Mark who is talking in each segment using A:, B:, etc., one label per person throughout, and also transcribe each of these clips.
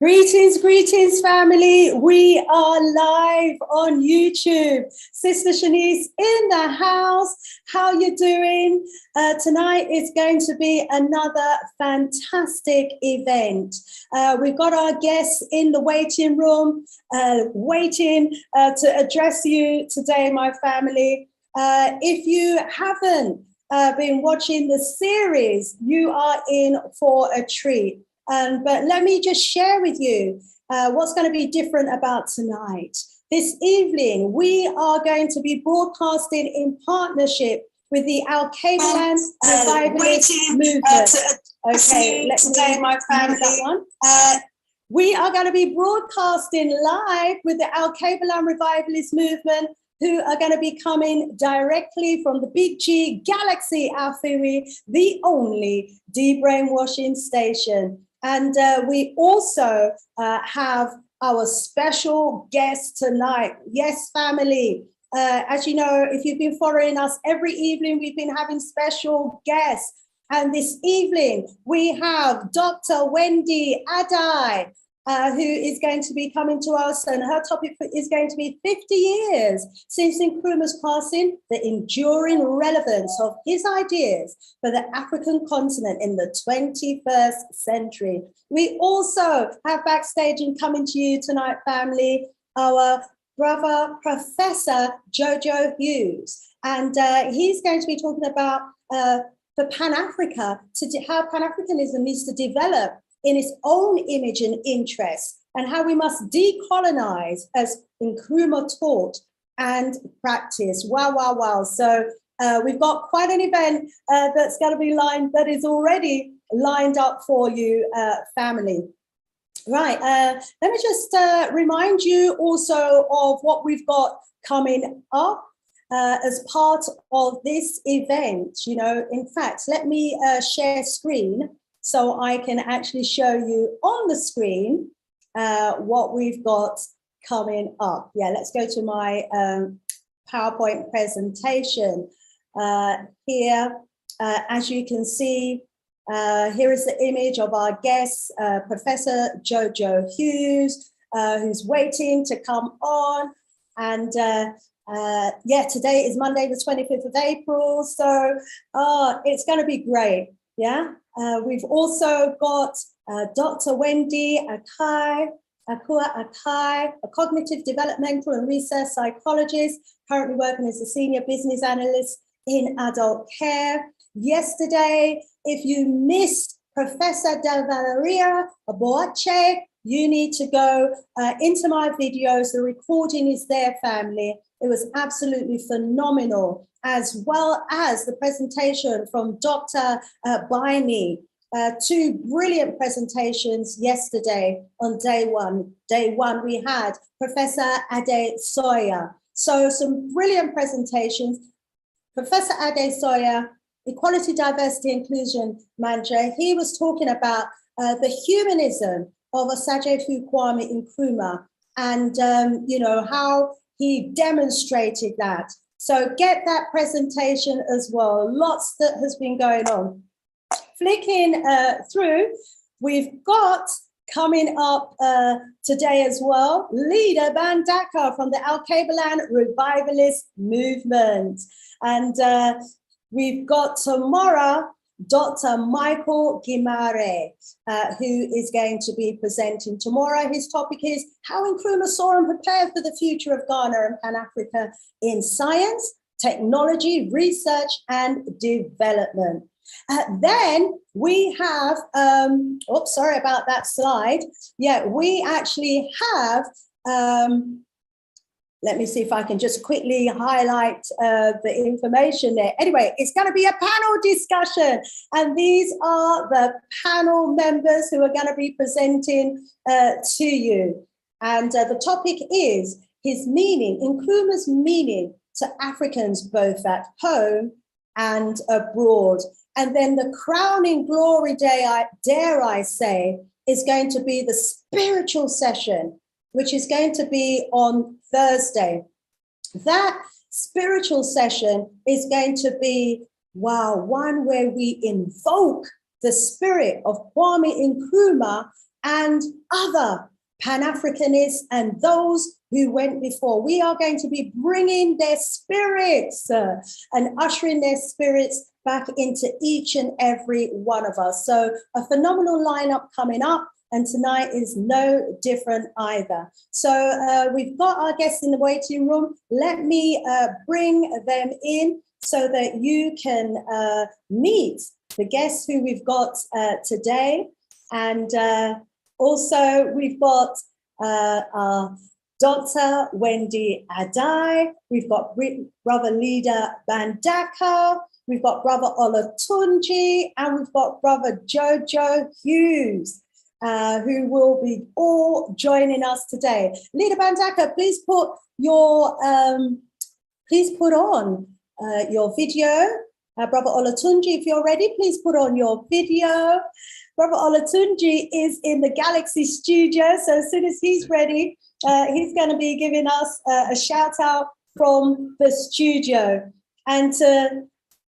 A: Greetings, greetings, family. We are live on YouTube. Sister Shanice in the house. How you doing? Tonight is going to be another fantastic event. We've got our guests in the waiting room, waiting to address you today, my family. If you haven't been watching the series, you are in for a treat. But let me just share with you what's going to be different about tonight. This evening, we are going to be broadcasting in partnership with the Alkebu-Lan revivalist movement. Okay, let's today, my family. That one. We are going to be broadcasting live with the Alkebu-Lan revivalist movement, who are going to be coming directly from the Big G Galaxy Afiri, the only de-brainwashing station. And we also have our special guest tonight. Yes, family. As you know, if you've been following us every evening, we've been having special guests. And this evening, we have Dr. Wendy Addae, who is going to be coming to us, and her topic is going to be 50 years since Nkrumah's passing, the enduring relevance of his ideas for the African continent in the 21st century. We also have backstage and coming to you tonight, family, our brother, Professor Joojo Hughes. And he's going to be talking about for Pan-Africa, how Pan-Africanism needs to develop in its own image and interest, and how we must decolonize as Nkrumah taught and practiced. Wow, wow, wow. So we've got quite an event that's going to be that is already lined up for you, family. Right, let me just remind you also of what we've got coming up as part of this event. You know, in fact, let me share screen so I can actually show you on the screen what we've got coming up. Yeah, let's go to my PowerPoint presentation. Here, as you can see, here is the image of our guest, Professor Joojo Hughes, who's waiting to come on. And yeah, today is Monday, the 25th of April. So it's going to be great. Yeah. We've also got Dr. Wendy Akua, a cognitive developmental and research psychologist, currently working as a senior business analyst in adult care. Yesterday, if you missed Professor Del Valeria Aboache, you need to go into my videos. The recording is there, family. It was absolutely phenomenal, as well as the presentation from Dr. Baini. Two brilliant presentations yesterday on day one. Day one, we had Professor Addae Sawyer. So some brilliant presentations. Professor Addae Sawyer, Equality, Diversity, Inclusion Manager, he was talking about the humanism of Osagyefo Kwame Nkrumah and, you know, how he demonstrated that. So get that presentation as well. Lots that has been going on. Flicking through, we've got coming up today as well, leader Mbandaka from the Alkebu-Lan revivalist movement. And we've got tomorrow, Dr. Michael Gimare, who is going to be presenting tomorrow. His topic is how Nkrumah saw and prepared for the future of Ghana and Pan-Africa in science, technology, research, and development. Then we have, oops, sorry about that slide. Yeah, we actually have, let me see if I can just quickly highlight the information there. Anyway, it's going to be a panel discussion, and these are the panel members who are going to be presenting to you. And the topic is his meaning, Nkrumah's meaning to Africans both at home and abroad. And then the crowning glory day, dare I say, is going to be the spiritual session, which is going to be on Thursday. That spiritual session is going to be, wow, one where we invoke the spirit of Kwame Nkrumah and other Pan-Africanists and those who went before. We are going to be bringing their spirits and ushering their spirits back into each and every one of us. So a phenomenal lineup coming up, and tonight is no different either. So we've got our guests in the waiting room. Let me bring them in so that you can meet the guests who we've got today. And also we've got Dr. Wendy Addae, we've got Brother Leader Mbandaka, we've got Brother Olatunji, and we've got Brother Joojo Hughes, who will be all joining us today. Leader Mbandaka, please put on your video. Brother Olatunji, if you're ready, please put on your video. Brother Olatunji is in the Galaxy studio, so as soon as he's ready, he's going to be giving us a shout out from the studio. And to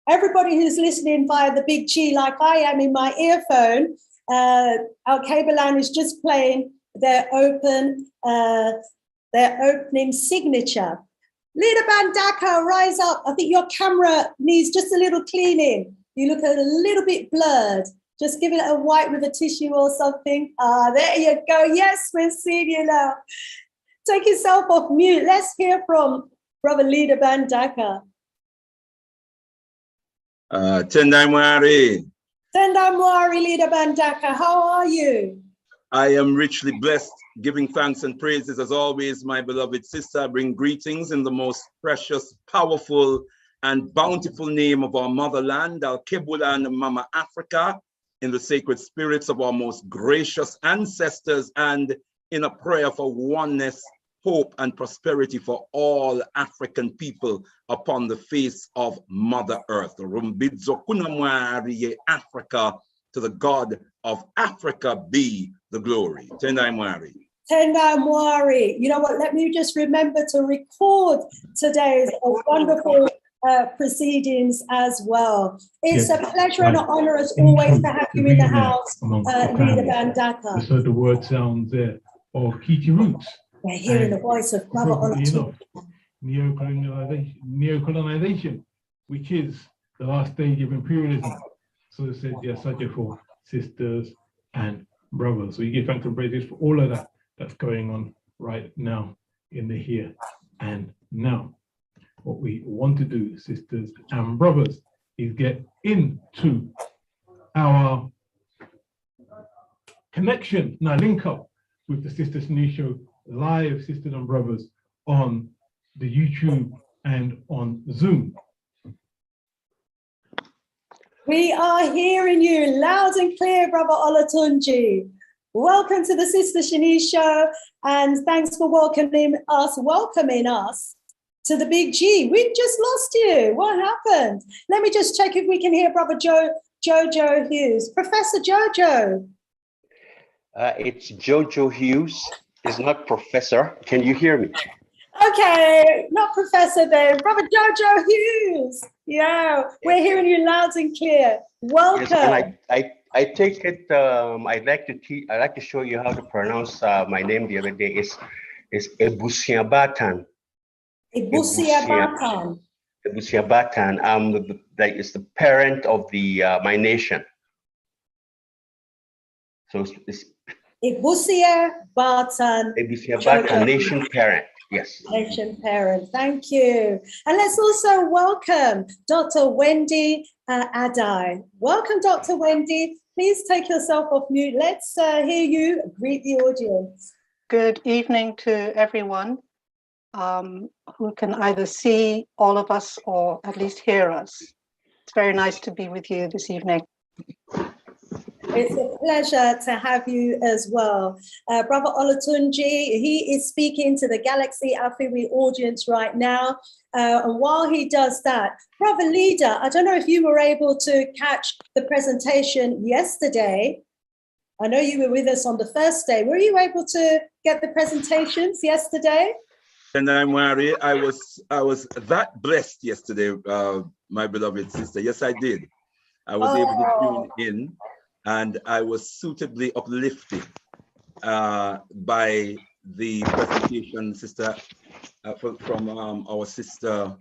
A: everybody who's listening via the Big G, like I am in my earphone, Alkebu-Lan is just playing their opening signature. Leader Mbandaka, rise up. I think your camera needs just a little cleaning. You look a little bit blurred. Just give it a wipe with a tissue or something. There you go. Yes, we're seeing you now. Take yourself off mute. Let's hear from Brother Leader Mbandaka.
B: Tendai Mwari.
A: Tendai Mwari, Leader Mbandaka. How are you?
B: I am richly blessed, giving thanks and praises as always, my beloved sister. I bring greetings in the most precious, powerful, and bountiful name of our motherland, Alkebu-Lan, Mama Africa, in the sacred spirits of our most gracious ancestors, and in a prayer for oneness, hope, and prosperity for all African people upon the face of Mother Earth. Rumbidzo kunamwari Africa, to the God of Africa be the glory. Tendai Mwari.
A: Tendai Mwari. You know what? Let me just remember to record today's wonderful proceedings as well. It's a pleasure and an honor as always to have you in the house, Leader Mbandaka.
C: So the word sounds there of Kiki roots.
A: We're hearing the voice of Brother Olatunji.
C: Neocolonization, which is the last stage of imperialism. So it said, yes, Osagyefo, sisters and brothers. So you give thanks and praises for all of that that's going on right now in the here and now. What we want to do, sisters and brothers, is get into our connection, now link up with the Sister Shanice Show live, sisters and brothers, on the YouTube and on Zoom.
A: We are hearing you loud and clear, Brother Olatunji. Welcome to the Sister Shanice Show, and thanks for welcoming us to the Big G. We just lost you. What happened? Let me just check if we can hear Brother Joojo Hughes. Professor Joojo.
D: It's Joojo Hughes. It's not Professor. Can you hear me?
A: Okay, not Professor then. Brother Joojo Hughes. Yeah, we're hearing you loud and clear. Welcome.
D: Yes, and I take it. I'd like to show you how to pronounce my name the other day. It's Ebusuabaatan.
A: Ebusuabaatan.
D: Ebusuabaatan. That is the parent of the my nation. So it's
A: Ebusuabaatan.
D: Ebusuabaatan, nation parent. Yes.
A: Nation parent. Thank you. And let's also welcome Dr. Wendy Addae. Welcome, Dr. Wendy. Please take yourself off mute. Let's hear you greet the audience.
E: Good evening to everyone who can either see all of us or at least hear us. It's very nice to be with you this evening.
A: It's a pleasure to have you as well. Brother Olatunji, he is speaking to the Galaxy Afrika audience right now. And while he does that, Brother Leader, I don't know if you were able to catch the presentation yesterday. I know you were with us on the first day. Were you able to get the presentations yesterday?
B: And I'm worried. I was that blessed yesterday, my beloved sister. Yes, I did. I was able to tune in, and I was suitably uplifted by the presentation, sister, from our sister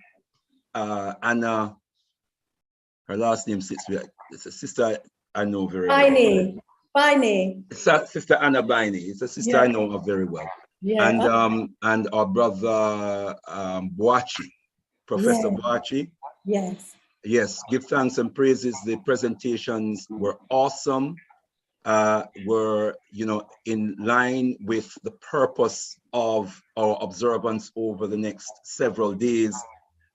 B: Anna. Her last name sits with, it's a sister I know very well.
A: Baini.
B: Sister Anna Baini. It's a sister I know very well.
A: Yeah.
B: And our brother Boachi, Professor Boachi.
A: Yes.
B: Yes, give thanks and praises. The presentations were awesome. Were, you know, in line with the purpose of our observance over the next several days,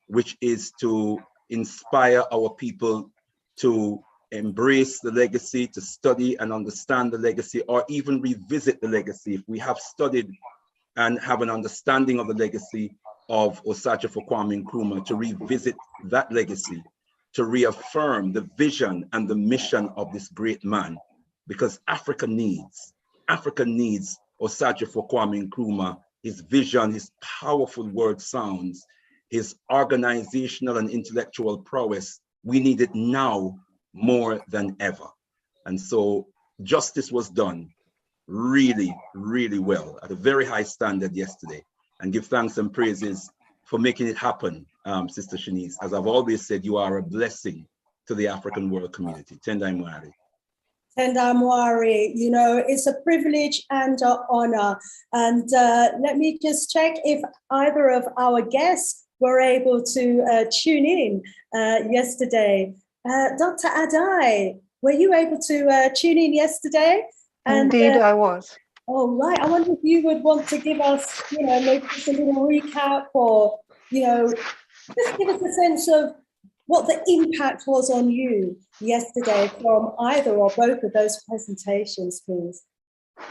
B: which is to inspire our people to embrace the legacy, to study and understand the legacy, or even revisit the legacy. If we have studied and have an understanding of the legacy of Osagyefo Kwame Nkrumah, to revisit that legacy, to reaffirm the vision and the mission of this great man, because Africa needs Osagyefo Kwame Nkrumah, his vision, his powerful word sounds, his organizational and intellectual prowess. We need it now more than ever. And so justice was done really, really well at a very high standard yesterday, and give thanks and praises for making it happen, Sister Shanice. As I've always said, you are a blessing to the African world community. Tendai Mwari.
A: Tendai Mwari, you know, it's a privilege and an honor. And let me just check if either of our guests were able to tune in yesterday. Dr. Addae, were you able to tune in yesterday? And,
E: indeed, I was.
A: Oh, right. I wonder if you would want to give us, you know, maybe just a little recap, or, you know, just give us a sense of what the impact was on you yesterday from either or both of those presentations, please.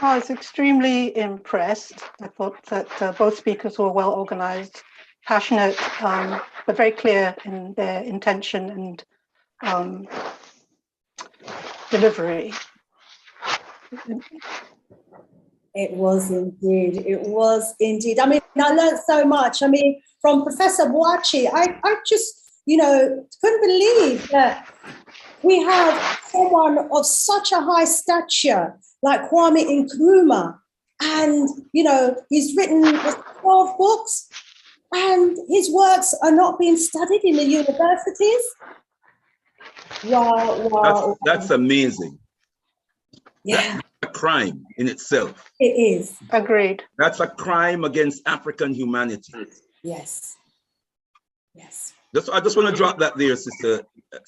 E: I was extremely impressed. I thought that both speakers were well organized, passionate, but very clear in their intention and delivery.
A: It was indeed. It was indeed. I mean, I learned so much. I mean, from Professor Boachi, I just, you know, couldn't believe that we have someone of such a high stature like Kwame Nkrumah, and, you know, he's written 12 books, and his works are not being studied in the universities. Wow.
B: That's amazing.
A: Yeah.
B: That's a crime in itself.
A: It is.
E: Agreed.
B: That's a crime against African humanity.
A: Yes.
B: I just want to drop that there, Sister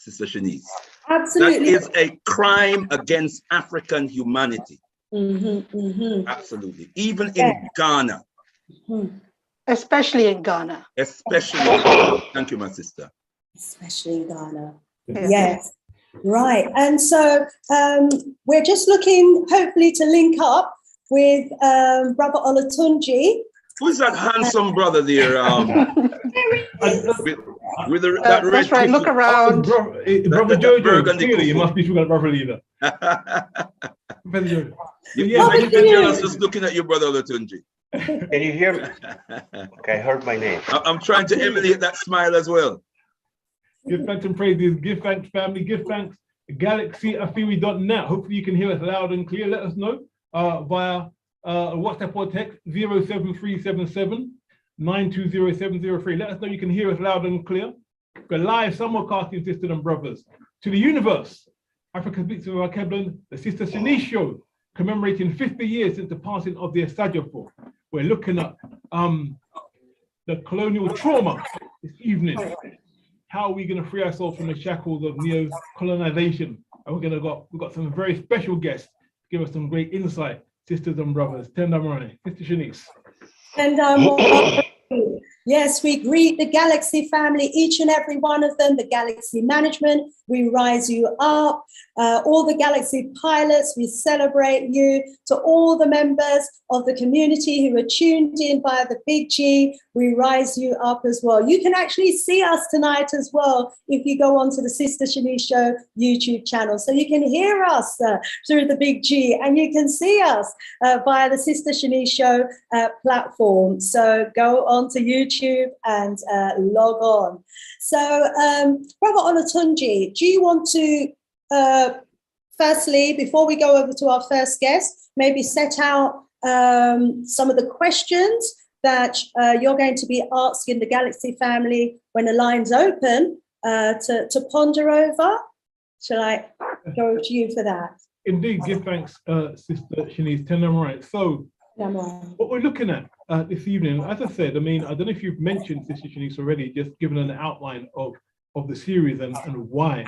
B: Shanice.
A: Absolutely.
B: That is a crime against African humanity. Absolutely. Even in Ghana.
E: Especially in Ghana.
B: Thank you, my sister.
A: Especially in Ghana.
E: Yeah.
A: Yes. Right. And so we're just looking, hopefully, to link up with Brother Olatunji.
B: Who's that handsome brother there? With that red
E: that's right. Look around.
C: Brother Joojo, clearly you must be talking about Brother Leader.
B: You're making me jealous just looking at your brother Olatunji.
D: Can you hear me? Okay, I heard my name.
B: I'm trying to emulate that smile as well.
C: Give thanks and praises. Give thanks, family. Give thanks. Galaxy@afiwi.net. Hopefully you can hear us loud and clear. Let us know via WhatsApp or text 07377 920 Let us know you can hear us loud and clear. We're live simulcasting, sisters and brothers, to the universe. Africa Speaks with Alkebu-Lan, the Sister Shanice Show, commemorating 50 years since the passing of the Osagyefo. We're looking at the colonial trauma this evening. How are we going to free ourselves from the shackles of neo-colonization? And we've got some very special guests to give us some great insight, sisters and brothers. Tendai Mwari, Sister Shanice.
A: Yes, we greet the Galaxy family, each and every one of them, the Galaxy management. We rise you up. All the Galaxy pilots, we celebrate you. To all the members of the community who are tuned in via the Big G, we rise you up as well. You can actually see us tonight as well if you go onto the Sister Shanice Show YouTube channel. So you can hear us through the Big G, and you can see us via the Sister Shanice Show platform. So go on to YouTube and log on. So Brother Olatunji, do you want to firstly, before we go over to our first guest, maybe set out some of the questions that you're going to be asking the Galaxy family when the line's open to ponder over. Shall I go to you for that?
C: Indeed, give thanks, Sister Shanice. Tell them right. So, what we're looking at this evening, as I said, I mean, I don't know if you've mentioned Sister Shanice already, just given an outline of the series and why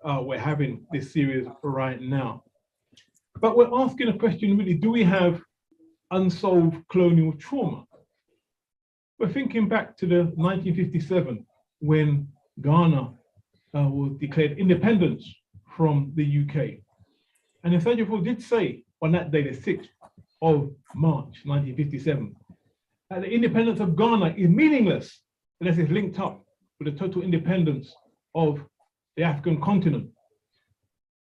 C: we're having this series right now. But we're asking a question really, do we have unsolved colonial trauma? We're thinking back to the 1957 when Ghana was declared independence from the UK. And Osagyefo did say on that day, the 6th of March, 1957, that the independence of Ghana is meaningless unless it's linked up with the total independence of the African continent.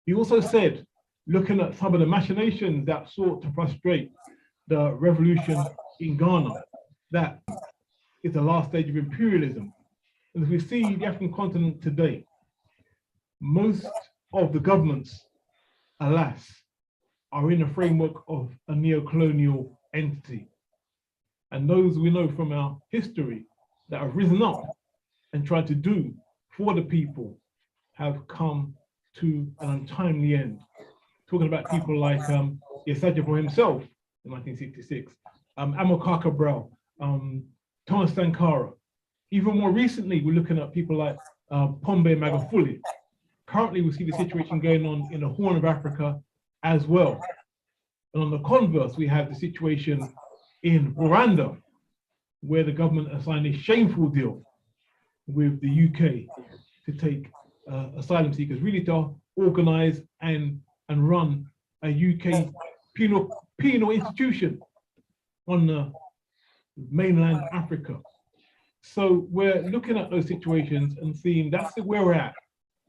C: He also said, looking at some of the machinations that sought to frustrate the revolution in Ghana, that is the last stage of imperialism. And as we see the African continent today, most of the governments, alas, are in the framework of a neo-colonial entity. And those we know from our history that have risen up and tried to do for the people have come to an untimely end. Talking about people like Osagyefo himself in 1966, Amilcar Cabral, Thomas Sankara. Even more recently, we're looking at people like Pombe Magufuli. Currently, we see the situation going on in the Horn of Africa as well. And on the converse, we have the situation in Rwanda, where the government has signed a shameful deal with the UK to take asylum seekers, really to organize and run a UK penal institution on the mainland Africa. So we're looking at those situations and seeing that's where we're at.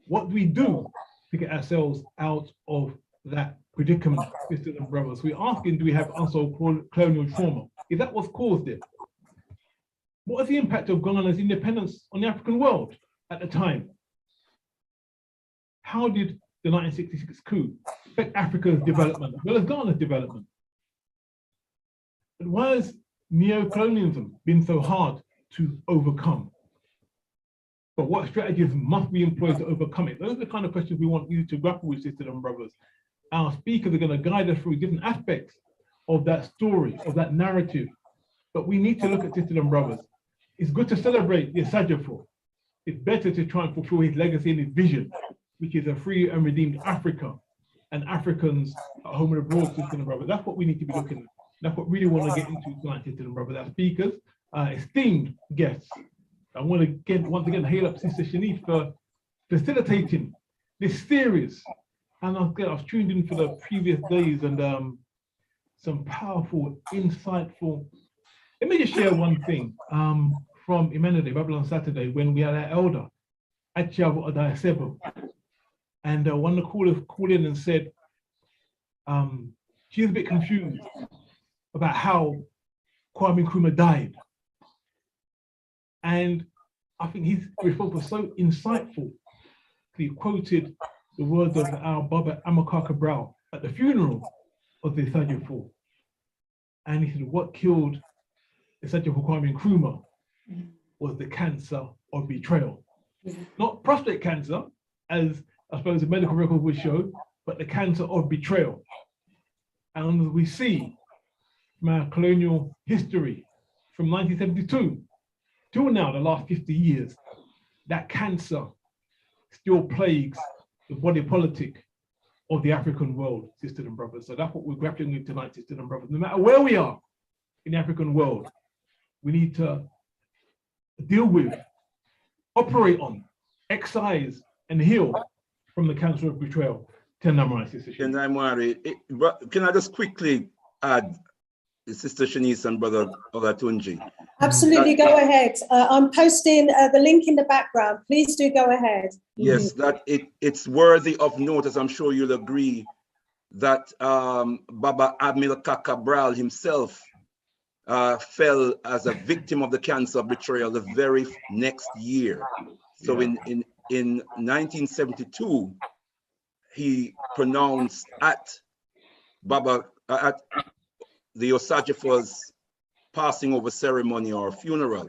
C: What do we do to get ourselves out of that predicament, sisters and brothers? We're asking, do we have unsolved colonial trauma? Is that what's caused it? What is the impact of Ghana's independence on the African world at the time? How did the 1966 coup affect Africa's development as well as Ghana's development? And why has neo-colonialism been so hard to overcome? But what strategies must we employ to overcome it? Those are the kind of questions we want you to grapple with, sisters and brothers. Our speakers are going to guide us through different aspects of that story, of that narrative. But we need to look at sisters and brothers. It's good to celebrate the Osagyefo. It's better to try and fulfill his legacy and his vision, which is a free and redeemed Africa and Africans at home and abroad, sisters and brothers. That's what we need to be looking at. That's what we really want to get into tonight, sisters and brothers. Our speakers, esteemed guests. I want to once again hail up Sister Shanice for facilitating this series. And I was tuned in for the previous days and some powerful, insightful. Let me just share one thing from Emmanuel Babylon Saturday when we had our elder, Addae. And one of the callers called in and said she's a bit confused about how Kwame Nkrumah died. And I think his response was so insightful. He quoted the words of our Baba Amilcar Cabral at the funeral of the Osagyefo. And he said, what killed Osagyefo Kwame Nkrumah was the cancer of betrayal. Not prostate cancer, as I suppose the medical record would show, but the cancer of betrayal. And as we see from our colonial history from 1972 till now, the last 50 years, that cancer still plagues the body politic of the African world, sisters and brothers. So that's what we're grappling with tonight, sisters and brothers. No matter where we are in the African world, we need to deal with, operate on, excise, and heal from the cancer of betrayal. Can I
B: just quickly add, Sister Shanice and Brother Olatunji?
A: Absolutely, go ahead. I'm posting the link in the background. Please do go ahead.
B: Yes, that it's worthy of note, as I'm sure you'll agree, that Baba Amilcar Cabral himself fell as a victim of the cancer of betrayal the very next year. So in 1972, he pronounced at the Osagyefo's passing over ceremony or funeral,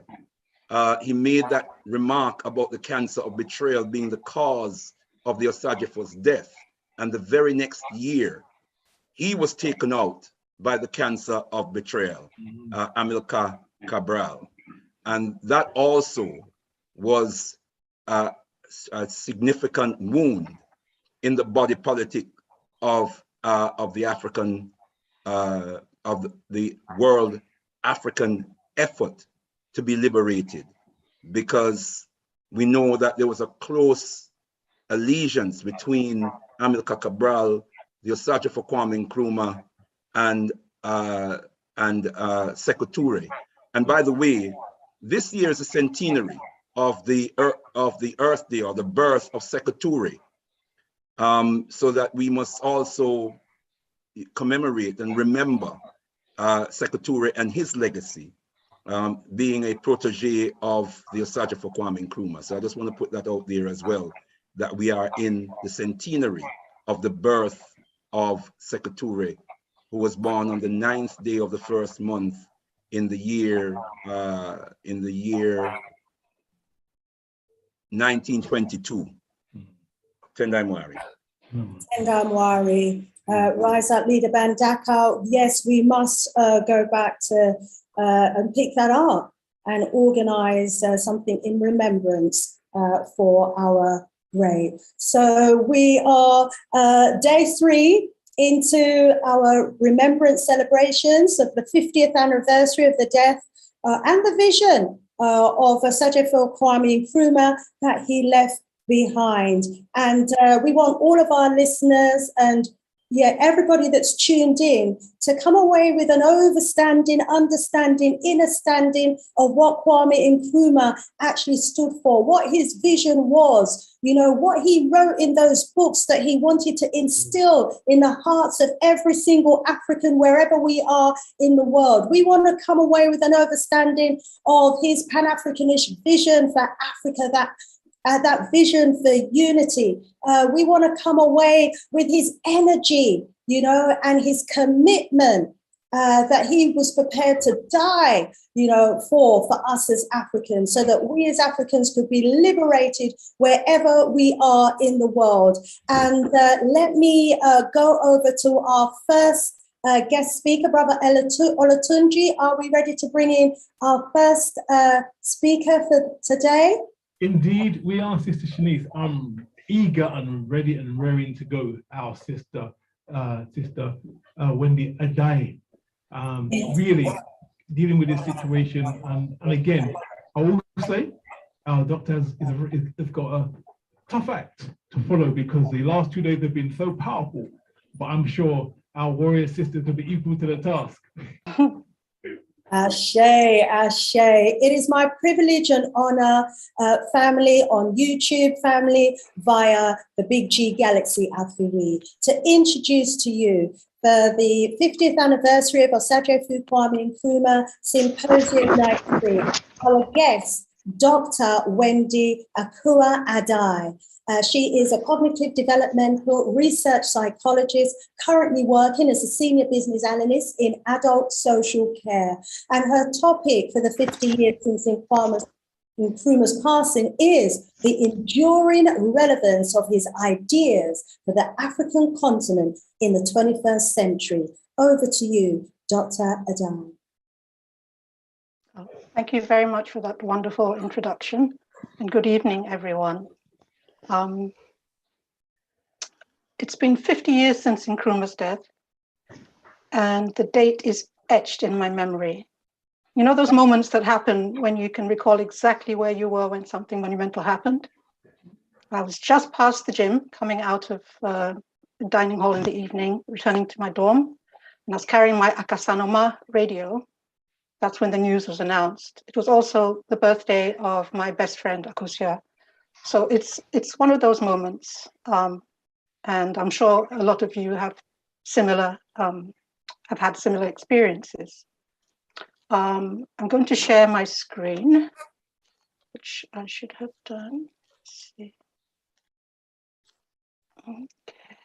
B: he made that remark about the cancer of betrayal being the cause of the Osagyefos' death. And the very next year, he was taken out by the cancer of betrayal, Amilcar Cabral. And that also was a significant wound in the body politic of the African, of the world African effort to be liberated, because we know that there was a close allegiance between Amilcar Cabral, the Osagyefo Kwame Nkrumah, and Sekou Touré. And by the way, this year is a centenary of the Earth Day, or the birth of Sekou Touré, so that we must also commemorate and remember Sekou Touré and his legacy, being a protege of the Osagyefo Kwame Nkrumah. So I just want to put that out there as well, that we are in the centenary of the birth of Sekou Touré, who was born on the 9th day of the first month in the year 1922. Tendai
A: Mwari. Rise up, leader Mbandaka. Yes, we must go back to and pick that up and organize something in remembrance for our great. So we are day 3 into our remembrance celebrations of the 50th anniversary of the death and the vision of Osagyefo Kwame Nkrumah that he left behind. And we want all of our listeners and everybody that's tuned in to come away with an understanding, inner standing of what Kwame Nkrumah actually stood for, what his vision was, what he wrote in those books that he wanted to instill in the hearts of every single African, wherever we are in the world. We want to come away with an understanding of his Pan-Africanist vision for Africa, that vision for unity. We want to come away with his energy, and his commitment that he was prepared to die, for us as Africans, so that we as Africans could be liberated wherever we are in the world. And let me go over to our first guest speaker, Brother Olatunji. Are we ready to bring in our first speaker for today?
C: Indeed, we are, Sister Shanice. I'm eager and ready and raring to go. Our sister, Wendy Addae, really dealing with this situation. And again, I will say our doctor has got a tough act to follow, because the last 2 days have been so powerful. But I'm sure our warrior sisters will be equal to the task.
A: Ashe, Ashe. It is my privilege and honor, family on YouTube, family via the Big G Galaxy Afrika, to introduce to you the 50th anniversary of Osagyefo Kwame Nkrumah Symposium Night 3. Our guest, Dr. Wendy Akua Addae. She is a cognitive developmental research psychologist, currently working as a senior business analyst in adult social care. And her topic for the 50 years since Nkrumah's passing is the enduring relevance of his ideas for the African continent in the 21st century. Over to you, Dr. Addae.
E: Thank you very much for that wonderful introduction, and good evening, everyone. It's been 50 years since Nkrumah's death, and the date is etched in my memory. You know those moments that happen when you can recall exactly where you were when something monumental happened? I was just past the gym, coming out of the dining hall in the evening, returning to my dorm, and I was carrying my Akasanoma radio. That's when the news was announced. It was also the birthday of my best friend, Akua. So it's one of those moments, and I'm sure a lot of you have had similar experiences. I'm going to share my screen, which I should have done. Let's see. Okay.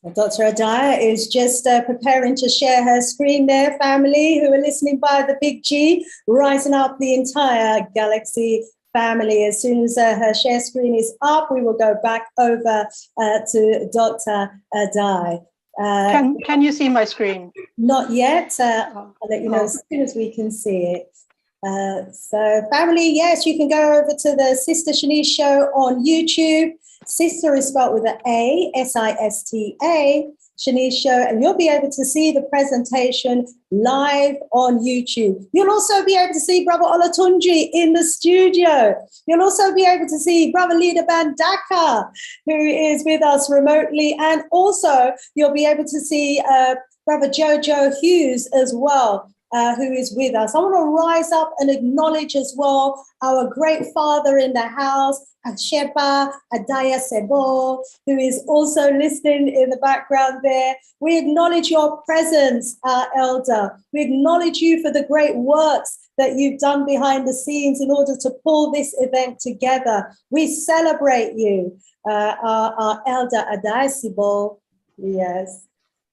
A: Dr. Addae is just preparing to share her screen there, family who are listening by the big G, rising up the entire Galaxy family. As soon as her share screen is up, we will go back over to Dr. Addae.
E: Can you see my screen?
A: Not yet. I'll let you know as soon as we can see it. So family, yes, you can go over to the Sister Shanice show on YouTube. Sister is spelled with an A, S-I-S-T-A, Shanice show, and you'll be able to see the presentation live on YouTube. You'll also be able to see Brother Olatunji in the studio. You'll also be able to see Brother Leader Mbandaka, who is with us remotely, and also you'll be able to see Brother Joojo Hughes as well, who is with us. I want to rise up and acknowledge as well our great father in the house, Achebe and Googie, who is also listening in the background there. We acknowledge your presence, our elder. We acknowledge you for the great works that you've done behind the scenes in order to pull this event together. We celebrate you, our elder Addae. Yes.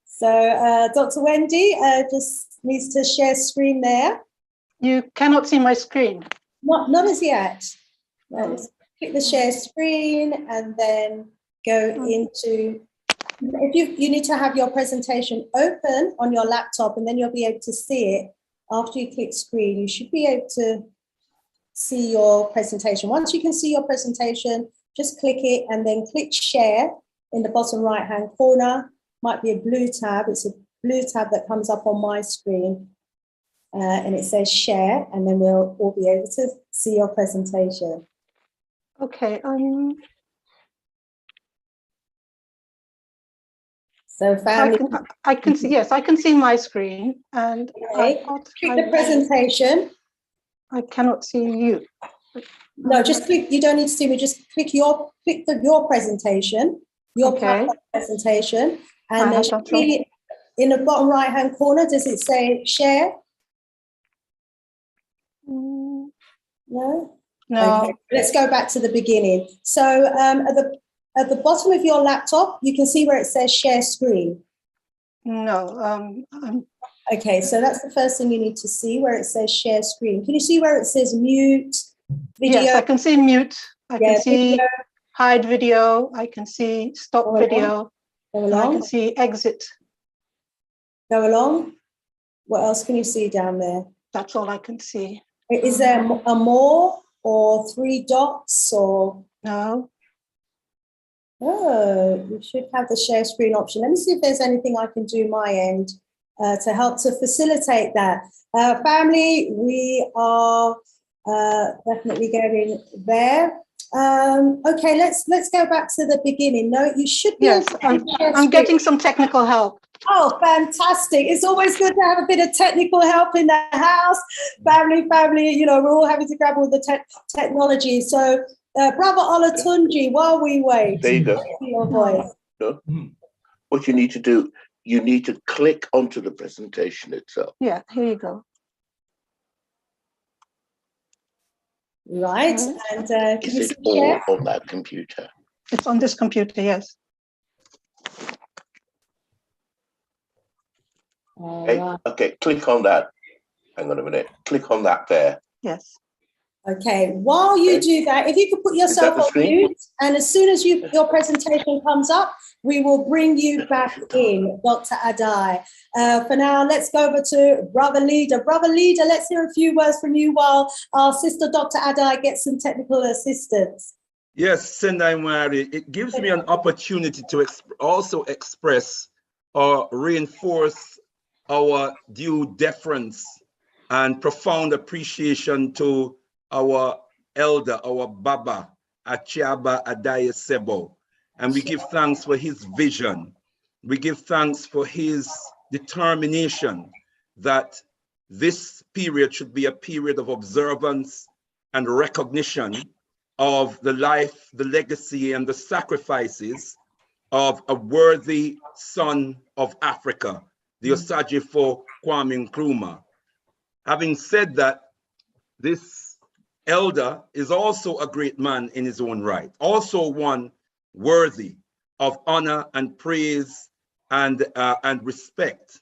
A: So Dr. Wendy just needs to share screen there.
E: You cannot see my screen.
A: Not as yet. No, just click the share screen and then go into, if you need to have your presentation open on your laptop, and then you'll be able to see it. After you click screen, you should be able to see your presentation. Once you can see your presentation, just click it and then click share in the bottom right-hand corner. Might be a blue tab. It's a blue tab that comes up on my screen, and it says share, and then we'll all be able to see your presentation.
E: Okay.
A: So family,
E: I can see. Yes, I can see my screen, and
A: okay. Click the presentation.
E: I cannot see you.
A: No, just click. You don't need to see me. Just click your presentation, your presentation, and then in the bottom right hand corner, does it say share? No.
E: No.
A: Okay. Let's go back to the beginning. So at the bottom of your laptop, you can see where it says share screen.
E: No.
A: Okay, so that's the first thing you need to see, where it says share screen. Can you see where it says mute video?
E: Yes, I can see mute. I can see video. Hide video. I can see stop video.
A: Go along.
E: I can see exit.
A: Go along. What else can you see down there?
E: That's all I can see.
A: Is there a more or 3 dots or?
E: No.
A: Oh, you should have the share screen option. Let me see if there's anything I can do my end to help to facilitate that. Family, we are definitely going there. Okay, let's go back to the beginning. No, you should be.
E: Yes, I'm getting some technical help.
A: Oh, fantastic. It's always good to have a bit of technical help in the house. Family, you know, we're all having to grapple with the technology. So, Brother Olatunji, while we wait.
F: There you go.
A: Your voice.
F: No. What you need to do, you need to click onto the presentation itself.
E: Yeah, here you go.
A: Right, and can you
F: Is it
A: see
F: all on that computer?
E: It's on this computer, yes.
F: Okay, click on that. Hang on a minute. Click on that there.
E: Yes.
A: Okay, while you do that, if you could put yourself on mute, and as soon as your presentation comes up, we will bring you back in, Dr. Addae. For now, let's go over to Brother Leader. Brother Leader, let's hear a few words from you while our sister, Dr. Addae, gets some technical assistance.
B: Yes, Sendai Mwari, it gives me an opportunity to also express or reinforce our due deference and profound appreciation to our elder, our Baba, Achebe Addae. And we give thanks for his vision. We give thanks for his determination that this period should be a period of observance and recognition of the life, the legacy, and the sacrifices of a worthy son of Africa, the Osagyefo Kwame Nkrumah. Having said that, this elder is also a great man in his own right, also one worthy of honor and praise and respect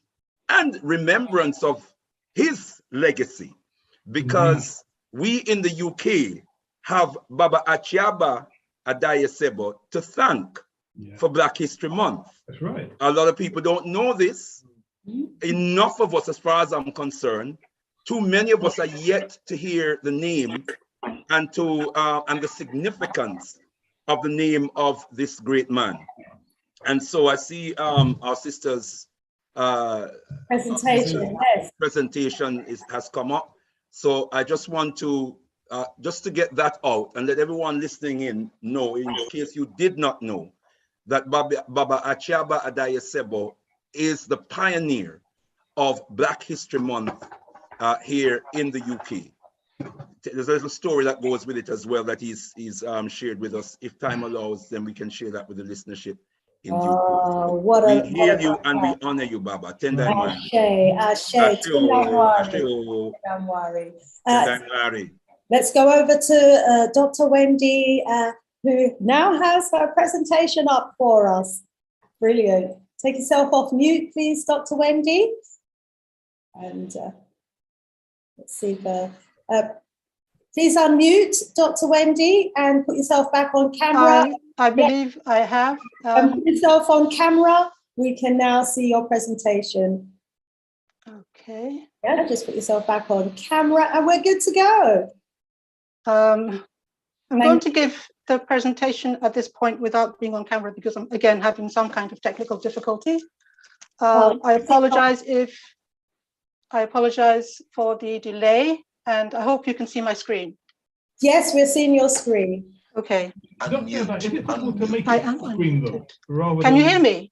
B: and remembrance of his legacy, because we in the UK have Baba Achebe Addae to thank for Black History Month.
C: That's right.
B: A lot of people don't know this. Enough of us, as far as I'm concerned, too many of us are yet to hear the name and the significance of the name of this great man. And so I see our sister's
A: presentation, yes.
B: Presentation has come up. So I just want to just to get that out and let everyone listening in know, in case you did not know, that Baba Achebe Addae is the pioneer of Black History Month here in the UK. There's a little story that goes with it as well that he's shared with us. If time allows, then we can share that with the listenership in due course. We hail you and we honor you, Baba. Let's
A: go over to Dr. Wendy, who now has her presentation up for us. Brilliant. Take yourself off mute, please, Dr. Wendy. And let's see the... please unmute, Dr. Wendy, and put yourself back on camera.
E: I believe I have.
A: Put yourself on camera. We can now see your presentation.
E: Okay.
A: Yeah, just put yourself back on camera and we're good to go.
E: I'm going to give the presentation at this point without being on camera because I'm, again, having some kind of technical difficulty. I apologize for the delay, and I hope you can see my screen.
A: Yes, we're seeing your screen.
E: Okay.
C: Is it possible to make it full screen though?
E: Can you hear me?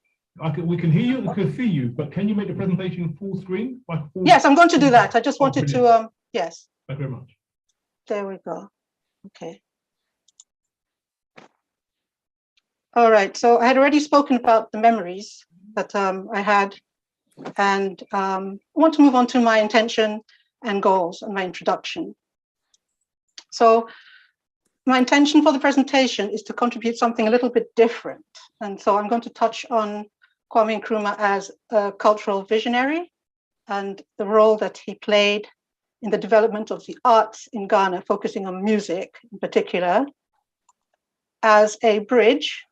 C: We can hear you, we can see you, but can you make the presentation full screen?
E: Yes, I'm going to do that. I just wanted to, yes.
C: Thank you very much.
E: There we go. Okay. All right, so I had already spoken about the memories that I had, and I want to move on to my intention and goals and my introduction. So my intention for the presentation is to contribute something a little bit different. And so I'm going to touch on Kwame Nkrumah as a cultural visionary and the role that he played in the development of the arts in Ghana, focusing on music in particular. As a bridge,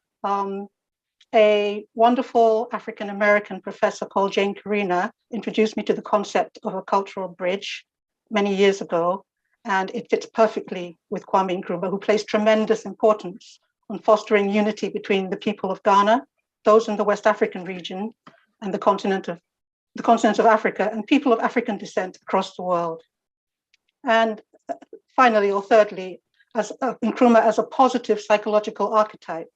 E: a wonderful African-American professor called Jane Karina introduced me to the concept of a cultural bridge many years ago, and it fits perfectly with Kwame Nkrumah, who placed tremendous importance on fostering unity between the people of Ghana, those in the West African region, and the continent of Africa, and people of African descent across the world. And finally, or thirdly, as Nkrumah as a positive psychological archetype.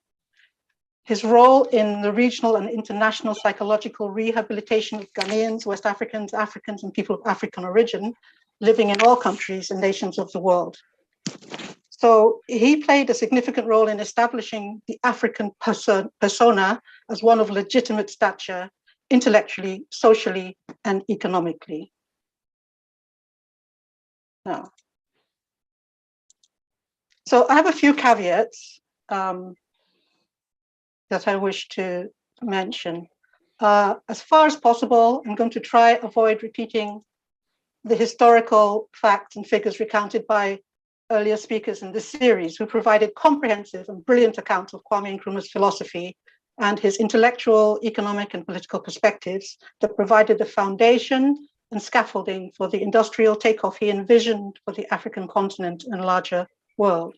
E: His role in the regional and international psychological rehabilitation of Ghanaians, West Africans, Africans, and people of African origin living in all countries and nations of the world. So he played a significant role in establishing the African persona as one of legitimate stature, intellectually, socially, and economically. Now, so I have a few caveats that I wish to mention. As far as possible, I'm going to try avoid repeating the historical facts and figures recounted by earlier speakers in this series, who provided comprehensive and brilliant accounts of Kwame Nkrumah's philosophy and his intellectual, economic, and political perspectives that provided the foundation and scaffolding for the industrial takeoff he envisioned for the African continent and larger world.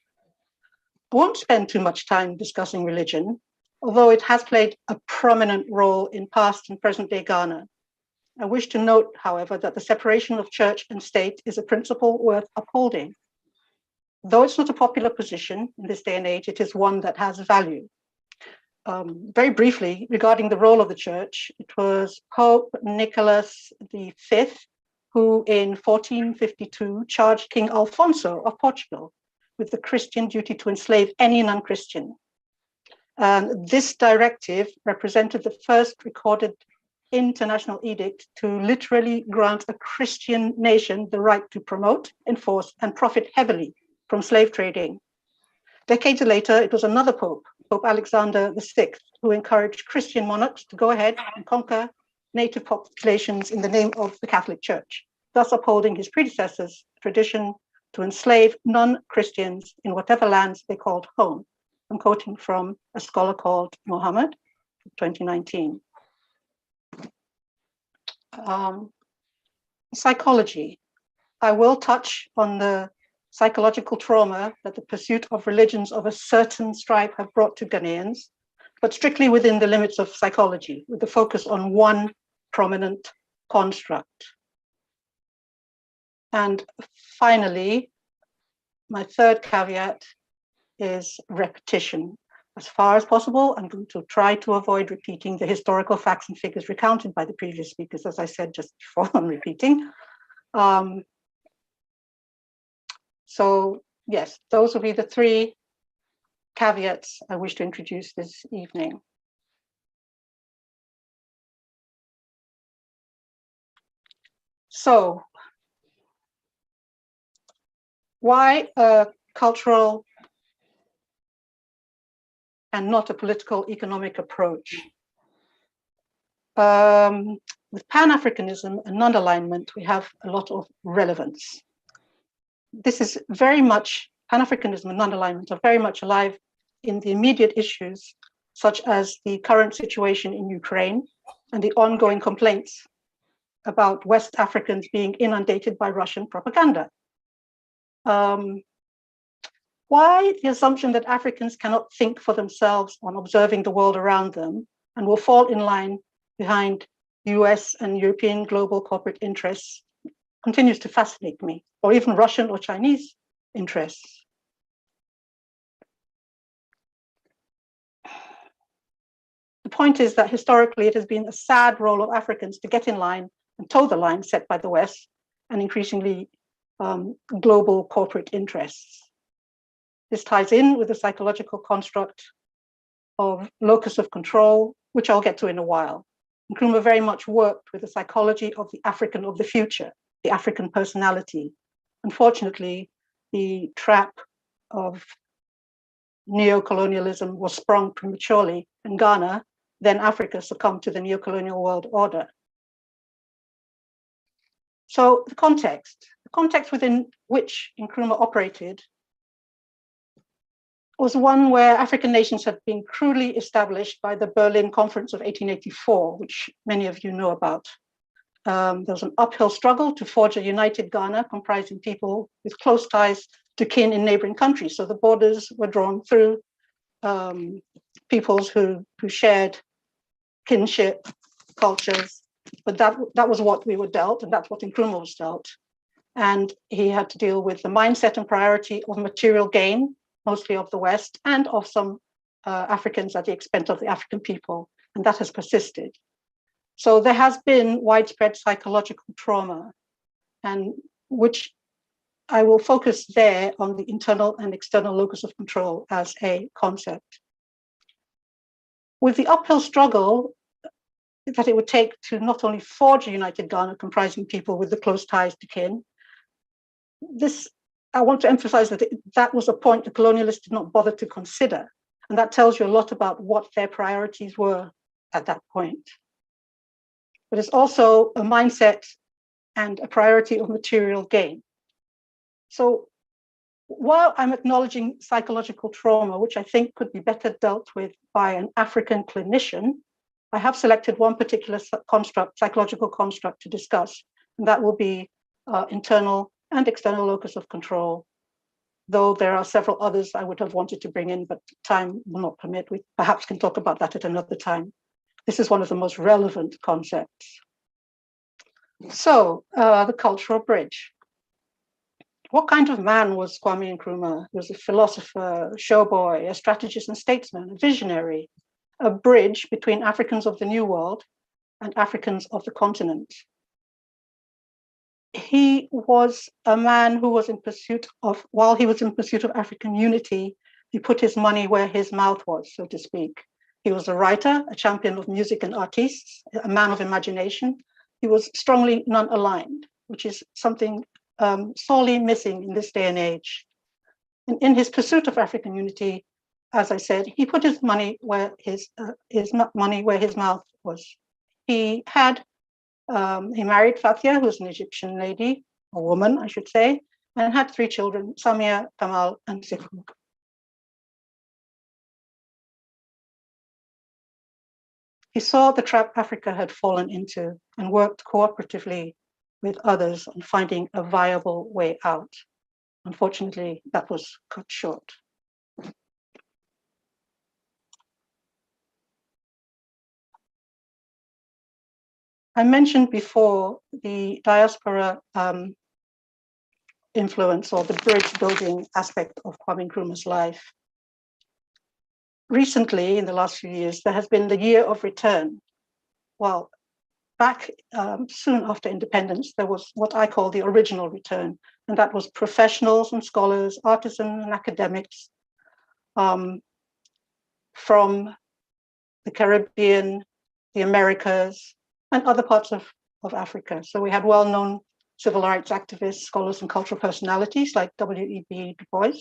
E: I won't spend too much time discussing religion, although it has played a prominent role in past and present day Ghana. I wish to note, however, that the separation of church and state is a principle worth upholding. Though it's not a popular position in this day and age, it is one that has value. Very briefly, regarding the role of the church, it was Pope Nicholas V who in 1452 charged King Alfonso of Portugal with the Christian duty to enslave any non-Christian. And this directive represented the first recorded international edict to literally grant a Christian nation the right to promote, enforce, and profit heavily from slave trading. Decades later, it was another pope, Pope Alexander VI, who encouraged Christian monarchs to go ahead and conquer native populations in the name of the Catholic Church, thus upholding his predecessors' tradition to enslave non-Christians in whatever lands they called home. I'm quoting from a scholar called Mohammed, 2019. Psychology. I will touch on the psychological trauma that the pursuit of religions of a certain stripe have brought to Ghanaians, but strictly within the limits of psychology, with the focus on one prominent construct. And finally, my third caveat is repetition. As far as possible, I'm going to try to avoid repeating the historical facts and figures recounted by the previous speakers, as I said just before I'm repeating. So yes, those will be the three caveats I wish to introduce this evening. So why a cultural and not a political economic approach? With Pan-Africanism and non-alignment, we have a lot of relevance. This is very much, Pan-Africanism and non-alignment are very much alive in the immediate issues, such as the current situation in Ukraine and the ongoing complaints about West Africans being inundated by Russian propaganda. Why the assumption that Africans cannot think for themselves on observing the world around them and will fall in line behind US and European global corporate interests continues to fascinate me, or even Russian or Chinese interests. The point is that historically it has been a sad role of Africans to get in line and toe the line set by the West and increasingly global corporate interests. This ties in with the psychological construct of locus of control, which I'll get to in a while. Nkrumah very much worked with the psychology of the African of the future, the African personality. Unfortunately, the trap of neo-colonialism was sprung prematurely in Ghana, then Africa succumbed to the neo-colonial world order. So the context within which Nkrumah operated was one where African nations had been crudely established by the Berlin Conference of 1884, which many of you know about. There was an uphill struggle to forge a united Ghana comprising people with close ties to kin in neighboring countries. So the borders were drawn through peoples who shared kinship, cultures, but that was what we were dealt, and that's what Nkrumah was dealt. And he had to deal with the mindset and priority of material gain, mostly of the West, and of some Africans at the expense of the African people, and that has persisted. So there has been widespread psychological trauma, and which I will focus there on the internal and external locus of control as a concept. With the uphill struggle that it would take to not only forge a united Ghana comprising people with the close ties to kin, I want to emphasize that that was a point the colonialists did not bother to consider. And that tells you a lot about what their priorities were at that point. But it's also a mindset and a priority of material gain. So while I'm acknowledging psychological trauma, which I think could be better dealt with by an African clinician, I have selected one particular construct, psychological construct to discuss, and that will be internal and external locus of control, though there are several others I would have wanted to bring in, but time will not permit. We perhaps can talk about that at another time. This is one of the most relevant concepts. So, the cultural bridge. What kind of man was Kwame Nkrumah? He was a philosopher, a showboy, a strategist and statesman, a visionary, a bridge between Africans of the New World and Africans of the continent. He was a man who was in pursuit of, while he was in pursuit of African unity, he put his money where his mouth was, so to speak. He was a writer, a champion of music and artists, a man of imagination. He was strongly non-aligned, which is something sorely missing in this day and age. In his pursuit of African unity, as I said, he put his money where his mouth was. He married Fathia, who's an Egyptian lady, a woman, I should say, and had 3 children, Samia, Kamal, and Zifu. He saw the trap Africa had fallen into and worked cooperatively with others on finding a viable way out. Unfortunately, that was cut short. I mentioned before the diaspora influence or the bridge building aspect of Kwame Nkrumah's life. Recently, in the last few years, there has been the year of return. Well, back soon after independence, there was what I call the original return, and that was professionals and scholars, artisans and academics from the Caribbean, the Americas, and other parts of Africa. So we had well-known civil rights activists, scholars, and cultural personalities like W.E.B. Du Bois,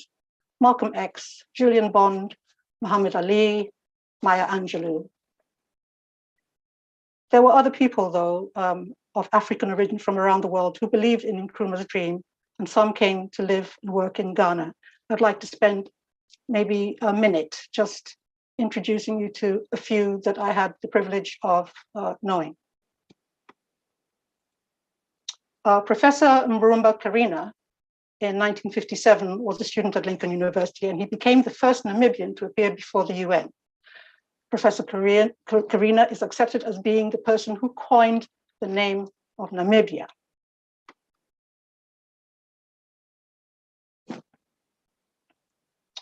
E: Malcolm X, Julian Bond, Muhammad Ali, Maya Angelou. There were other people, though, of African origin from around the world who believed in Nkrumah's dream, and some came to live and work in Ghana. I'd like to spend maybe a minute just introducing you to a few that I had the privilege of knowing. Professor Mburumba Karina in 1957 was a student at Lincoln University, and he became the first Namibian to appear before the UN. Professor Karina is accepted as being the person who coined the name of Namibia.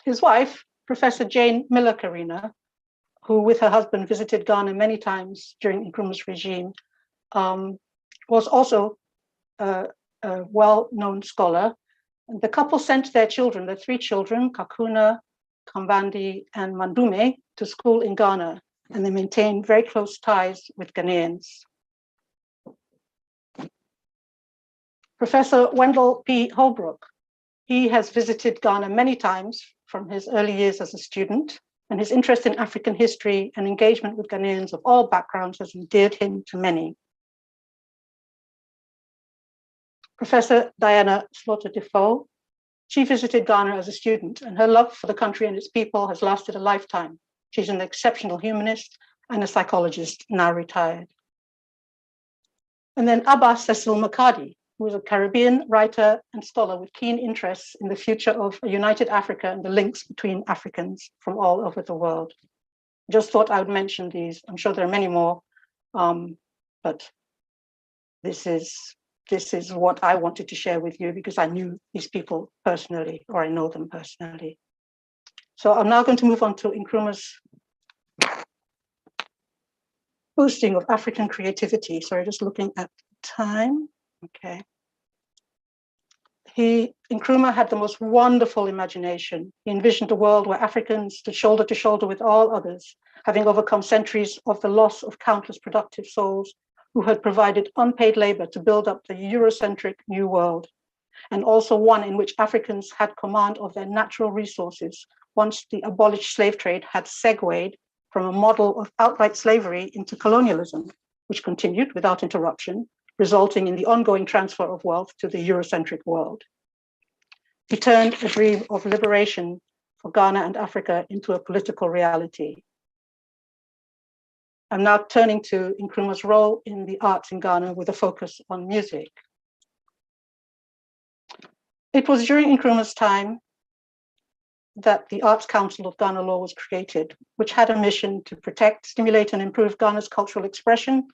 E: His wife, Professor Jane Miller Karina, who with her husband visited Ghana many times during Nkrumah's regime, was also a well-known scholar. And the couple sent their children, their 3 children, Kakuna, Kambandi, and Mandume, to school in Ghana, and they maintained very close ties with Ghanaians. Professor Wendell P. Holbrook, he has visited Ghana many times from his early years as a student, and his interest in African history and engagement with Ghanaians of all backgrounds has endeared him to many. Professor Diana Slaughter-Defoe, she visited Ghana as a student, and her love for the country and its people has lasted a lifetime. She's an exceptional humanist and a psychologist, now retired. And then Abba Cecil Makadi, who is a Caribbean writer and scholar with keen interests in the future of a united Africa and the links between Africans from all over the world. Just thought I would mention these. I'm sure there are many more, but this is what I wanted to share with you because I knew these people personally, or I know them personally. So I'm now going to move on to Nkrumah's boosting of African creativity. Sorry, just looking at time. Okay. Nkrumah had the most wonderful imagination. He envisioned a world where Africans stood shoulder to shoulder with all others, having overcome centuries of the loss of countless productive souls who had provided unpaid labor to build up the Eurocentric new world, and also one in which Africans had command of their natural resources once the abolished slave trade had segued from a model of outright slavery into colonialism, which continued without interruption, resulting in the ongoing transfer of wealth to the Eurocentric world. He turned a dream of liberation for Ghana and Africa into a political reality. I'm now turning to Nkrumah's role in the arts in Ghana with a focus on music. It was during Nkrumah's time that the Arts Council of Ghana Law was created, which had a mission to protect, stimulate, and improve Ghana's cultural expression,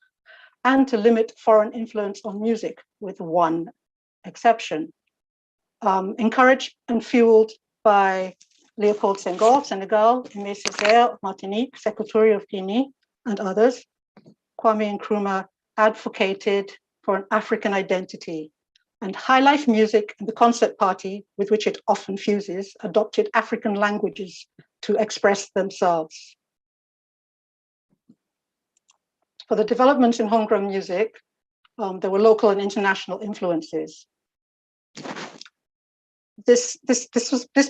E: and to limit foreign influence on music, with one exception. Encouraged and fueled by Leopold Senghor, Senegal, Aimé Césaire of Martinique, Sékou Touré of Guinea, and others, Kwame Nkrumah advocated for an African identity, and High Life Music and the Concert Party, with which it often fuses, adopted African languages to express themselves. For the developments in homegrown music, there were local and international influences. this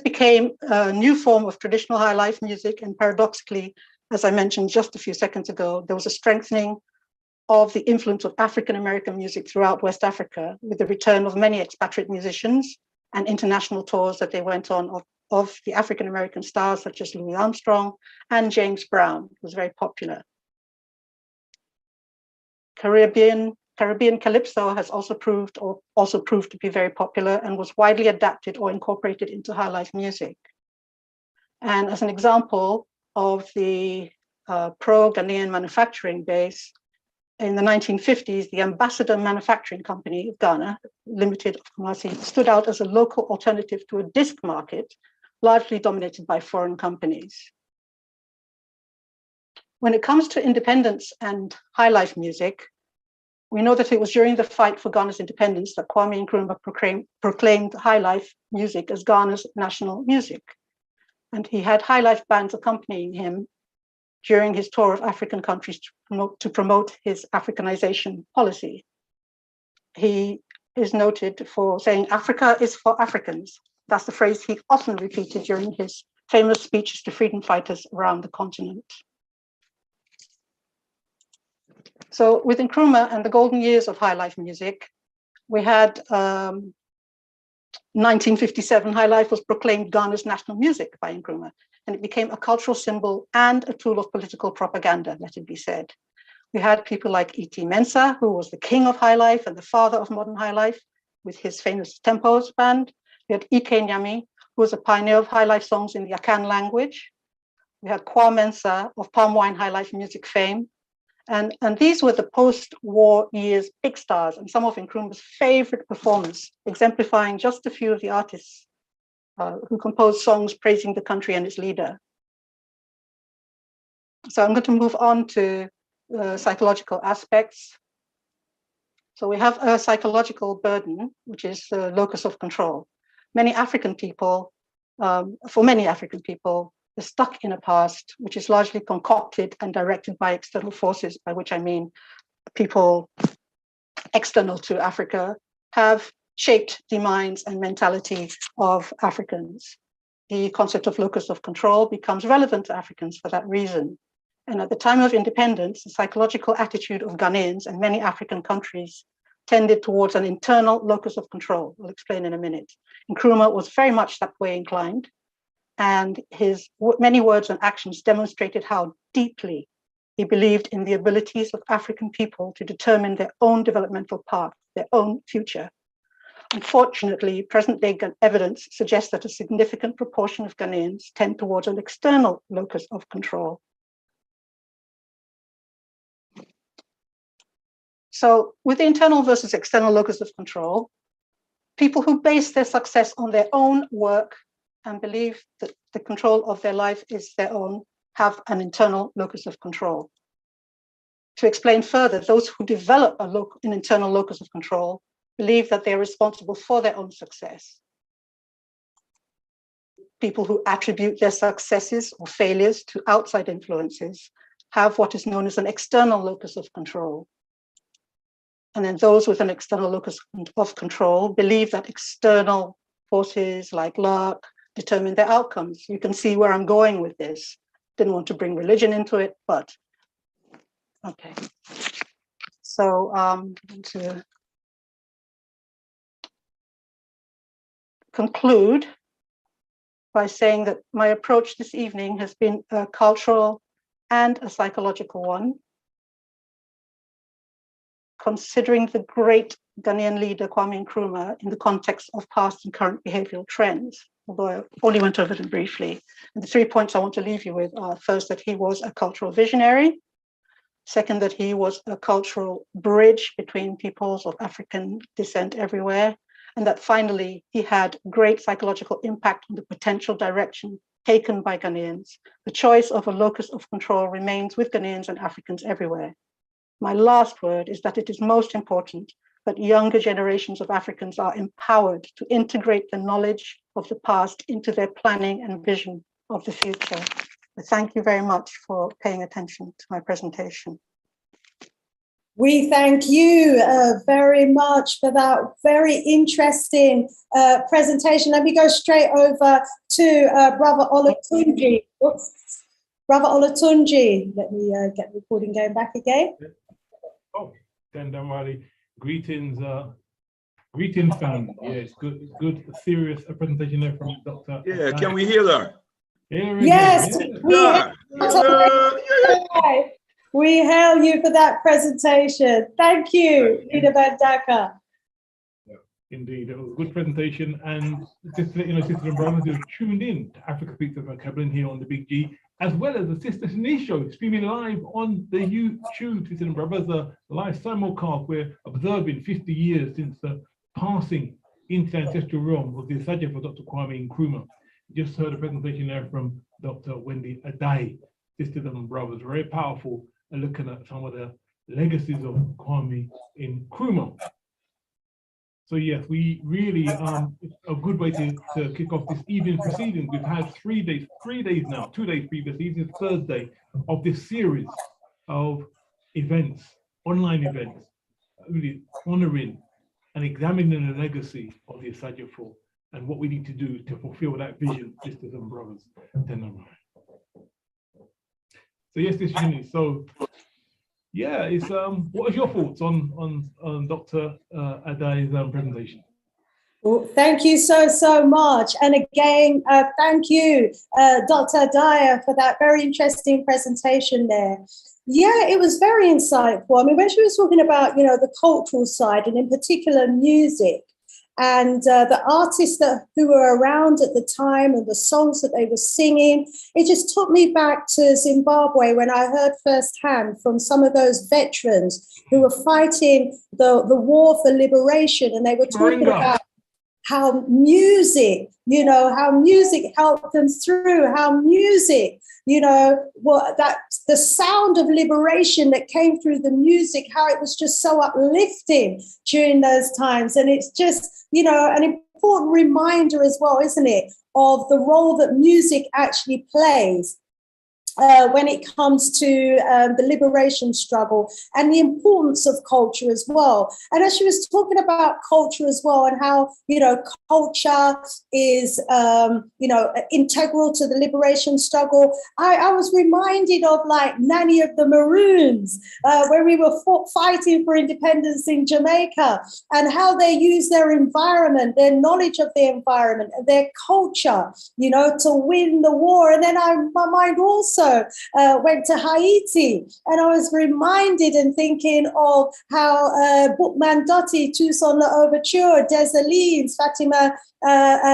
E: became a new form of traditional high life music, and paradoxically, as I mentioned just a few seconds ago, there was a strengthening of the influence of African American music throughout West Africa, with the return of many expatriate musicians and international tours that they went on of the African American stars such as Louis Armstrong and James Brown, who was very popular. Caribbean calypso has also proved to be very popular and was widely adapted or incorporated into high life music. And as an example of the pro-Ghanaian manufacturing base, in the 1950s, the Ambassador Manufacturing Company of Ghana, Limited of Kumasi, stood out as a local alternative to a disc market, largely dominated by foreign companies. When it comes to independence and high life music, we know that it was during the fight for Ghana's independence that Kwame Nkrumah proclaimed high life music as Ghana's national music. And he had high life bands accompanying him during his tour of African countries to promote his Africanization policy. He is noted for saying, "Africa is for Africans." That's the phrase he often repeated during his famous speeches to freedom fighters around the continent. So with Nkrumah and the golden years of high life music, we had 1957, high life was proclaimed Ghana's national music by Nkrumah, and it became a cultural symbol and a tool of political propaganda, let it be said. We had people like E.T. Mensah, who was the king of high life and the father of modern high life, with his famous Tempos band. We had Ike Nyami, who was a pioneer of high life songs in the Akan language. We had Kwa Mensah of palm wine high life music fame. And these were the post-war years big stars and some of Nkrumah's favorite performers, exemplifying just a few of the artists who composed songs praising the country and its leader. So I'm going to move on to psychological aspects. So we have a psychological burden, which is the locus of control. Many African people, for many African people, are stuck in a past which is largely concocted and directed by external forces, by which I mean people external to Africa have shaped the minds and mentality of Africans. The concept of locus of control becomes relevant to Africans for that reason. And at the time of independence, the psychological attitude of Ghanaians and many African countries tended towards an internal locus of control. I'll explain in a minute. Nkrumah was very much that way inclined, and his many words and actions demonstrated how deeply he believed in the abilities of African people to determine their own developmental path, their own future. Unfortunately, present-day evidence suggests that a significant proportion of Ghanaians tend towards an external locus of control. So with the internal versus external locus of control, people who base their success on their own work and believe that the control of their life is their own have an internal locus of control. To explain further, those who develop an internal locus of control believe that they're responsible for their own success. People who attribute their successes or failures to outside influences have what is known as an external locus of control. And then those with an external locus of control believe that external forces like luck determine their outcomes. You can see where I'm going with this. Didn't want to bring religion into it, but okay. So to conclude by saying that my approach this evening has been a cultural and a psychological one, considering the great Ghanaian leader Kwame Nkrumah in the context of past and current behavioral trends, although I only went over them briefly. And the 3 points I want to leave you with are, first, that he was a cultural visionary; second, that he was a cultural bridge between peoples of African descent everywhere; and that finally, he had great psychological impact on the potential direction taken by Ghanaians. The choice of a locus of control remains with Ghanaians and Africans everywhere. My last word is that it is most important that younger generations of Africans are empowered to integrate the knowledge of the past into their planning and vision of the future. Thank you very much for paying attention to my presentation.
A: We thank you very much for that very interesting presentation. Let me go straight over to Brother Olatunji. Oops. Brother Olatunji, let me get the recording going back again.
C: Oh, Tendamali, greetings, greetings, fam. Yes, good, serious presentation there from Dr.
B: Yeah, can we hear her?
A: Yes, we hail you for that presentation. Thank you, Leader Mbandaka.
C: Indeed, it was a good presentation, and just to let you know, sisters and brothers, you're tuned in to Africa Speaks of Akua-Lan here on the Big G, as well as the Sister Shanice show, streaming live on the YouTube, sisters and brothers, a live simulcast. We're observing 50 years since the passing into the ancestral realm of the Osagyefo for Dr. Kwame Nkrumah. You just heard a presentation there from Dr. Wendy Addae, sisters and brothers, very powerful, looking at some of the legacies of Kwame Nkrumah. So yes, we really, it's a good way to kick off this evening proceedings. We've had 3 days now, 2 days previously, this is Thursday of this series of events, online events, really honoring and examining the legacy of the Osagyefo and what we need to do to fulfill that vision, sisters and brothers. So yes, this is so. Yeah, it's what are your thoughts on Dr. Addae's presentation?
A: Well, thank you so much, and again, thank you, Dr. Addae, for that very interesting presentation there. Yeah, it was very insightful. I mean, when she was talking about the cultural side, and in particular music, and the artists who were around at the time and the songs that they were singing, it just took me back to Zimbabwe when I heard firsthand from some of those veterans who were fighting the war for liberation, and they were talking about how music, how music helped them through, how music, the sound of liberation that came through the music, how it was just so uplifting during those times. And it's just, an important reminder as well, isn't it, of the role that music actually plays when it comes to the liberation struggle and the importance of culture as well. And as she was talking about culture as well, and how, culture is, integral to the liberation struggle, I was reminded of like Nanny of the Maroons, where we were fighting for independence in Jamaica, and how they use their environment, their knowledge of their environment, and their culture, to win the war. And then my mind also went to Haiti, and I was reminded and thinking of how Bookman Dotti, Toussaint L'Ouverture, Dessalines, Fatima,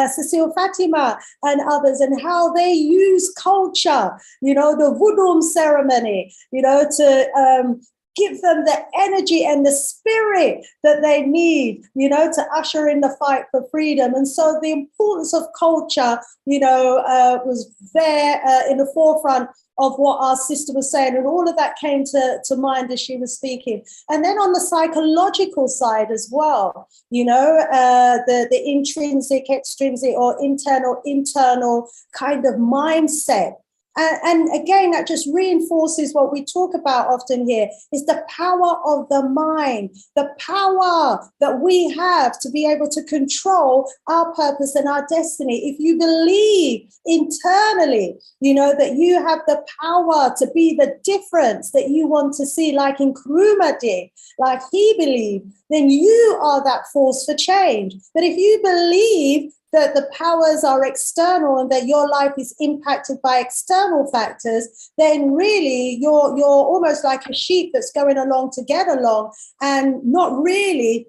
A: Cecile Fatima, and others, and how they use culture, the Voodoo ceremony, to give them the energy and the spirit that they need, to usher in the fight for freedom. And so the importance of culture, was there in the forefront of what our sister was saying. And all of that came to mind as she was speaking. And then on the psychological side as well, the intrinsic, extrinsic, or internal kind of mindset. And again, that just reinforces what we talk about often here, is the power of the mind, the power that we have to be able to control our purpose and our destiny. If you believe internally, that you have the power to be the difference that you want to see, like Nkrumah did, like he believed, then you are that force for change. But if you believe that the powers are external and that your life is impacted by external factors, then really you're almost like a sheep that's going along to get along and not really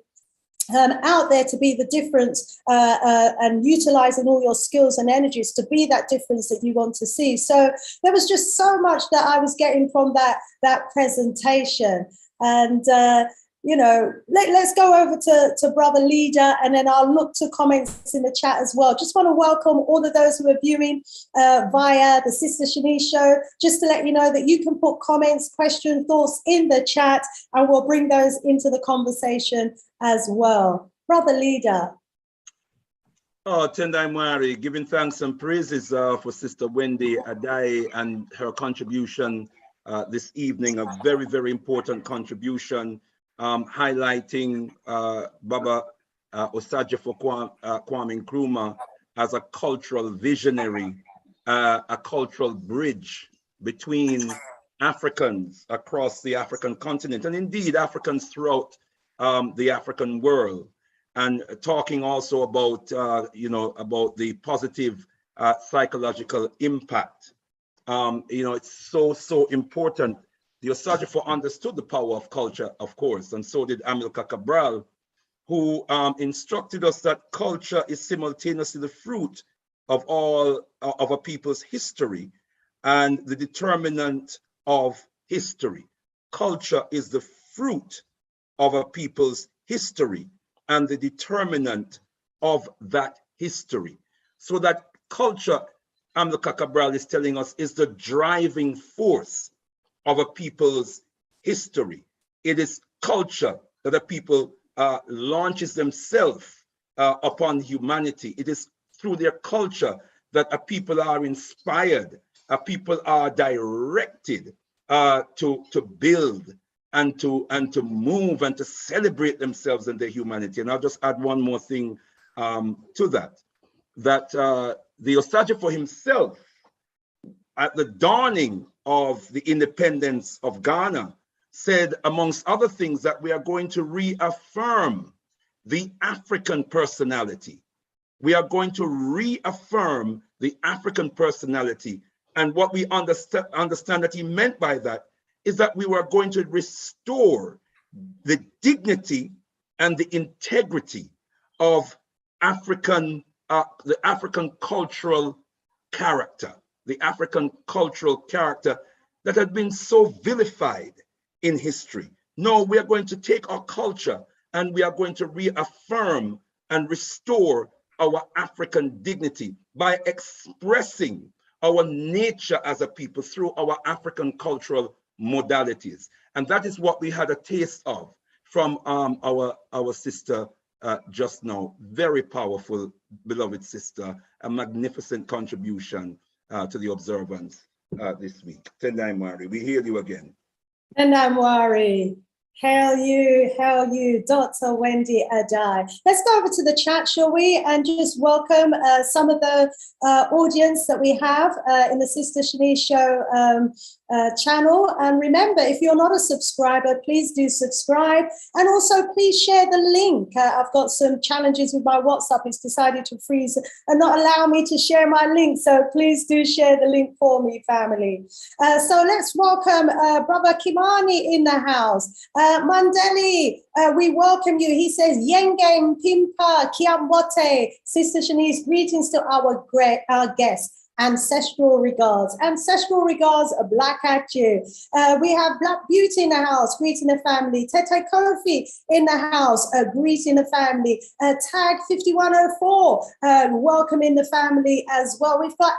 A: out there to be the difference and utilizing all your skills and energies to be that difference that you want to see. So there was just so much that I was getting from that presentation. And let's go over to Brother Leader, and then I'll look to comments in the chat as well. Just want to welcome all of those who are viewing via the Sister Shanice show, just to let you know that you can put comments, questions, thoughts in the chat, and we'll bring those into the conversation as well. Brother Leader.
B: Oh, Tendai Mwari, giving thanks and praises for Sister Wendy Addae and her contribution this evening, a very, very important contribution, highlighting Baba Osagyefo Kwame Nkrumah as a cultural visionary, a cultural bridge between Africans across the African continent, and indeed Africans throughout the African world, and talking also about, about the positive psychological impact. It's so important. The Osagyefo understood the power of culture, of course, and so did Amilcar Cabral, who instructed us that culture is simultaneously the fruit of all of a people's history and the determinant of history. Culture is the fruit of a people's history and the determinant of that history. So that culture, Amilcar Cabral is telling us, is the driving force of a people's history. It is culture that a people launches themselves upon humanity. It is through their culture that a people are inspired, a people are directed to build and to move and to celebrate themselves and their humanity. And I'll just add one more thing to that the Osagyefo himself, at the dawning of the independence of Ghana, said, amongst other things, that we are going to reaffirm the African personality. We are going to reaffirm the African personality. And what we understand that he meant by that is that we were going to restore the dignity and the integrity of the African cultural character, the African cultural character that had been so vilified in history. No, we are going to take our culture and we are going to reaffirm and restore our African dignity by expressing our nature as a people through our African cultural modalities. And that is what we had a taste of from our sister just now. Very powerful, beloved sister, a magnificent contribution to the observance this week. Tendai Mari, we hear you again.
A: Tendai Mari. Hail you, Dr. Wendy Addae. Let's go over to the chat, shall we? And just welcome some of the audience that we have in the Sister Shanice Show channel. And remember, if you're not a subscriber, please do subscribe. And also, please share the link. I've got some challenges with my WhatsApp. It's decided to freeze and not allow me to share my link. So please do share the link for me, family. So let's welcome Brother Kimani in the house. Mandeli, we welcome you. He says, Yenge Pimpa Kiambote. Sister Shanice, greetings to our guests. Ancestral regards, Black at you. We have Black Beauty in the house, greeting the family. Tete Kofi in the house, greeting the family. Tag 5104, welcoming the family as well. We've got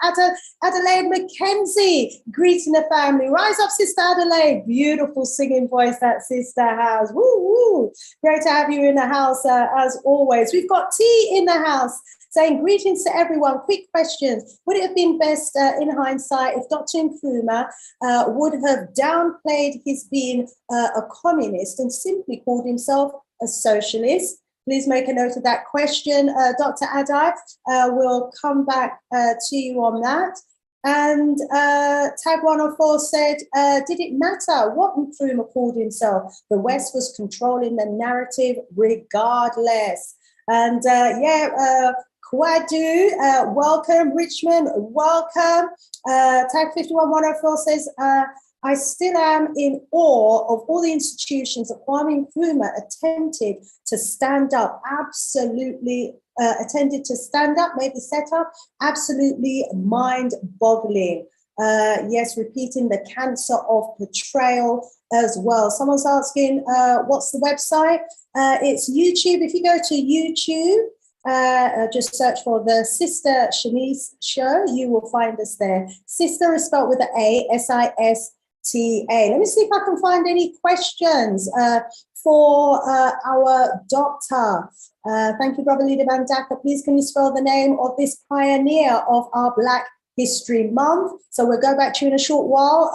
A: Adelaide Mackenzie, greeting the family. Rise up, Sister Adelaide. Beautiful singing voice that sister has. Woo, woo. Great to have you in the house as always. We've got T in the house, saying greetings to everyone. Quick questions. Would it have been best in hindsight if Dr. Nkrumah would have downplayed his being a communist and simply called himself a socialist? Please make a note of that question, Dr. Addae. We'll come back to you on that. And Tag 104 said, did it matter what Nkrumah called himself? The West was controlling the narrative regardless. And Kwadu, welcome. Richmond, welcome. Tag 51104 says, I still am in awe of all the institutions that Kwame Nkrumah attempted to stand up, maybe set up, absolutely mind-boggling. Yes, repeating the cancer of portrayal as well. Someone's asking, what's the website? It's YouTube. If you go to YouTube, just search for the Sister Shanice Show, you will find us there. Sister is spelled with an A, S-I-S-T-A. Let me see if I can find any questions for our doctor. Thank you, Brother Leader Mbandaka. Please, can you spell the name of this pioneer of our Black History Month. So we'll go back to you in a short while.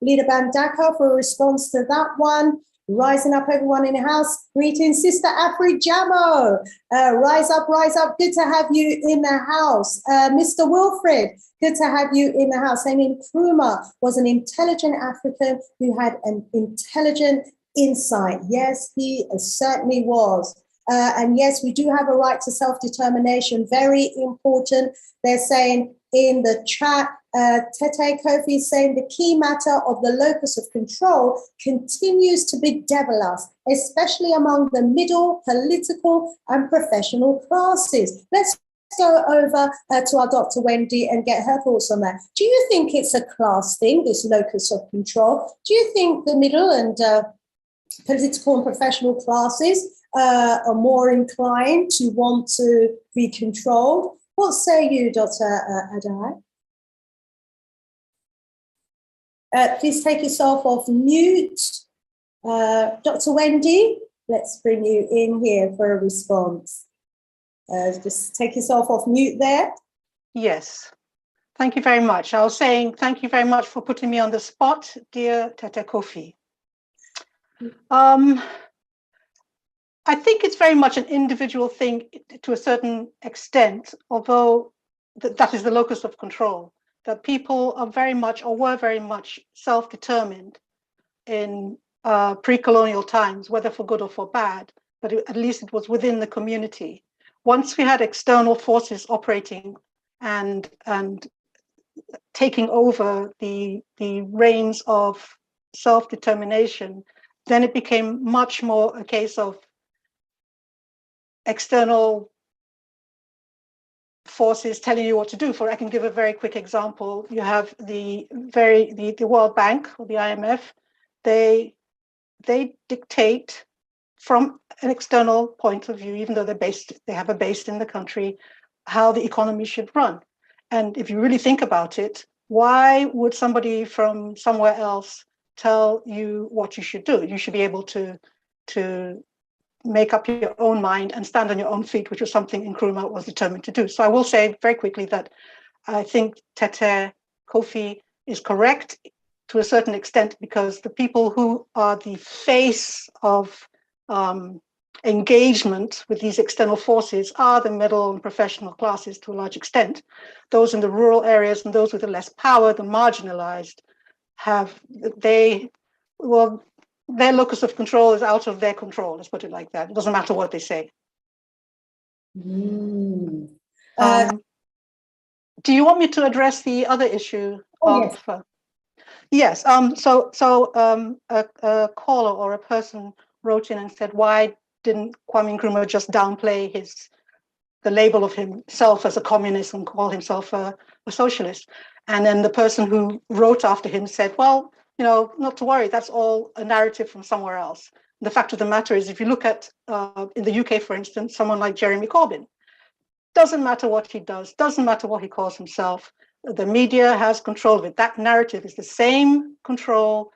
A: Leader Mbandaka for a response to that one. Rising up, everyone in the house. Greetings, Sister Afri Jamo. Rise up, rise up. Good to have you in the house. Mr. Wilfred, good to have you in the house. I mean, Nkrumah was an intelligent African who had an intelligent insight. Yes, he certainly was. And yes, we do have a right to self-determination. Very important. They're saying in the chat, Tete Kofi is saying the key matter of the locus of control continues to bedevil us, especially among the middle, political and professional classes. Let's go over to our Dr. Wendy and get her thoughts on that. Do you think it's a class thing, this locus of control? Do you think the middle and political and professional classes are more inclined to want to be controlled? What say you, Dr. Addae? Please take yourself off mute. Dr. Wendy, let's bring you in here for a response. Just take yourself off mute there.
E: Yes, thank you very much. I was saying thank you very much for putting me on the spot, dear Tete Kofi. I think it's very much an individual thing to a certain extent, although that is the locus of control, that people are very much or were very much self-determined in pre-colonial times, whether for good or for bad, but at least it was within the community. Once we had external forces operating and taking over the reins of self-determination, then it became much more a case of external forces telling you what to do. For I can give a very quick example. You have the World Bank or the IMF. They dictate from an external point of view, even though they have a base in the country, how the economy should run. And if you really think about it, why would somebody from somewhere else tell you what you should do? You should be able to make up your own mind and stand on your own feet, which was something Nkrumah was determined to do. So I will say very quickly that I think Tete Kofi is correct to a certain extent, because the people who are the face of engagement with these external forces are the middle and professional classes to a large extent. Those in the rural areas and those with the less power, the marginalized, their locus of control is out of their control, let's put it like that. It doesn't matter what they say.
A: Mm.
E: Do you want me to address the other issue?
A: Yes.
E: Yes. So a caller or a person wrote in and said, why didn't Kwame Nkrumah just downplay the label of himself as a communist and call himself a socialist? And then the person who wrote after him said, well, not to worry, that's all a narrative from somewhere else. The fact of the matter is, if you look at, in the UK, for instance, someone like Jeremy Corbyn, doesn't matter what he does, doesn't matter what he calls himself, the media has control of it. That narrative is the same control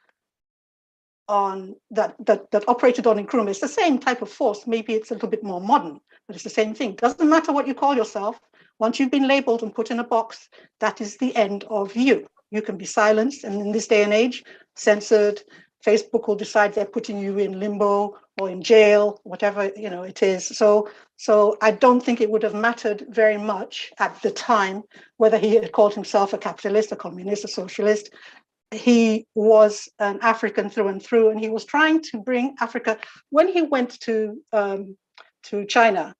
E: that operated on Nkrumah. It's the same type of force. Maybe it's a little bit more modern, but it's the same thing. Doesn't matter what you call yourself. Once you've been labeled and put in a box, that is the end of you. You can be silenced, and in this day and age, censored. Facebook will decide they're putting you in limbo or in jail, whatever it is. So I don't think it would have mattered very much at the time whether he had called himself a capitalist, a communist, a socialist. He was an African through and through, and he was trying to bring Africa. When he went to China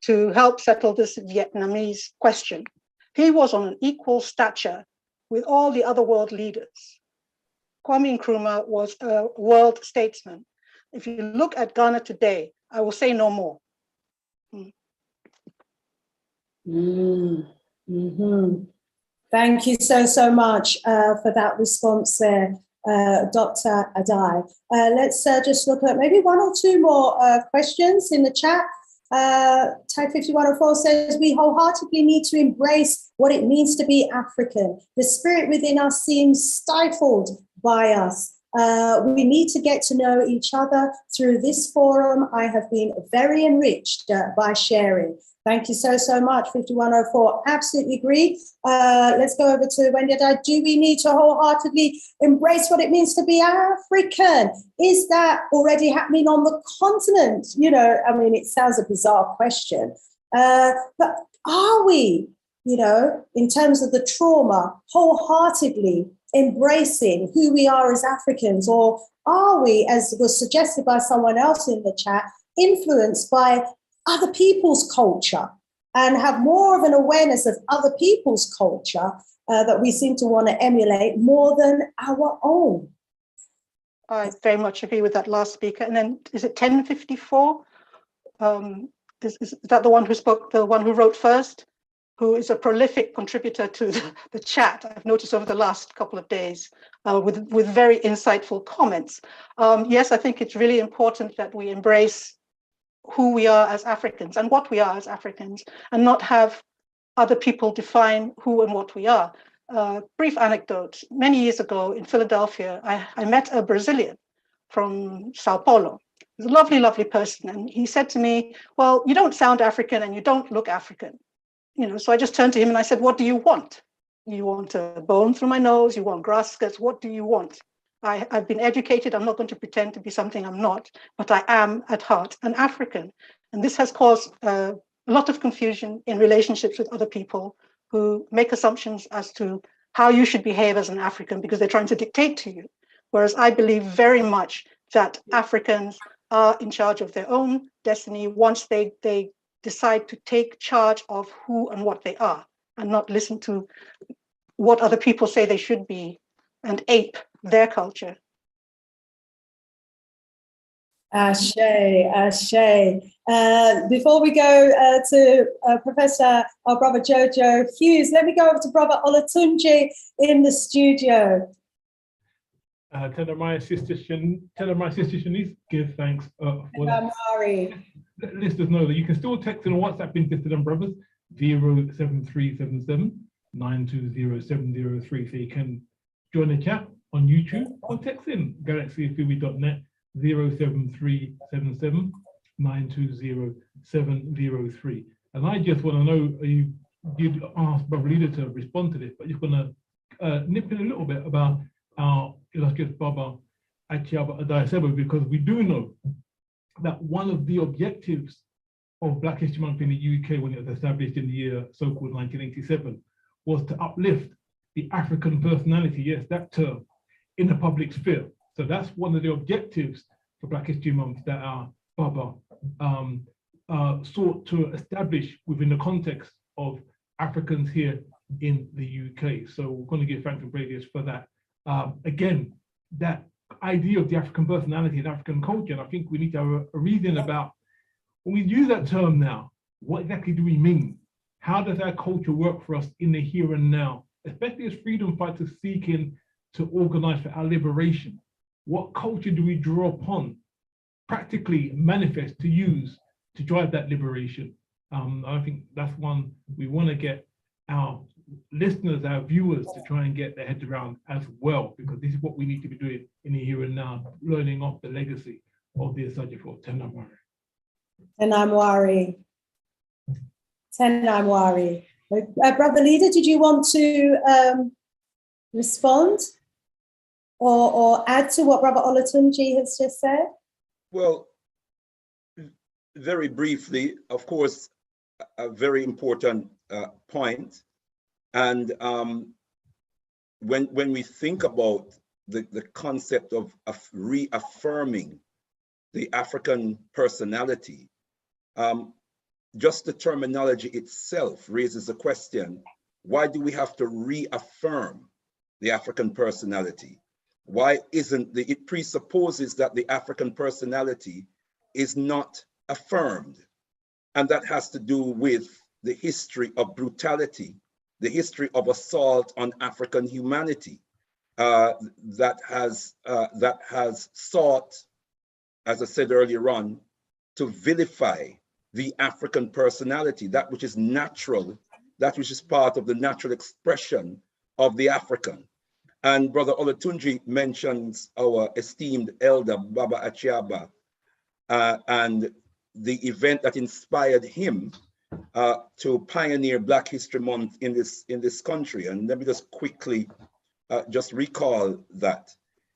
E: to help settle this Vietnamese question, he was on an equal stature with all the other world leaders. Kwame Nkrumah was a world statesman. If you look at Ghana today, I will say no more.
A: Mm-hmm. Thank you so much for that response there, Dr. Addae. Let's just look at maybe one or two more questions in the chat. Tag 5104 says, we wholeheartedly need to embrace what it means to be African. The spirit within us seems stifled by us. We need to get to know each other through this forum. I have been very enriched by sharing. Thank you so much, 5104. Absolutely agree. Let's go over to Wendy. Do we need to wholeheartedly embrace what it means to be African? Is that already happening on the continent? You know, I mean, it sounds a bizarre question, but are we, you know, in terms of the trauma, wholeheartedly embracing who we are as Africans? Or are we, as was suggested by someone else in the chat, influenced by other people's culture and have more of an awareness of other people's culture that we seem to want to emulate more than our own?
E: I very much agree with that last speaker. And then is it 1054? Is that the one who spoke, the one who wrote first, who is a prolific contributor to the chat, I've noticed over the last couple of days, with very insightful comments. Yes, I think it's really important that we embrace who we are as Africans and what we are as Africans, and not have other people define who and what we are. Brief anecdote, many years ago in Philadelphia, I met a Brazilian from Sao Paulo. He's a lovely, lovely person. And he said to me, well, you don't sound African and you don't look African. You know, so I just turned to him and I said, what do you want? You want a bone through my nose? You want grass skirts? What do you want? I've been educated. I'm not going to pretend to be something I'm not, but I am at heart an African. And this has caused a lot of confusion in relationships with other people who make assumptions as to how you should behave as an African because they're trying to dictate to you. Whereas I believe very much that Africans are in charge of their own destiny once they decide to take charge of who and what they are, and not listen to what other people say they should be and ape their culture.
A: Ashe, Ashe. Before we go to Professor, our brother Joojo Hughes, let me go over to brother Olatunji in the studio.
C: Tell my sister Shanice, give thanks for that. Listeners know that you can still text in on WhatsApp in Sisters and Brothers 07377 920 703. So you can join the chat on YouTube or text in galaxyfewy.net 07377 920 703. And I just want to know, you did ask Brother Leader to respond to this, but I just want to nip in a little bit about our illustrious Baba Achebe and Addae, because we do know that one of the objectives of Black History Month in the UK when it was established in the year so-called 1987 was to uplift the African personality, yes, that term, in the public sphere. So that's one of the objectives for Black History Month that our Baba sought to establish within the context of Africans here in the UK. So we're going to give thanks and praises for that. Again, that idea of the African personality and African culture, and I think we need to have a reason about, when we use that term now, what exactly do we mean? How does our culture work for us in the here and now, especially as freedom fighters seeking to organize for our liberation? What culture do we draw upon, practically manifest, to use to drive that liberation? I think that's one we want to get our listeners, our viewers, to try and get their heads around as well, because this is what we need to be doing in the here and now, learning off the legacy of the Osagyefo.
A: Tenamwari. Brother Leader, did you want to respond or add to what Brother Olatunji has just said?
B: Well, very briefly, of course, a very important point. And when we think about the concept of reaffirming the African personality, just the terminology itself raises the question, why do we have to reaffirm the African personality? Why isn't it presupposes that the African personality is not affirmed? And that has to do with the history of brutality, the history of assault on African humanity that has sought, as I said earlier on, to vilify the African personality, that which is natural, that which is part of the natural expression of the African. And Brother Olatunji mentions our esteemed elder, Baba Achebe, and the event that inspired him to pioneer Black History Month in this country. And let me just quickly just recall that.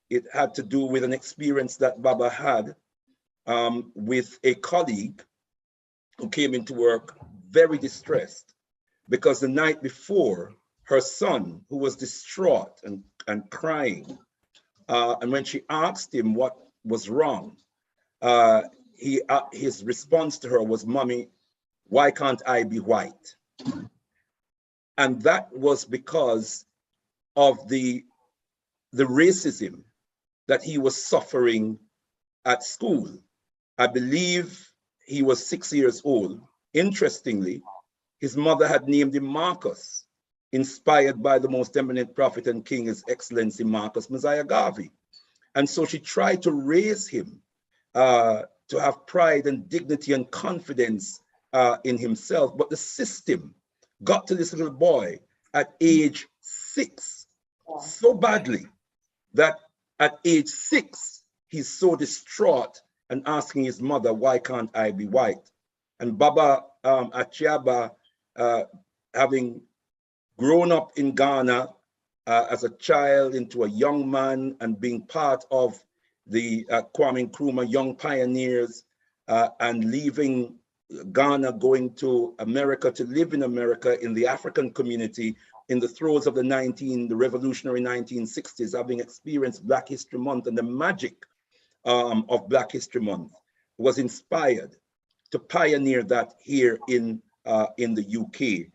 B: It had to do with an experience that Baba had with a colleague who came into work very distressed because the night before, her son, who was distraught and crying, and when she asked him what was wrong, his response to her was, "Mommy, why can't I be white?" And that was because of the racism that he was suffering at school. I believe he was 6 years old. Interestingly, his mother had named him Marcus, inspired by the most eminent prophet and king, His Excellency Marcus Messiah Garvey. And so she tried to raise him to have pride and dignity and confidence in himself. But the system got to this little boy at age 6 so badly that at age 6, he's so distraught and asking his mother, "Why can't I be white?" And Baba Achebe, having grown up in Ghana as a child into a young man and being part of the Kwame Nkrumah Young Pioneers and leaving Ghana, going to America to live in America in the African community in the throes of the revolutionary 1960s, having experienced Black History Month and the magic of Black History Month, was inspired to pioneer that here in the UK.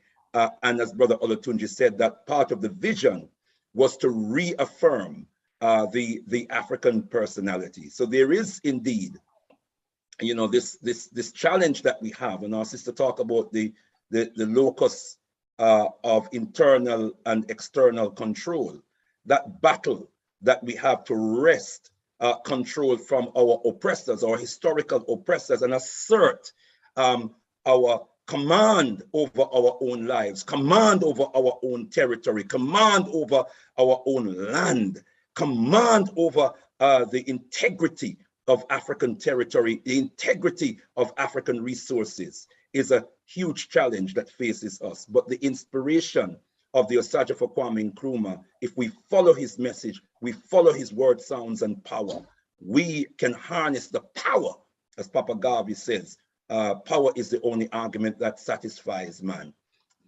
B: And as Brother Olatunji said, that part of the vision was to reaffirm the African personality. So there is indeed, you know, this challenge that we have, and our sister talked about the locus of internal and external control, that battle that we have to wrest control from our oppressors, our historical oppressors, and assert our command over our own lives, command over our own territory, command over our own land, command over the integrity of African territory, the integrity of African resources is a huge challenge that faces us. But the inspiration of the Osagyefo Kwame Nkrumah, if we follow his message, we follow his word sounds and power, we can harness the power, as Papa Garvey says, power is the only argument that satisfies man.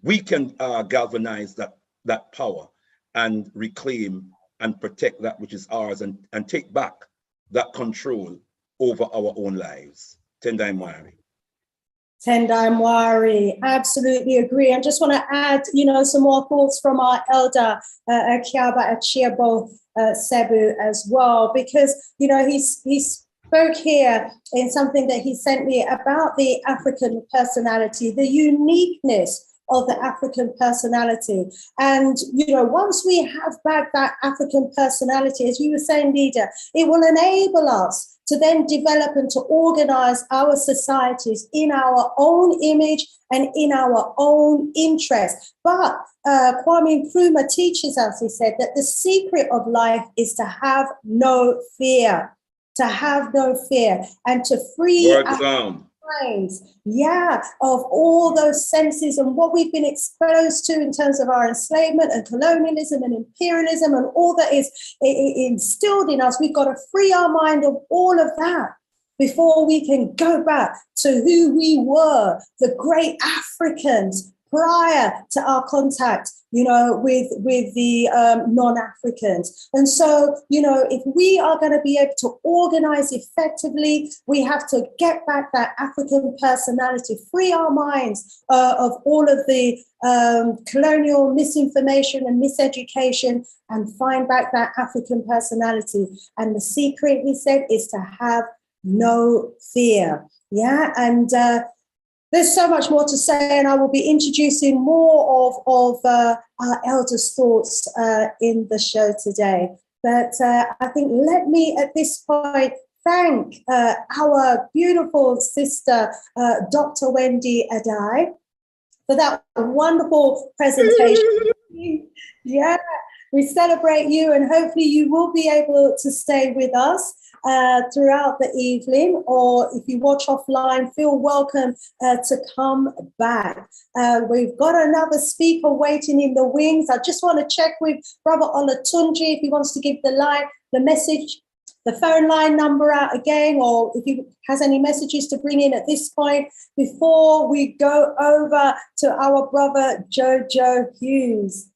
B: We can galvanize that power and reclaim and protect that which is ours and take back that control over our own lives. Tendai Mwari.
A: Tendai Mwari, absolutely agree. I just want to add, you know, some more thoughts from our elder, Kiaba Achiabo Sebu as well, because, you know, he spoke here in something that he sent me about the African personality, the uniqueness of the African personality. And, you know, once we have back that African personality, as you were saying, leader, it will enable us to then develop and to organize our societies in our own image and in our own interest. But Kwame Nkrumah teaches us, he said, that the secret of life is to have no fear, and to free our minds, of all those senses and what we've been exposed to in terms of our enslavement and colonialism and imperialism and all that is instilled in us. We've got to free our mind of all of that before we can go back to who we were, the great Africans, prior to our contact, you know, with the non-Africans. And so, you know, if we are going to be able to organize effectively, we have to get back that African personality, free our minds of all of the colonial misinformation and miseducation, and find back that African personality. And the secret, he said, is to have no fear. And there's so much more to say, and I will be introducing more of our elders' thoughts in the show today. But I think let me at this point thank our beautiful sister, Dr. Wendy Addae, for that wonderful presentation. We celebrate you, and hopefully you will be able to stay with us throughout the evening, or if you watch offline, feel welcome to come back. We've got another speaker waiting in the wings. I just want to check with Brother Olatunji if he wants to give the message, the phone line number out again, or if he has any messages to bring in at this point before we go over to our brother Joojo Hughes.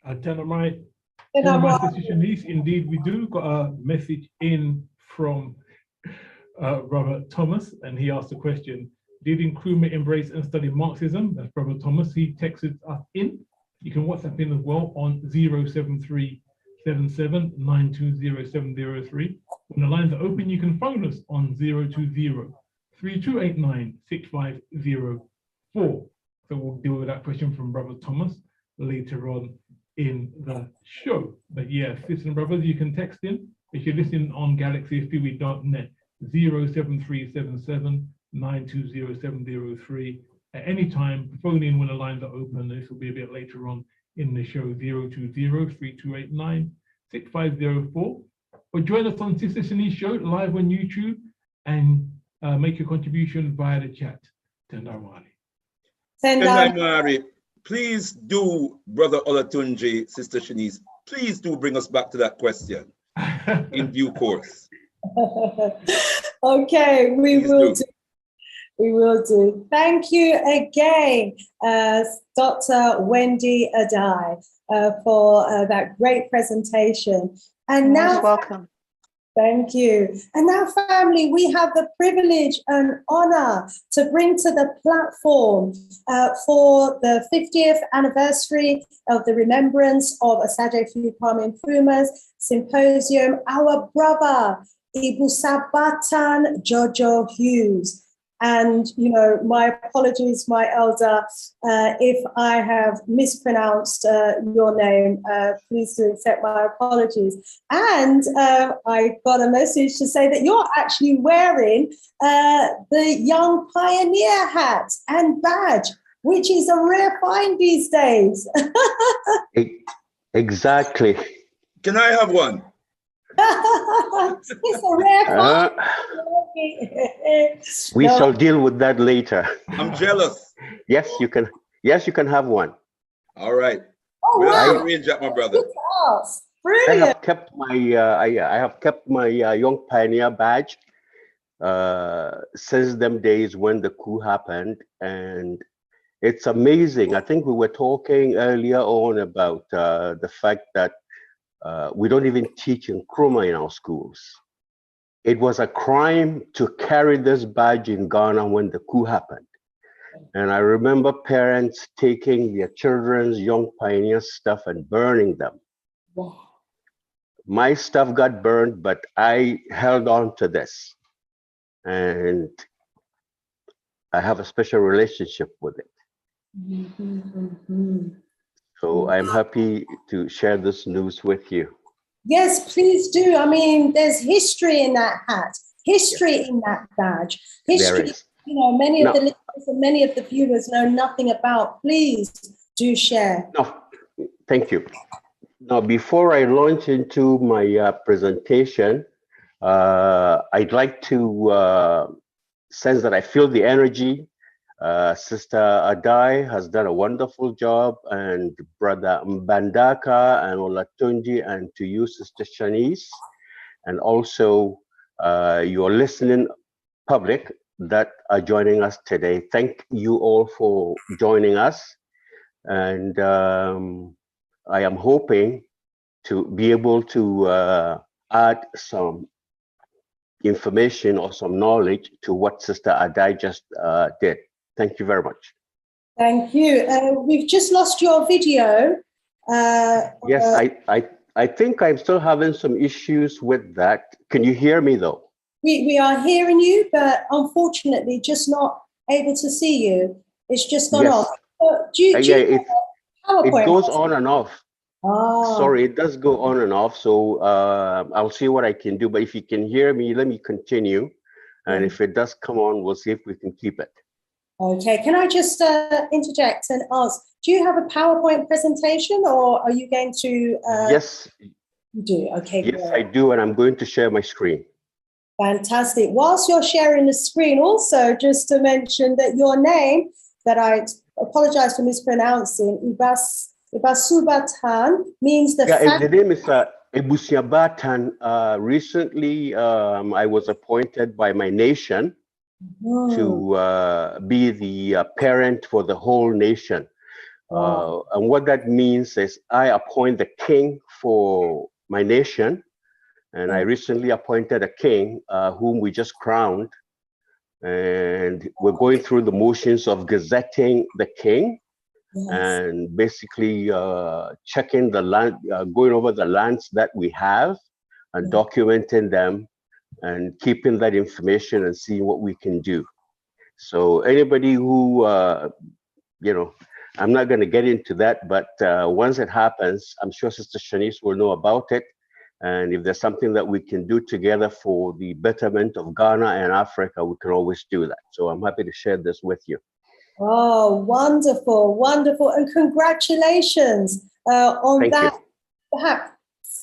C: My Sister Shanice, indeed, we do got a message in from Brother Thomas, and he asked the question, did Nkrumah embrace and study Marxism? That's Brother Thomas. He texted us in. You can WhatsApp in as well on 07377 920 703. When the lines are open, you can phone us on 020 3289 6504. So we'll deal with that question from Brother Thomas later on in the show. But yeah, sisters and brothers, you can text in if you're listening on galaxyfb.net 07377 920 703 at any time. Phone in when the lines are open. This will be a bit later on in the show, 020 3289 6504. Or join us on Sister Shanice's show live on YouTube and make your contribution via the chat. Tendawali.
B: Tendawali. Please do, Brother Olatunji, Sister Shanice, please do bring us back to that question in due course.
A: Okay, we will do. We will do. Thank you again, Dr. Wendy Addae, for that great presentation. And now,
E: welcome.
A: Thank you. And now, family, we have the privilege and honor to bring to the platform for the 50th anniversary of the remembrance of Osagyefo Kwame Nkrumah's symposium, our brother, Ebusuabaatan Joojo Hughes. And, you know, my apologies, my elder, if I have mispronounced your name, please do accept my apologies. And I got a message to say that you're actually wearing the Young Pioneer hat and badge, which is a rare find these days.
D: Exactly.
B: Can I have one?
A: It's a rare find.
D: We shall deal with that later.
B: I'm jealous.
D: Yes, you can. Yes, you can have one.
B: All right.
A: Oh,
B: we'll
A: wow.
B: arrange that, my brother.
A: Brilliant.
D: I have kept my Young Pioneer badge since them days when the coup happened, and it's amazing. I think we were talking earlier on about the fact that we don't even teach Nkrumah in our schools. It was a crime to carry this badge in Ghana when the coup happened. And I remember parents taking their children's Young Pioneer stuff and burning them.
A: Wow.
D: My stuff got burned, but I held on to this. And I have a special relationship with it. So I'm happy to share this news with you.
A: Yes, please do. I mean, there's history in that hat, history in that badge, history, you know, many of the listeners and many of the viewers know nothing about. Please do share.
D: No, thank you. Now, before I launch into my presentation, I'd like to sense that I feel the energy. Sister Addae has done a wonderful job, and Brother Mbandaka and Olatunji, and to you, Sister Shanice, and also your listening public that are joining us today. Thank you all for joining us, and I am hoping to be able to add some information or some knowledge to what Sister Addae just did. Thank you very much.
A: Thank you. We've just lost your video.
D: Yes, I think I'm still having some issues with that. Can you hear me though?
A: We are hearing you, but unfortunately just not able to see you. It's just gone off.
D: It goes on and off.
A: Oh.
D: Sorry, it does go on and off. So I'll see what I can do. But if you can hear me, let me continue. And if it does come on, we'll see if we can keep it.
A: Okay, can I just interject and ask, do you have a PowerPoint presentation or are you going to?
D: Yes.
A: You do, okay.
D: Yes, great. I do, and I'm going to share my screen.
A: Fantastic. Whilst you're sharing the screen, also just to mention that your name, that I apologize for mispronouncing, Ebusuabaatan, means the
D: the name is Ebusuabaatan. Recently, I was appointed by my nation to be the parent for the whole nation. And what that means is I appoint the king for my nation. And I recently appointed a king whom we just crowned. And we're going through the motions of gazetting the king. Yes. And basically checking the land, going over the lands that we have and documenting them and keeping that information and seeing what we can do. So anybody who, I'm not going to get into that, but once it happens, I'm sure Sister Shanice will know about it. And if there's something that we can do together for the betterment of Ghana and Africa, we can always do that. So I'm happy to share this with you.
A: Oh, wonderful, wonderful. And congratulations on that perhaps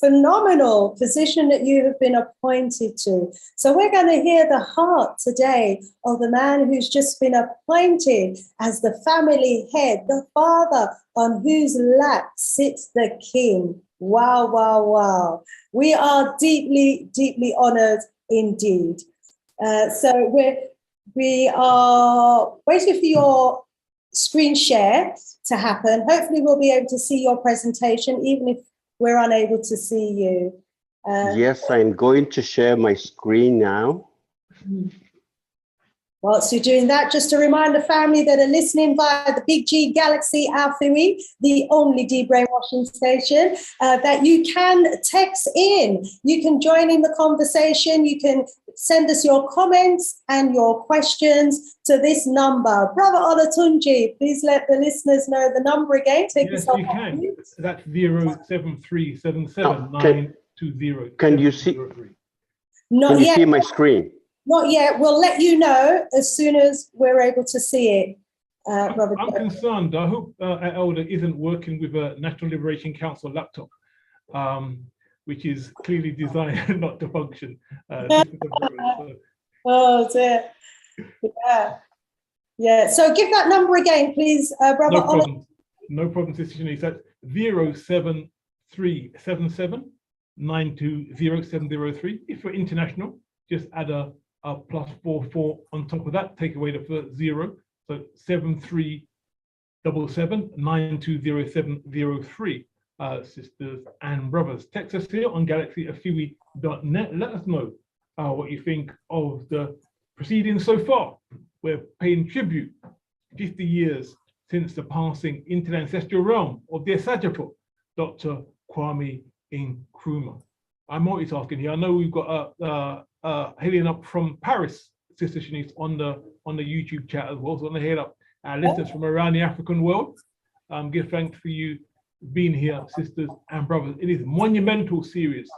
A: phenomenal position that you have been appointed to. So we're going to hear the heart today of the man who's just been appointed as the family head, the father on whose lap sits the king. Wow, wow, wow. We are deeply, deeply honored indeed. So we are waiting for your screen share to happen. Hopefully we'll be able to see your presentation, even if we're unable to see you.
D: Yes, I'm going to share my screen now.
A: Whilst you're doing that, just to remind the family that are listening via the Big G Galaxy Afrika, the only de-brainwashing station, that you can text in. You can join in the conversation. You can send us your comments and your questions to this number. Brother Olatunji, please let the listeners know the number again.
C: Take yes, you can. That's 0737792.
D: Can you see?
A: Not
D: can you
A: yet.
D: see my screen?
A: Not yet. We'll let you know as soon as we're able to see it.
C: I'm concerned. I hope our elder isn't working with a National Liberation Council laptop, which is clearly designed not to function.
A: Oh dear. Yeah. Yeah. So give that number again, please, Brother.
C: No problem. No problem, Sister Shanice. That's 07377920703. If you're international, just add a +44 on top of that, take away the first 0, so 7377920703. Sisters and brothers, text us here on galaxyafiwi.net. Let us know what you think of the proceedings so far. We're paying tribute 50 years since the passing into the ancestral realm of the Osagyefo, Dr. Kwame Nkrumah. I'm multitasking here. I know we've got hailing up from Paris, Sister Shanice, on the YouTube chat as well. So I'm going to hail up our listeners from around the African world. Give thanks for you being here, sisters and brothers. It is monumental series.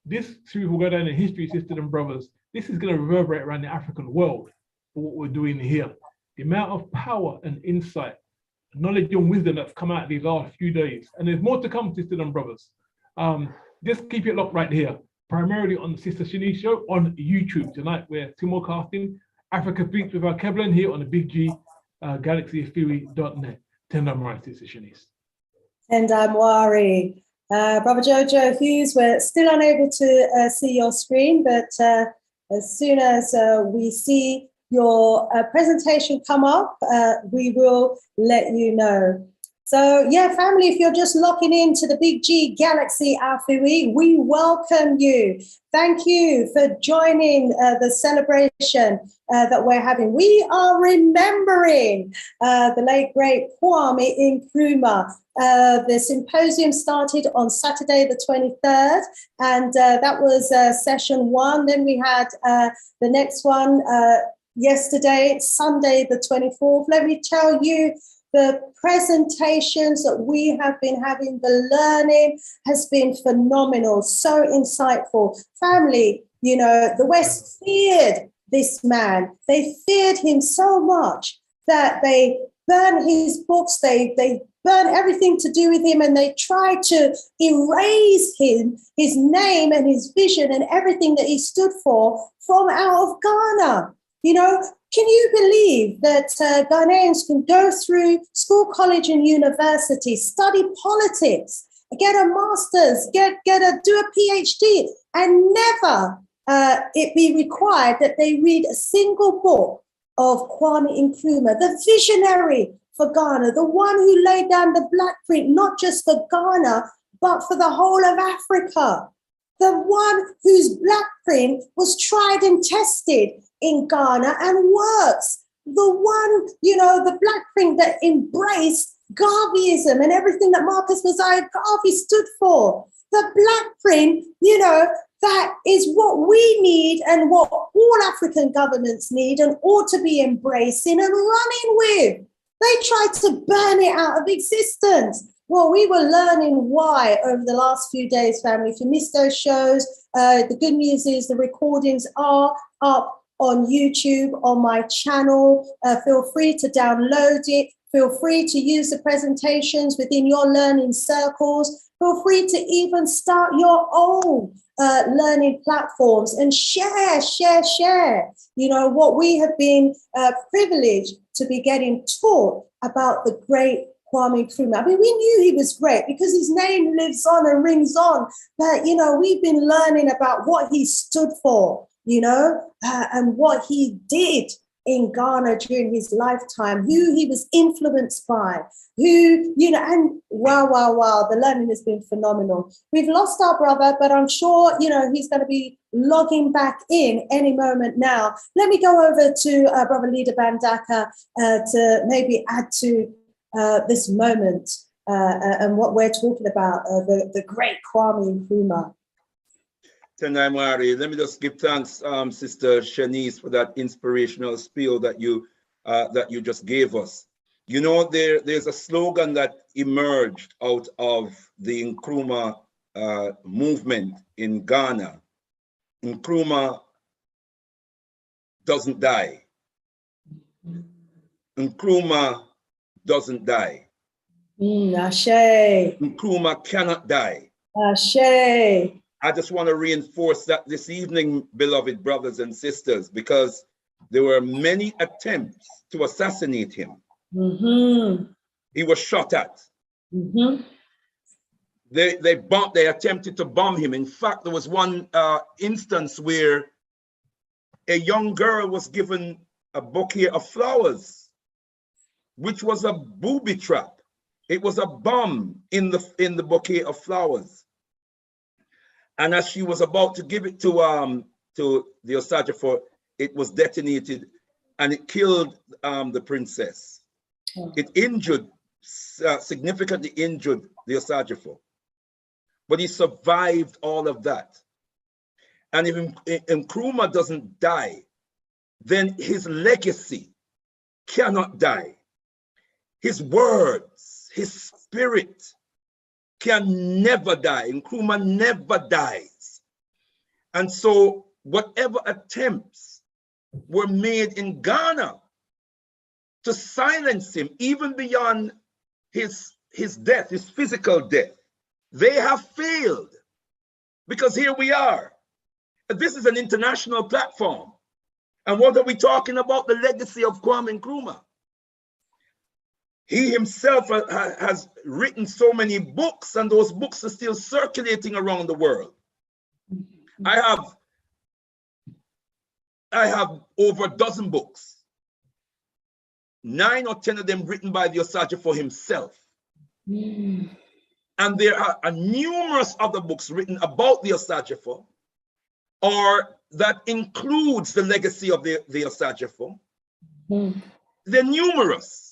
C: This series will go down in history, sisters and brothers. This is going to reverberate around the African world for what we're doing here. The amount of power and insight, knowledge and wisdom that's come out these last few days. And there's more to come, sisters and brothers. Just keep it locked right here, primarily on the Sister Shanice show on YouTube. Tonight we're simulcasting Africa Speaks with Alkebu-Lan here on the Big G galaxyafiwi.net. Tender Amari, Sister Shanice.
A: Tender Amari. Brother Joojo, Hughes, we're still unable to see your screen, but as soon as we see your presentation come up, we will let you know. So yeah, family, if you're just locking into the Big G Galaxy Afrika, we welcome you. Thank you for joining the celebration that we're having. We are remembering the late, great Kwame Nkrumah. The symposium started on Saturday the 23rd, and that was session 1. Then we had the next one yesterday, Sunday the 24th. Let me tell you, the presentations that we have been having, the learning has been phenomenal, so insightful. Family, you know, the West feared this man. They feared him so much that they burn his books, they burn everything to do with him, and they try to erase him, his name and his vision and everything that he stood for from out of Ghana. You know, can you believe that Ghanaians can go through school, college, and university, study politics, get a master's, do a PhD, and never it be required that they read a single book of Kwame Nkrumah, the visionary for Ghana, the one who laid down the black print, not just for Ghana, but for the whole of Africa. The one whose black print was tried and tested in Ghana and works. The one, you know, the black print that embraced Garveyism and everything that Marcus Mosiah Garvey stood for. The black print, you know, that is what we need and what all African governments need and ought to be embracing and running with. They tried to burn it out of existence. Well, we were learning why over the last few days, family. If you missed those shows, the good news is the recordings are up on YouTube, on my channel. Feel free to download it. Feel free to use the presentations within your learning circles. Feel free to even start your own learning platforms and share. You know, what we have been privileged to be getting taught about the great Kwame Nkrumah. I mean, we knew he was great because his name lives on and rings on. But, you know, we've been learning about what he stood for, you know, and what he did in Ghana during his lifetime, who he was influenced by, who, you know, and wow, the learning has been phenomenal. We've lost our brother, but I'm sure, you know, he's going to be logging back in any moment now. Let me go over to Brother Leader Mbandaka to maybe add to this moment and what we're talking about, the great Kwame Nkrumah.
B: Tenai Mari, let me just give thanks, Sister Shanice, for that inspirational spiel that you just gave us. You know, there's a slogan that emerged out of the Nkrumah movement in Ghana. Nkrumah doesn't die. Nkrumah doesn't die.
A: Ashe.
B: Nkrumah cannot die.
A: Ashe.
B: I just want to reinforce that this evening, beloved brothers and sisters, because there were many attempts to assassinate him.
A: Mm-hmm.
B: He was shot at.
A: Mm-hmm.
B: They attempted to bomb him. In fact, there was one instance where a young girl was given a bouquet of flowers, which was a booby trap. It was a bomb in the bouquet of flowers. And as she was about to give it to the Osagyefo, it was detonated and it killed the princess. Oh. It significantly injured the Osagyefo. But he survived all of that. And if Nkrumah doesn't die, then his legacy cannot die. His words, his spirit can never die. Nkrumah never dies. And so whatever attempts were made in Ghana to silence him, even beyond his death, his physical death, they have failed. Because here we are. This is an international platform. And what are we talking about? The legacy of Kwame Nkrumah. He himself has written so many books, and those books are still circulating around the world. I have over a dozen books, 9 or 10 of them written by the Osagyefo himself. And there are numerous other books written about the Osagyefo, or that includes the legacy of the Osagyefo. They're numerous.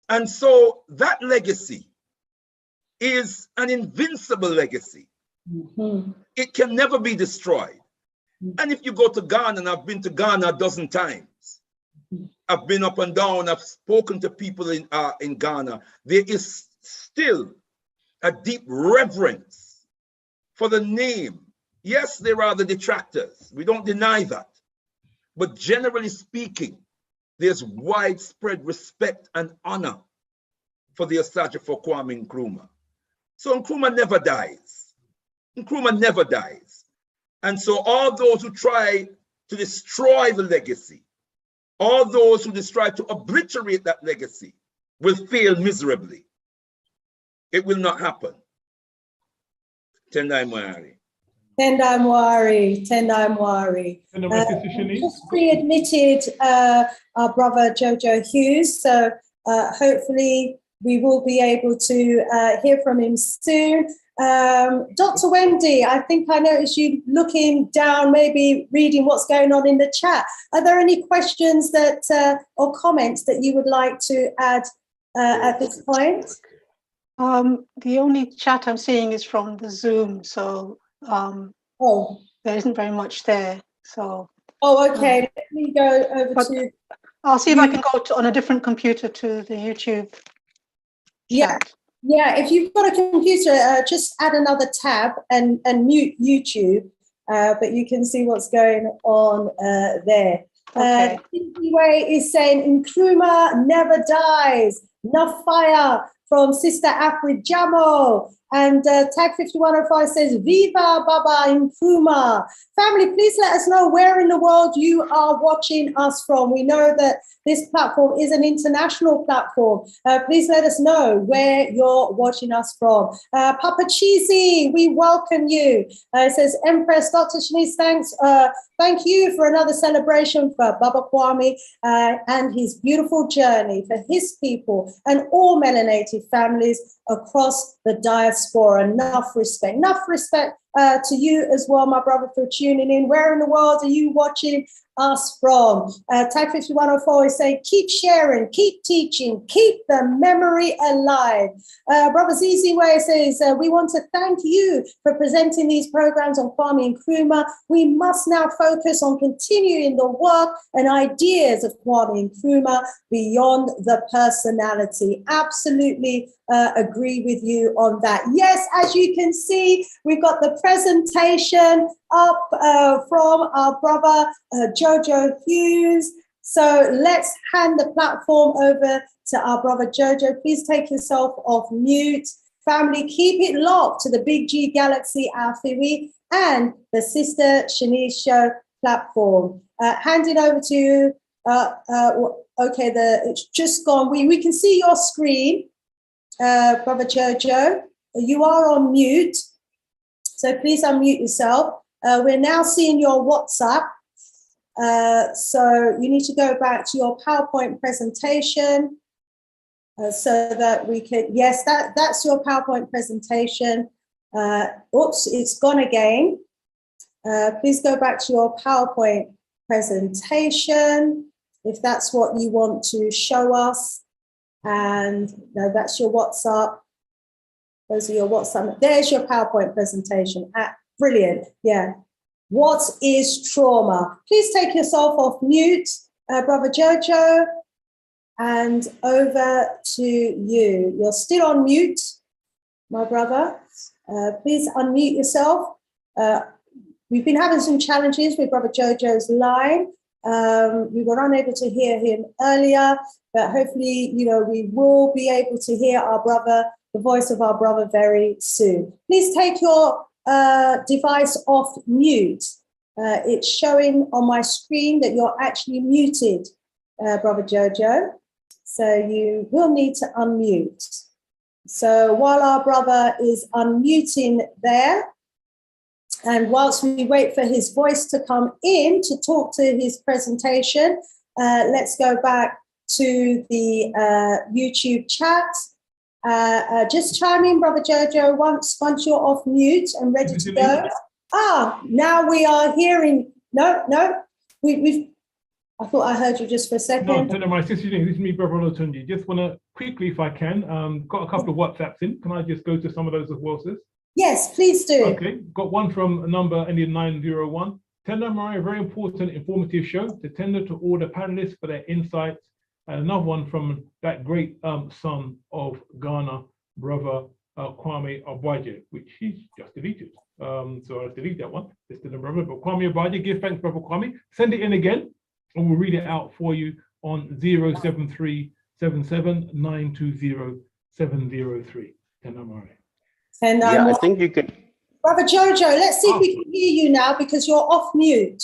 B: And so that legacy is an invincible legacy. It can never be destroyed. And if you go to Ghana, and I've been to Ghana a dozen times, I've been up and down, I've spoken to people in Ghana, there is still a deep reverence for the name. Yes, there are the detractors. We don't deny that. But generally speaking, there's widespread respect and honor for the Osagyefo Kwame Nkrumah. So Nkrumah never dies. Nkrumah never dies. And so all those who try to destroy the legacy, all those who try to obliterate that legacy will fail miserably. It will not happen. Tendai Mwari.
A: Tendai Mwari, Tendai Mwari. Just readmitted our brother Joojo Hughes, so hopefully we will be able to hear from him soon. Dr. Wendy, I think I noticed you looking down, maybe reading what's going on in the chat. Are there any questions that or comments that you would like to add at this point?
E: The only chat I'm seeing is from the Zoom, so there isn't very much there. So
A: okay, let me go over to.
E: I'll see if I can go on a different computer to the YouTube chat.
A: Yeah, if you've got a computer, just add another tab and mute YouTube, but you can see what's going on there.
E: Okay.
A: Way is saying Nkrumah never dies. Enough fire from Sister Afri Jamo. And Tag 5105 says, Viva Baba Nkrumah. Family, please let us know where in the world you are watching us from. We know that this platform is an international platform. Please let us know where you're watching us from. Papa Cheesy, we welcome you. It says, Empress Dr. Shanice, thanks. Thank you for another celebration for Baba Kwame and his beautiful journey for his people and all melanated families across the diaspora. Enough respect to you as well, my brother, for tuning in. Where in the world are you watching us from? Tag 5104 is saying, keep sharing, keep teaching, keep the memory alive. Brother ZZ Way says, we want to thank you for presenting these programs on Kwame Nkrumah. We must now focus on continuing the work and ideas of Kwame Nkrumah beyond the personality. Absolutely agree with you on that. Yes, as you can see, we've got the presentation up from our brother Joojo Hughes. So let's hand the platform over to our brother Joojo. Please take yourself off mute. Family, keep it locked to the Big G Galaxy Alfiwi and the Sister Shanice Show platform. Handing over to you. Okay, it's just gone. We can see your screen, brother Joojo. You are on mute, so please unmute yourself. We're now seeing your WhatsApp. So you need to go back to your PowerPoint presentation so that we can, yes, that's your PowerPoint presentation. Oops, it's gone again. Please go back to your PowerPoint presentation if that's what you want to show us. And no, that's your WhatsApp. Those are your WhatsApp. There's your PowerPoint presentation. Brilliant. Yeah. What is trauma? Please take yourself off mute, brother Joojo, and over to you. You're still on mute, my brother. Please unmute yourself. We've been having some challenges with brother Joojo's line. We were unable to hear him earlier, but hopefully, we will be able to hear our brother, the voice of our brother, very soon. Please take your device off mute. It's showing on my screen that you're actually muted, brother Joojo. So you will need to unmute. So while our brother is unmuting there, and whilst we wait for his voice to come in to talk to his presentation, let's go back to the YouTube chat. Just chime in, brother Joojo, once you're off mute and ready to go. Now we are hearing. No, I thought I heard you just for a second.
C: No, my sister, this is me, brother Olatunji. Just want to quickly, if I can, got a couple of WhatsApps in. Can I just go to some of those as well, sis?
A: Yes, please do.
C: Okay, got one from a number ending 901. Tender Maria, very important, informative show. To tender to all the panelists for their insights. And another one from that great son of Ghana, brother Kwame Nkrumah, which he's just deleted. So I'll delete that one. It's still a brother, but Kwame Nkrumah, give thanks, brother Kwame. Send it in again, and we'll read it out for you on 07377920703.
D: Yeah, I think you can.
A: Brother Joojo, let's see if we can hear you now because you're off mute.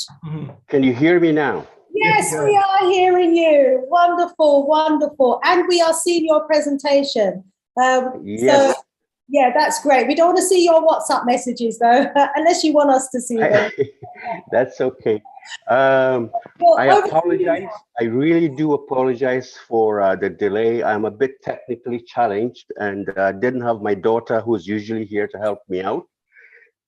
D: Can you hear me now?
A: Yes, we are hearing you. Wonderful, wonderful. And we are seeing your presentation.
D: Yes.
A: So, yeah, that's great. We don't want to see your WhatsApp messages, though, unless you want us to see them.
D: That's okay.
A: Well,
D: I apologize. I really do apologize for the delay. I'm a bit technically challenged and didn't have my daughter, who's usually here, to help me out.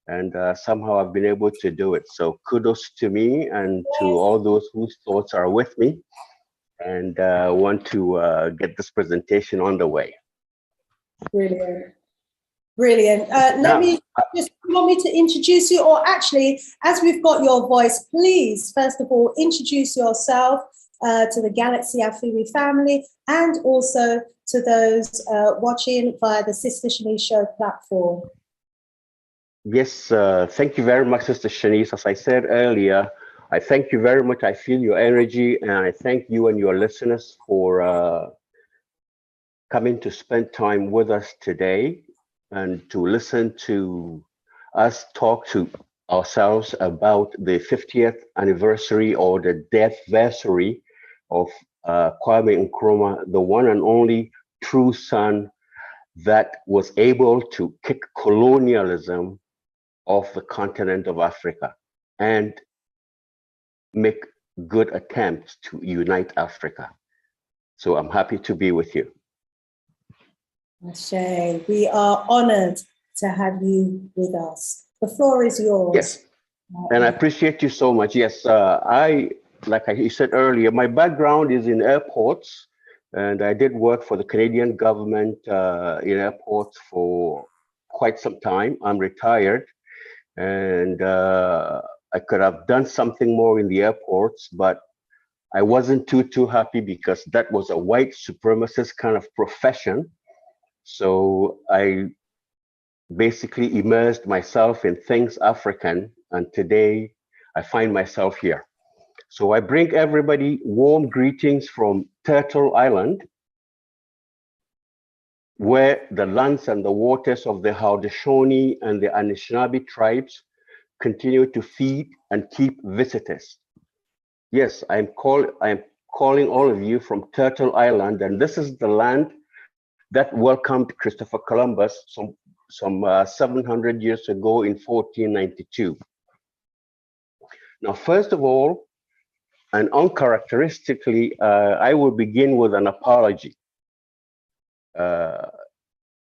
D: And somehow I've been able to do it. So kudos to me and to all those whose thoughts are with me and want to get this presentation on the way.
A: Brilliant. Brilliant. You want me to introduce you, or actually, as we've got your voice, please, first of all, introduce yourself to the Galaxy Afiri family and also to those watching via the Sister Shanice Show platform.
D: Yes, thank you very much, Sister Shanice. As I said earlier, I thank you very much. I feel your energy, and I thank you and your listeners for coming to spend time with us today and to listen to us talk to ourselves about the 50th anniversary or the deathversary of Kwame Nkrumah, the one and only true son that was able to kick colonialism off the continent of Africa and make good attempts to unite Africa. So I'm happy to be with you.
A: Ashe, we are honored to have you with us. The floor is yours.
D: Yes, and I appreciate you so much. Yes, like I said earlier, my background is in airports, and I did work for the Canadian government in airports for quite some time. I'm retired, and I could have done something more in the airports, but I wasn't too happy because that was a white supremacist kind of profession. So I basically immersed myself in things African, and today I find myself here. So I bring everybody warm greetings from Turtle Island, where the lands and the waters of the Haudenosaunee and the Anishinaabe tribes continue to feed and keep visitors. Yes, I'm calling all of you from Turtle Island, and this is the land that welcomed Christopher Columbus some 700 years ago in 1492. Now, first of all, and uncharacteristically, I will begin with an apology.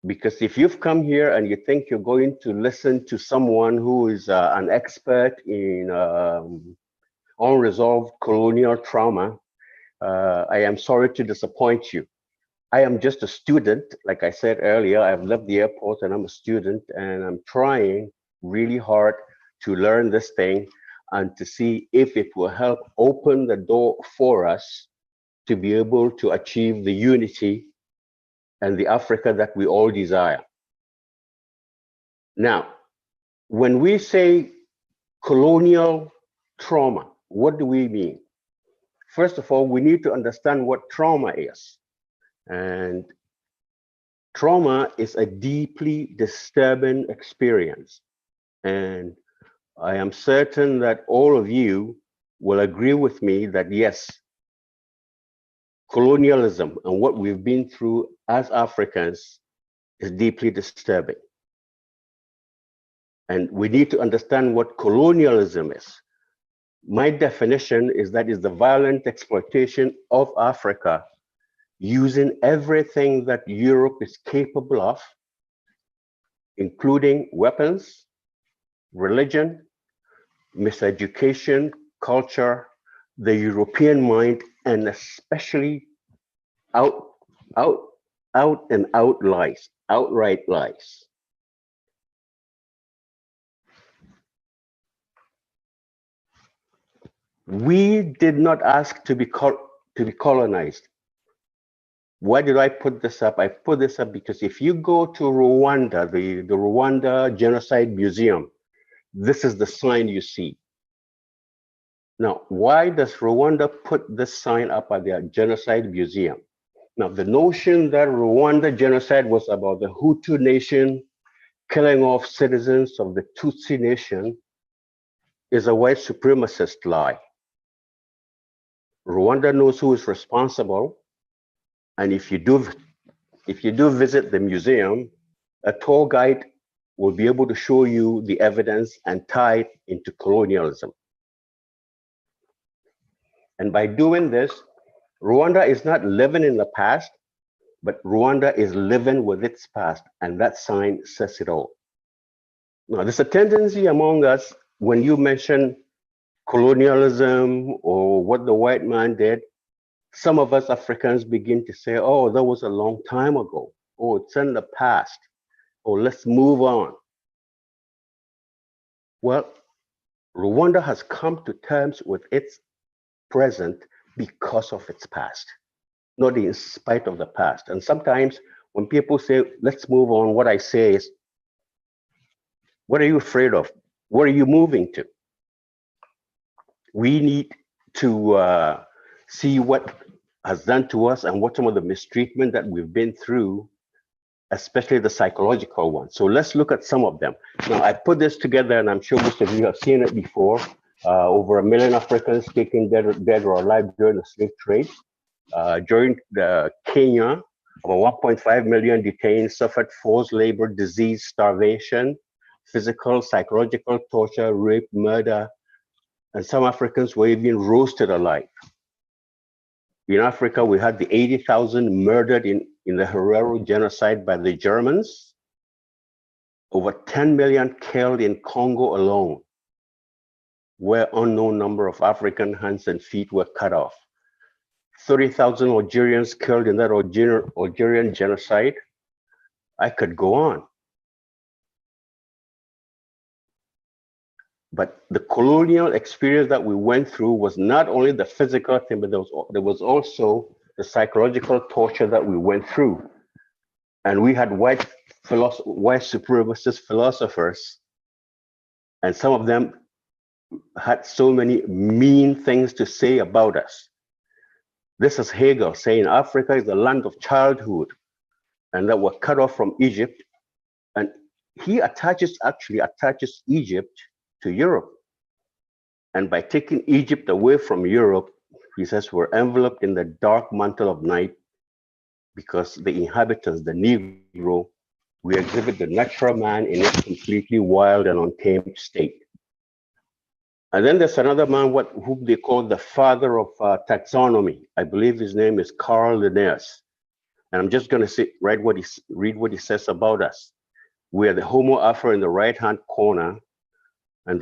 D: Because if you've come here and you think you're going to listen to someone who is an expert in unresolved colonial trauma, I am sorry to disappoint you. I am just a student. Like I said earlier, I've left the airport and I'm a student, and I'm trying really hard to learn this thing and to see if it will help open the door for us to be able to achieve the unity and the Africa that we all desire. Now, when we say colonial trauma, what do we mean? First of all, we need to understand what trauma is. And trauma is a deeply disturbing experience. And I am certain that all of you will agree with me that yes, colonialism and what we've been through as Africans is deeply disturbing. And we need to understand what colonialism is. My definition is that is the violent exploitation of Africa using everything that Europe is capable of, including weapons, religion, miseducation, culture, the European mind, and especially outright lies. We did not ask to be colonized. Why did I put this up? I put this up because if you go to Rwanda, the Rwanda Genocide Museum, this is the sign you see. Now, why does Rwanda put this sign up at their genocide museum? Now, the notion that Rwanda genocide was about the Hutu nation killing off citizens of the Tutsi nation is a white supremacist lie. Rwanda knows who is responsible, and if you do visit the museum, a tour guide will be able to show you the evidence and tie it into colonialism. And by doing this, Rwanda is not living in the past, but Rwanda is living with its past, and that sign says it all. Now, there's a tendency among us when you mention colonialism or what the white man did, some of us Africans begin to say, oh, that was a long time ago. Oh, it's in the past. Oh, let's move on. Well, Rwanda has come to terms with its present because of its past, not in spite of the past. And sometimes when people say, let's move on, what I say is, what are you afraid of? What are you moving to? We need to see what has done to us and what some of the mistreatment that we've been through, especially the psychological ones. So let's look at some of them. Now, I put this together, and I'm sure most of you have seen it before. Over 1 million Africans taken dead or alive during the slave trade. During the Kenya, about 1.5 million detained suffered forced labor, disease, starvation, physical, psychological torture, rape, murder, and some Africans were even roasted alive. In Africa, we had the 80,000 murdered in the Herero genocide by the Germans, over 10 million killed in Congo alone, where unknown number of African hands and feet were cut off. 30,000 Algerians killed in that Algerian genocide. I could go on. But the colonial experience that we went through was not only the physical thing, but there was also the psychological torture that we went through. And we had white supremacist philosophers, and some of them had so many mean things to say about us. This is Hegel saying Africa is the land of childhood, and that we're cut off from Egypt. And he actually attaches Egypt to Europe. And by taking Egypt away from Europe, he says we're enveloped in the dark mantle of night because the inhabitants, the Negro, we exhibit the natural man in its completely wild and untamed state. And then there's another man whom they call the father of taxonomy. I believe his name is Carl Linnaeus. And I'm just going to read what he says about us. We are the Homo Afro in the right-hand corner, and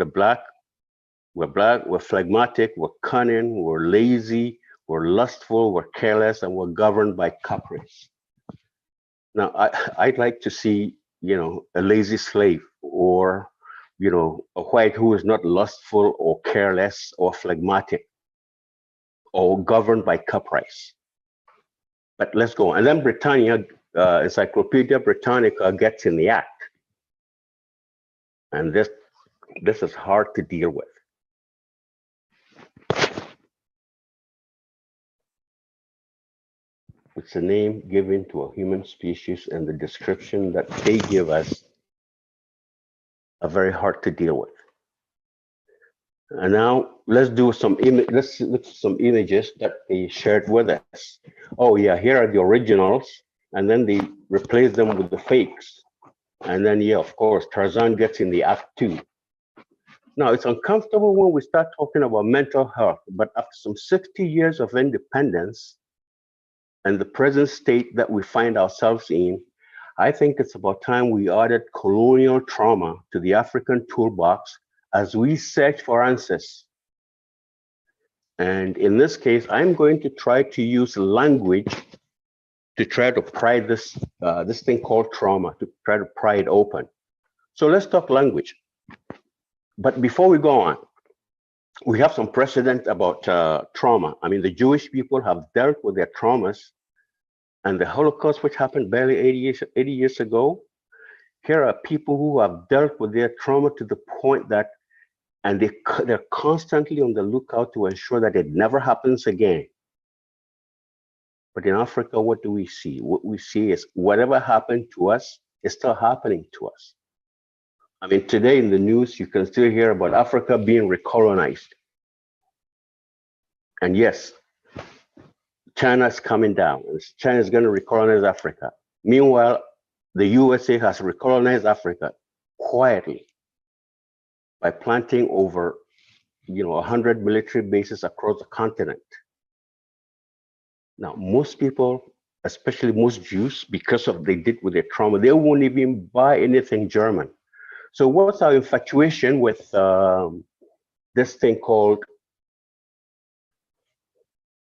D: we're phlegmatic, we're cunning, we're lazy, we're lustful, we're careless, and we're governed by caprice. Now, I'd like to see, a lazy slave, or, a white who is not lustful or careless or phlegmatic or governed by caprice. But let's go. And then Britannia, Encyclopedia Britannica gets in the act. And this is hard to deal with. It's a name given to a human species, and the description that they give us are very hard to deal with. And now let's look at some images that they shared with us. Oh yeah, here are the originals, and then they replace them with the fakes. And then, yeah, of course, Tarzan gets in the act too. Now, it's uncomfortable when we start talking about mental health, but after some 60 years of independence and the present state that we find ourselves in, I think it's about time we added colonial trauma to the African toolbox as we search for answers. And in this case, I'm going to try to use language to try to pry this thing called trauma, to try to pry it open. So let's talk language. But before we go on, we have some precedent about trauma. I mean, the Jewish people have dealt with their traumas, and the Holocaust, which happened barely 80 years ago, here are people who have dealt with their trauma to the point that and they're constantly on the lookout to ensure that it never happens again. But in Africa, what do we see? What we see is whatever happened to us is still happening to us. I mean, today in the news, you can still hear about Africa being recolonized. And yes, China's coming down. China's going to recolonize Africa. Meanwhile, the USA has recolonized Africa quietly by planting over, 100 military bases across the continent. Now, most people, especially most Jews, because of they did with their trauma, they won't even buy anything German. So what's our infatuation with this thing called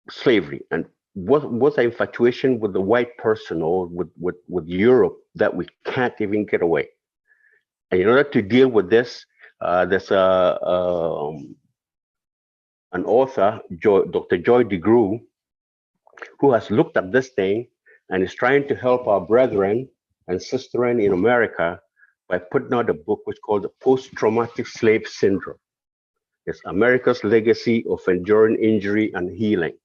D: slavery? And what's our infatuation with the white person or with Europe that we can't even get away? And in order to deal with this, there's an author, Dr. Joy DeGruy, who has looked at this thing and is trying to help our brethren and sistren in America by putting out a book which is called the Post-Traumatic Slave Syndrome. It's America's Legacy of Enduring Injury and Healing.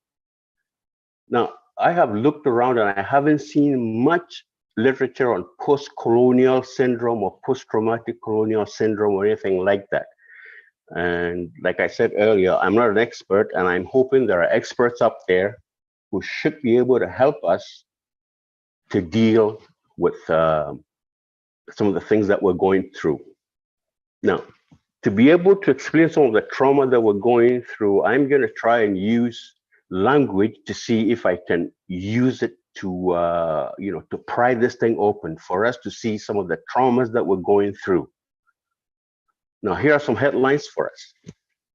D: Now, I have looked around and I haven't seen much literature on post-colonial syndrome or post-traumatic colonial syndrome or anything like that. And like I said earlier, I'm not an expert, and I'm hoping there are experts up there who should be able to help us to deal with some of the things that we're going through. Now, to be able to explain some of the trauma that we're going through, I'm going to try and use language to see if I can use it to, to pry this thing open for us to see some of the traumas that we're going through. Now, here are some headlines for us.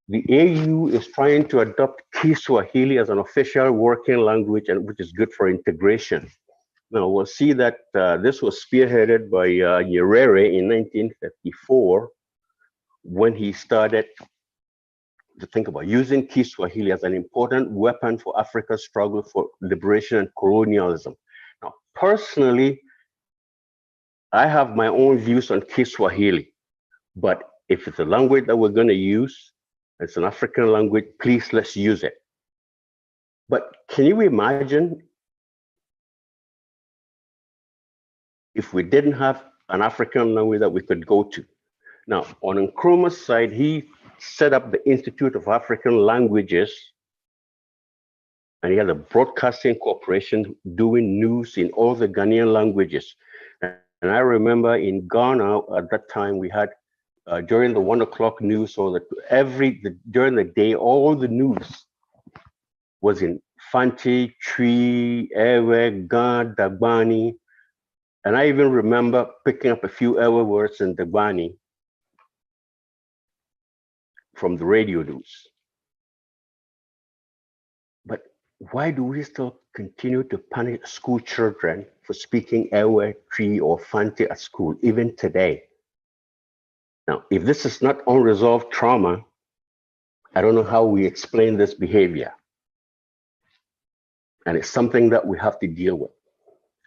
D: The AU is trying to adopt Kiswahili as an official working language, and which is good for integration. Now, we'll see that this was spearheaded by Nyerere in 1954 when he started to think about using Kiswahili as an important weapon for Africa's struggle for liberation and colonialism. Now, personally, I have my own views on Kiswahili, but if it's a language that we're going to use, it's an African language, please let's use it. But can you imagine if we didn't have an African language that we could go to? Now, on Nkrumah's side, he set up the Institute of African Languages, and he had a broadcasting corporation doing news in all the Ghanaian languages. And I remember in Ghana at that time, we had during the 1 o'clock news, or during the day, all the news was in Fanti, Tree, Ewe, Gan, Dagbani. And I even remember picking up a few Ewe words in Dagbani from the radio news. But why do we still continue to punish school children for speaking Ewe, Tree, or Fanti at school, even today? Now, if this is not unresolved trauma, I don't know how we explain this behavior. And it's something that we have to deal with.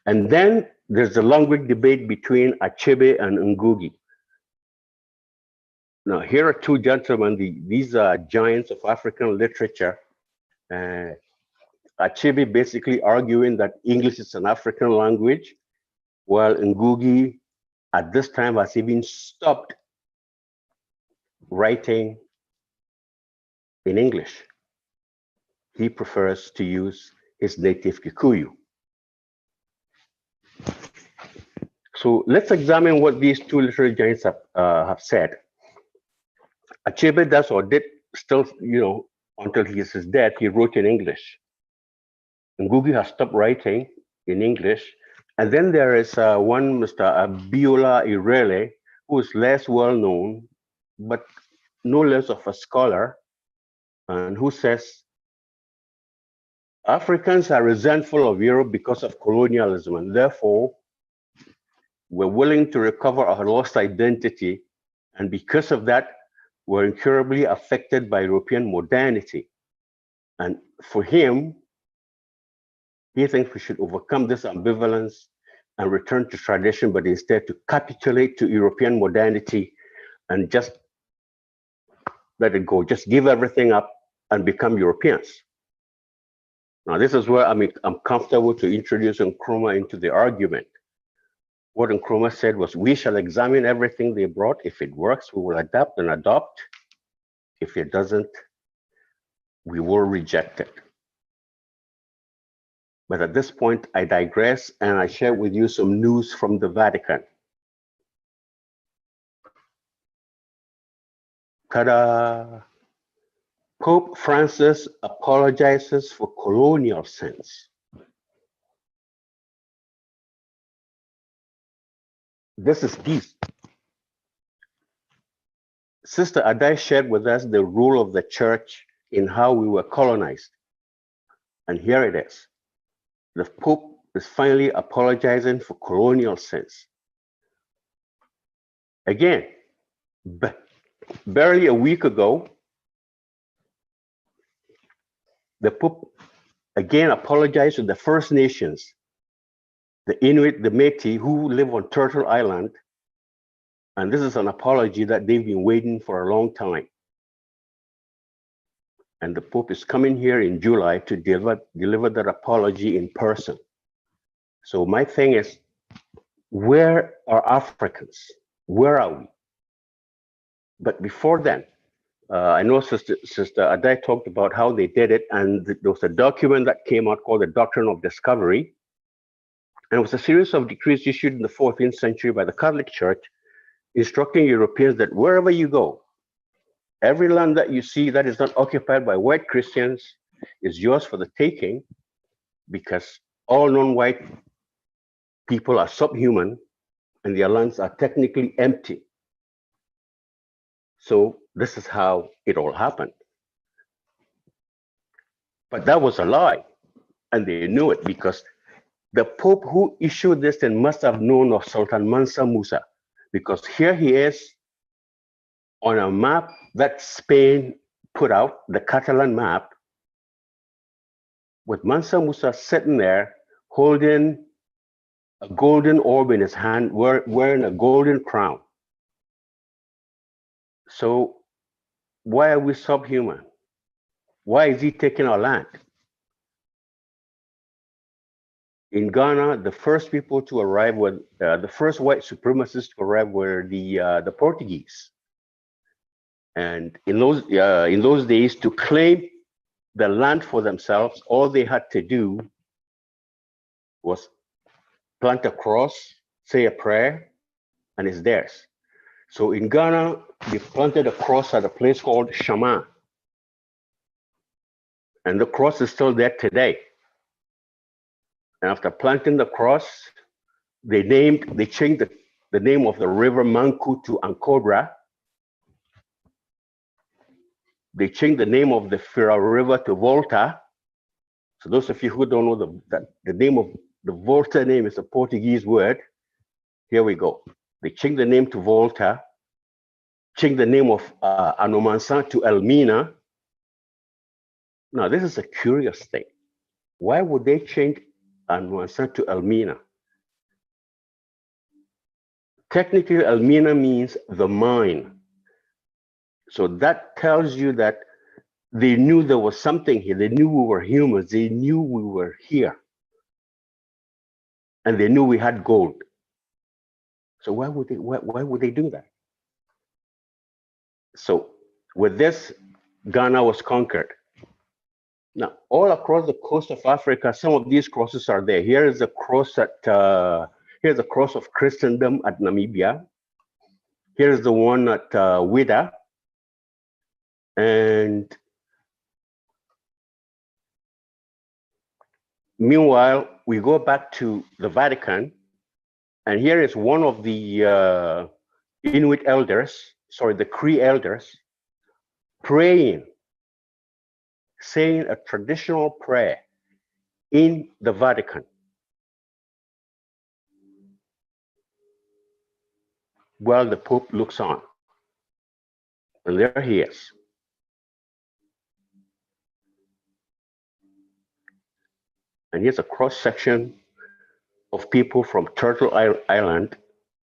D: And then there's the language debate between Achebe and Googie. Now, here are two gentlemen. These are giants of African literature. Achebe basically arguing that English is an African language, while Ngugi at this time has even stopped writing in English. He prefers to use his native Kikuyu. So let's examine what these two literary giants have said. Achebe does or did still, until his death, he wrote in English. Ngugi has stopped writing in English. And then there is one Mr. Abiola Irele, who is less well known, but no less of a scholar, and who says, Africans are resentful of Europe because of colonialism, and therefore we're willing to recover our lost identity. And because of that, we're incurably affected by European modernity. And for him, he thinks we should overcome this ambivalence and return to tradition, but instead to capitulate to European modernity and just let it go, just give everything up and become Europeans. Now, this is where I'm comfortable to introduce Nkrumah into the argument. What Nkrumah said was, we shall examine everything they brought. If it works, we will adapt and adopt. If it doesn't, we will reject it. But at this point, I digress and I share with you some news from the Vatican. Ta-da! Pope Francis apologizes for colonial sins. This is peace. Sister Addae shared with us the role of the church in how we were colonized. And here it is. The Pope is finally apologizing for colonial sins. Again, barely a week ago, the Pope again apologized to the First Nations, the Inuit, the Métis, who live on Turtle Island. And this is an apology that they've been waiting for a long time. And the Pope is coming here in July to deliver that apology in person. So my thing is, where are Africans? Where are we? But before then, I know Sister Addae talked about how they did it, and there was a document that came out called the Doctrine of Discovery. And it was a series of decrees issued in the 14th century by the Catholic Church, instructing Europeans that wherever you go, every land that you see that is not occupied by white Christians is yours for the taking, because all non-white people are subhuman and their lands are technically empty. So this is how it all happened. But that was a lie, and they knew it, because the Pope who issued this then must have known of Sultan Mansa Musa, because here he is on a map that Spain put out, the Catalan map, with Mansa Musa sitting there holding a golden orb in his hand, wearing a golden crown. So why are we subhuman? Why is he taking our land? In Ghana, the first people to arrive were the first white supremacists to arrive were the Portuguese. And in those days, to claim the land for themselves, all they had to do was plant a cross, say a prayer, and it's theirs. So in Ghana, they planted a cross at a place called Shama. And the cross is still there today. And after planting the cross, they changed the name of the river Manku to Ankobra. They changed the name of the Fira River to Volta. So those of you who don't know the name of the Volta name is a Portuguese word. Here we go. They changed the name to Volta, changed the name of Anomansan to Elmina. Now, this is a curious thing. Why would they change Anomansan to Elmina? Technically, Elmina means the mine. So that tells you that they knew there was something here. They knew we were humans. They knew we were here. And they knew we had gold. So why would they do that? So with this, Ghana was conquered. Now, all across the coast of Africa, some of these crosses are there. Here is a cross here's the cross of Christendom at Namibia. Here's the one at Wida. And meanwhile, we go back to the Vatican, and here is one of the Inuit elders, the Cree elders, praying, saying a traditional prayer in the Vatican. While the Pope looks on. And there he is. And here's a cross-section of people from Turtle Island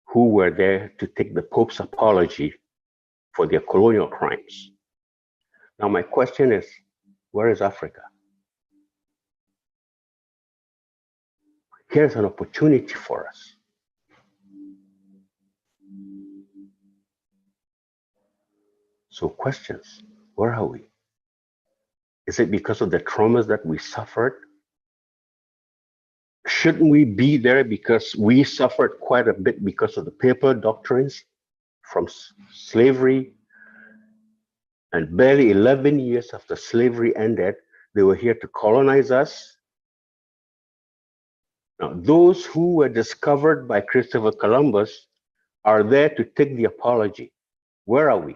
D: who were there to take the Pope's apology for their colonial crimes. Now, my question is, where is Africa? Here's an opportunity for us. So questions, where are we? Is it because of the traumas that we suffered? Shouldn't we be there because we suffered quite a bit because of the paper doctrines from slavery? And barely 11 years after slavery ended, they were here to colonize us. Now, those who were discovered by Christopher Columbus are there to take the apology. Where are we?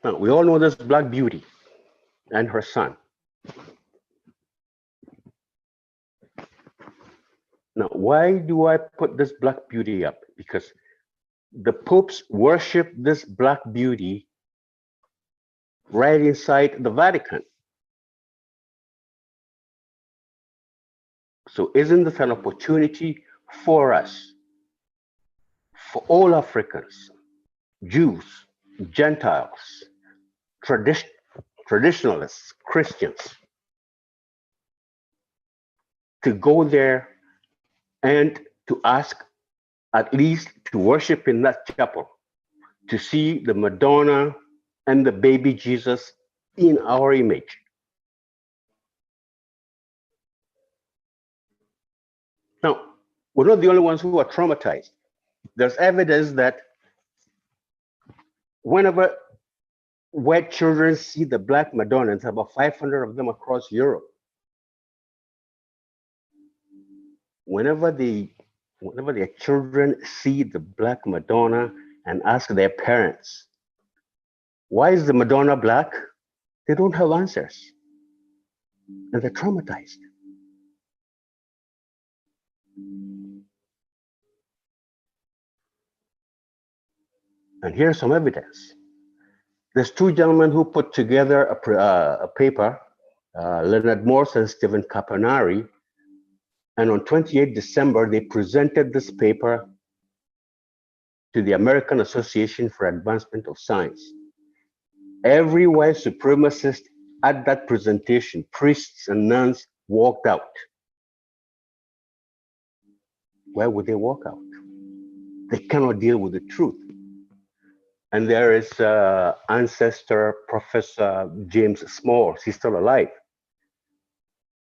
D: Now, we all know this Black Beauty and her son. Now, why do I put this Black Beauty up? Because the popes worship this Black Beauty right inside the Vatican. So isn't this an opportunity for us, for all Africans, Jews, Gentiles, traditionalists, Christians, to go there and to ask, at least to worship in that chapel, to see the Madonna and the baby Jesus in our image? Now, we're not the only ones who are traumatized. There's evidence that whenever white children see the Black Madonna, it's about 500 of them across Europe. Whenever their children see the Black Madonna and ask their parents, why is the Madonna black? They don't have answers. And they're traumatized. And here's some evidence. There's two gentlemen who put together a paper, Leonard Morse and Stephen Caponari, and on 28 December, they presented this paper to the American Association for Advancement of Science. Every white supremacist at that presentation, priests and nuns, walked out. Why would they walk out? They cannot deal with the truth. And there is ancestor Professor James Smalls, he's still alive.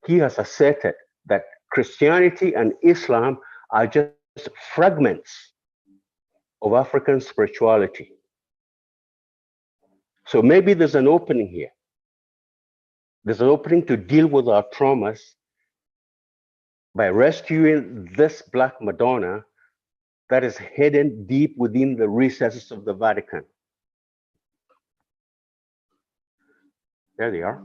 D: He has asserted that Christianity and Islam are just fragments of African spirituality. So maybe there's an opening here. There's an opening to deal with our traumas by rescuing this Black Madonna that is hidden deep within the recesses of the Vatican. There they are.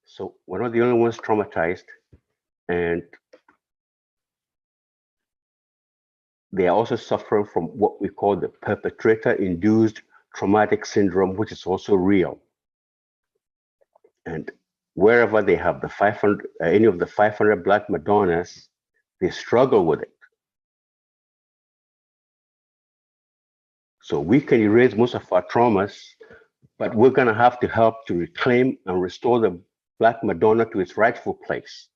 D: So we're not the only ones traumatized, and they are also suffering from what we call the perpetrator-induced traumatic syndrome, which is also real. And wherever they have the 500, any of the 500 Black Madonnas, they struggle with it. So we can erase most of our traumas, but we're going to have to help to reclaim and restore the Black Madonna to its rightful place.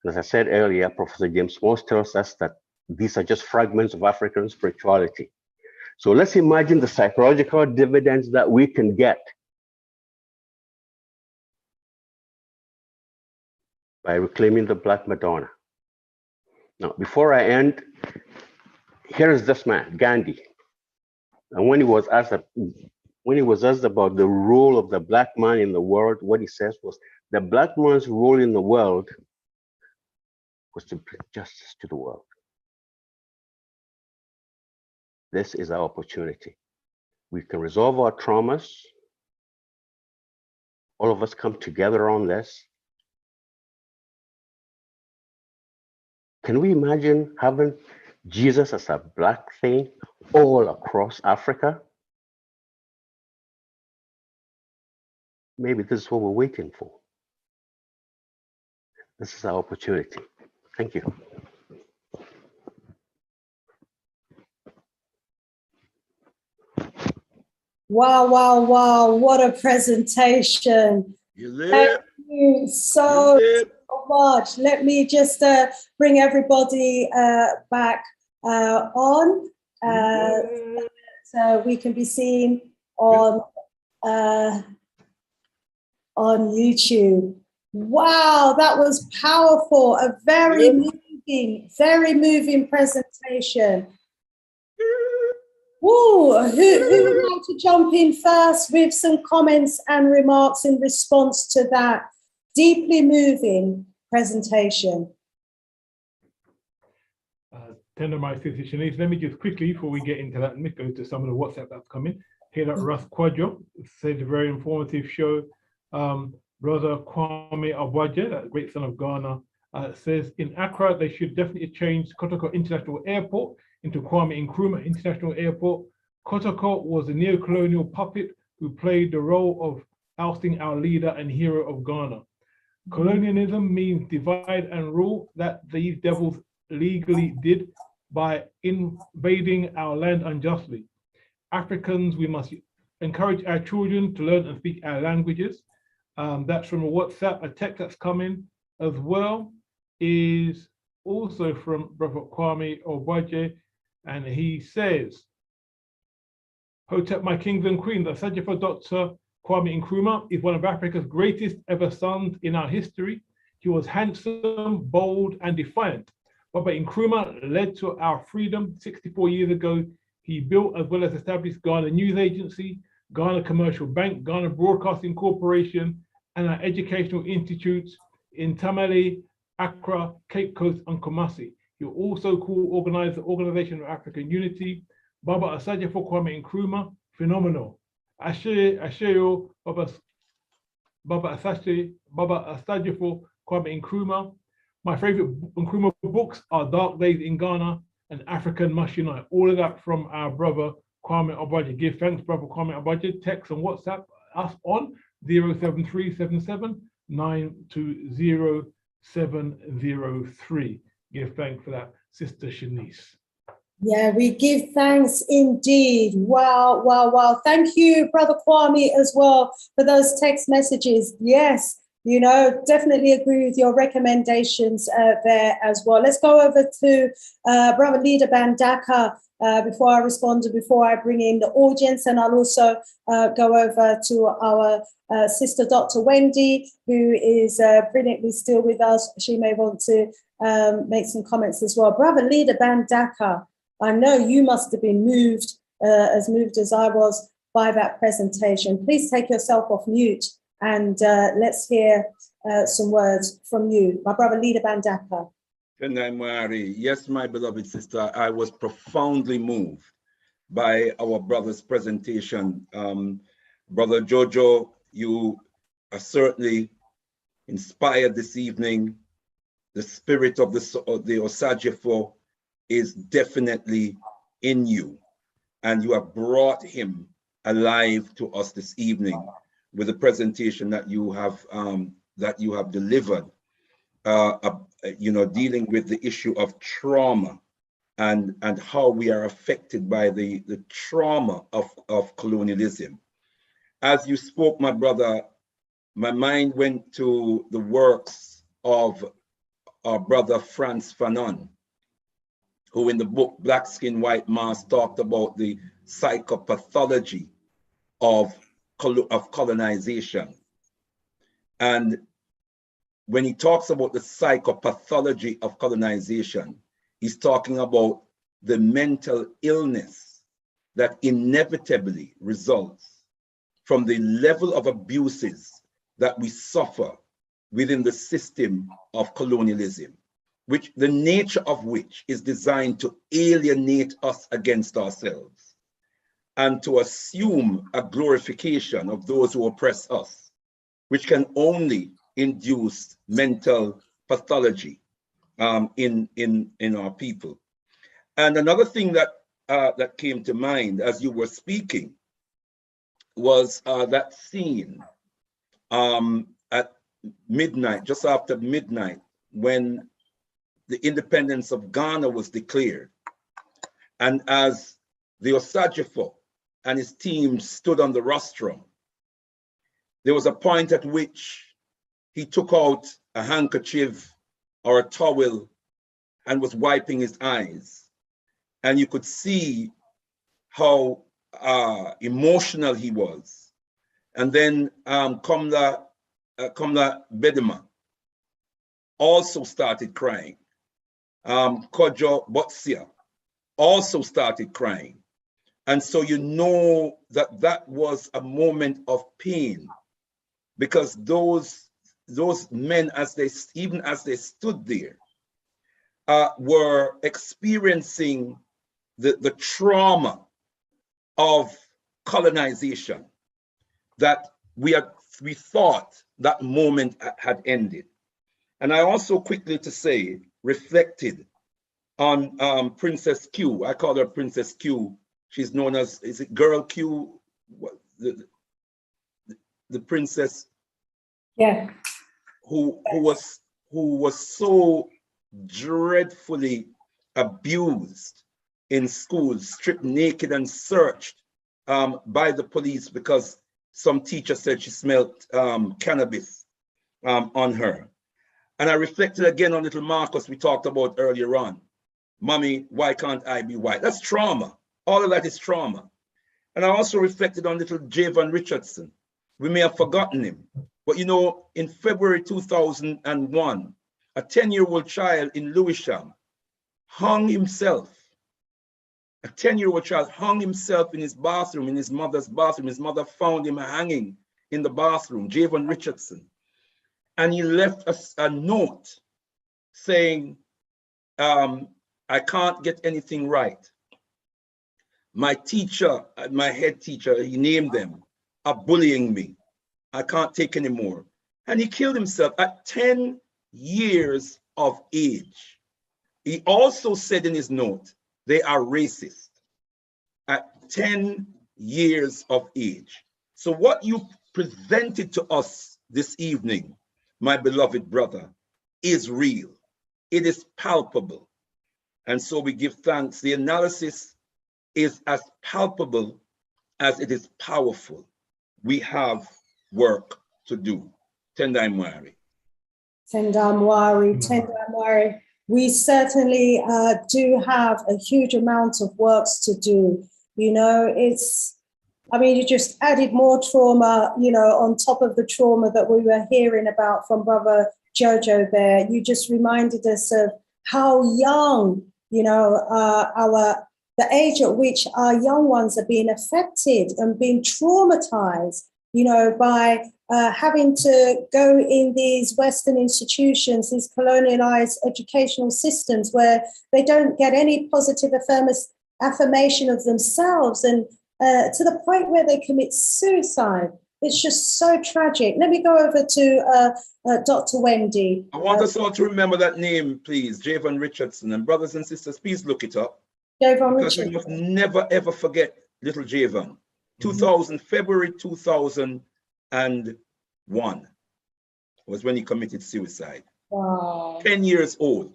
D: As I said earlier, Professor James Smalls tells us that these are just fragments of African spirituality. So let's imagine the psychological dividends that we can get by reclaiming the Black Madonna. Now, before I end, here is this man, Gandhi. And when he was asked about the role of the Black man in the world, what he says was, the Black man's role in the world was to bring justice to the world. This is our opportunity. We can resolve our traumas. All of us come together on this. Can we imagine having Jesus as a Black thing all across Africa? Maybe this is what we're waiting for. This is our opportunity. Thank you.
A: Wow, wow, wow. What a presentation. Thank you so much. Let me just bring everybody back on so we can be seen on YouTube. Wow, that was powerful. A very moving presentation. Woo, who would like to jump in first with some comments and remarks in response to that deeply moving presentation?
C: Tender my sister Shanice, let me just quickly, before we get into that, let me go to some of the WhatsApp that's coming. Here that Russ Quadro said a very informative show. Brother Kwame Nkrumah, that great son of Ghana, says in Accra, they should definitely change Kotoko International Airport into Kwame Nkrumah International Airport. Kotoko was a neo-colonial puppet who played the role of ousting our leader and hero of Ghana. Colonialism means divide and rule, that these devils legally did by invading our land unjustly. Africans, we must encourage our children to learn and speak our languages. That's from a WhatsApp. A text that's coming as well is also from Brother Kwame Nkrumah, and he says, Hotep, my kings and queens, Osagyefo Dr. Kwame Nkrumah is one of Africa's greatest ever sons in our history. He was handsome, bold, and defiant. Baba Nkrumah led to our freedom 64 years ago. He built as well as established Ghana News Agency, Ghana Commercial Bank, Ghana Broadcasting Corporation, and our educational institutes in Tamale, Accra, Cape Coast, and Kumasi. He also co-organized the Organization of African Unity. Baba Osagyefo Kwame Nkrumah, phenomenal. Asheo, Baba Osagyefo Kwame Nkrumah. My favorite Nkrumah books are Dark Days in Ghana and African Must Unite. All of that from our brother Kwame Nkrumah. Give thanks, brother Kwame Nkrumah. Text and WhatsApp us on 07377 920703. Give thanks for that, Sister Shanice.
A: Yeah, we give thanks indeed. Wow, wow, wow. Thank you, Brother Kwame, as well, for those text messages. Yes, you know, definitely agree with your recommendations there as well. Let's go over to Brother Leader Mbandaka before I respond and before I bring in the audience. And I'll also go over to our sister, Dr. Wendy, who is brilliantly still with us. She may want to make some comments as well. Brother Leader Mbandaka, I know you must have been moved as I was by that presentation. Please take yourself off mute and let's hear some words from you. My brother, Leader Mbandaka.
B: Yes, my beloved sister, I was profoundly moved by our brother's presentation. Brother Joojo, you are certainly inspired this evening. The spirit of the Osagyefo is definitely in you, and you have brought him alive to us this evening with the presentation that you have delivered, you know, dealing with the issue of trauma and how we are affected by the trauma of colonialism. As you spoke, my brother, my mind went to the works of our brother Frantz Fanon, who in the book Black Skin, White Mask talked about the psychopathology of colonization. And when he talks about the psychopathology of colonization, he's talking about the mental illness that inevitably results from the level of abuses that we suffer within the system of colonialism, which the nature of which is designed to alienate us against ourselves and to assume a glorification of those who oppress us, which can only induce mental pathology in our people. And another thing that that came to mind as you were speaking was that scene at midnight, just after midnight, when the independence of Ghana was declared. And as the Osagyefo and his team stood on the rostrum, there was a point at which he took out a handkerchief or a towel and was wiping his eyes. And you could see how emotional he was. And then Kamla Bedema also started crying. Kojo Botsia also started crying. And so you know that that was a moment of pain, because those men, even as they stood there, were experiencing the trauma of colonization, that we thought that moment had ended. And I also quickly to say, reflected on Princess Q. I call her Princess Q. She's known as, is it Girl Q? What, the princess?
A: Yeah.
B: Who was so dreadfully abused in schools, stripped naked and searched by the police because some teacher said she smelled cannabis on her. And I reflected again on little Marcus we talked about earlier on. Mommy, why can't I be white? That's trauma. All of that is trauma. And I also reflected on little Jayvon Richardson. We may have forgotten him, but you know, in February 2001, a 10-year-old child in Lewisham hung himself. A 10-year-old child hung himself in his bathroom, in his mother's bathroom. His mother found him hanging in the bathroom, Jayvon Richardson. And he left a note saying, I can't get anything right. My teacher, my head teacher, he named them, are bullying me. I can't take anymore. And he killed himself at 10 years of age. He also said in his note, they are racist at 10 years of age. So what you presented to us this evening, my beloved brother, is real. It is palpable. And so we give thanks. The analysis is as palpable as it is powerful. We have work to do. Tendai Mwari.
A: Tendai Mwari, Tendai Mwari. We certainly do have a huge amount of works to do. You know, I mean, you just added more trauma, you know, on top of the trauma that we were hearing about from Brother Joojo there. You just reminded us of how young, you know, the age at which our young ones are being affected and being traumatized, you know, by having to go in these Western institutions, these colonialized educational systems where they don't get any positive affirmation of themselves, and to the point where they commit suicide. It's just so tragic. Let me go over to Dr. Wendy.
B: I want us all to remember that name, please, Jayvon Richardson. And brothers and sisters, please look it up.
A: Jayvon
B: Because
A: Richardson.
B: we must never, ever forget little Jayvon. February 2001 was when he committed suicide.
A: Wow.
B: 10 years old,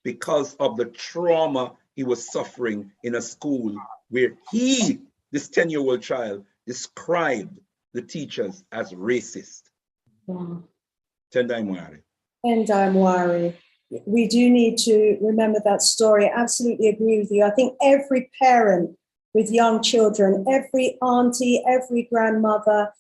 B: because of the trauma he was suffering in a school where he, this 10-year-old child, described the teachers as racist.
A: Wow.
B: Tendai Mwari.
A: Tendai Mwari. We do need to remember that story. I absolutely agree with you. I think every parent with young children, every auntie, every grandmother,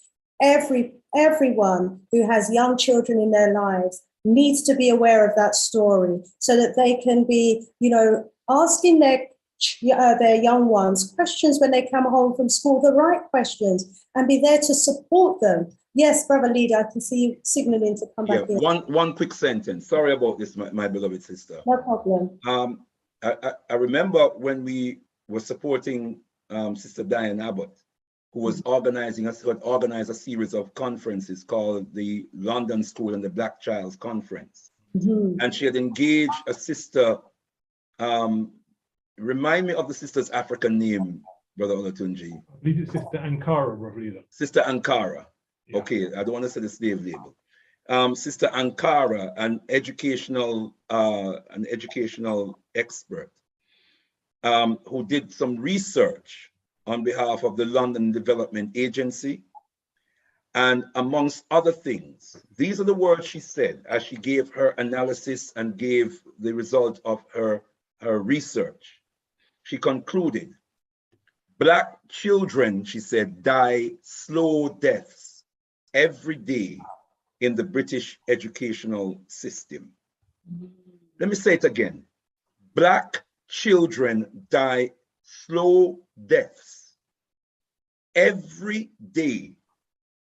A: everyone who has young children in their lives needs to be aware of that story so that they can be, you know, asking their young ones questions when they come home from school, the right questions, and be there to support them. Yes, Brother Leader, I can see you signaling to come back in.
B: One quick sentence. Sorry about this, my beloved sister.
A: No problem.
B: I remember when we were supporting Sister Diane Abbott, who was organized a series of conferences called the London School and the Black Child's Conference. And she had engaged a sister. Remind me of the sister's African name, Brother Olatunji.
C: I believe it's Sister Ankara, Brother Leader.
B: Sister Ankara.
C: Yeah.
B: Okay, I don't want to say the slave label. Sister Ankara, an educational expert, who did some research on behalf of the London Development Agency. And amongst other things, these are the words she said as she gave her analysis and gave the result of her research. She concluded, Black children, she said, die slow deaths every day in the British educational system. Let me say it again. Black children die slow deaths every day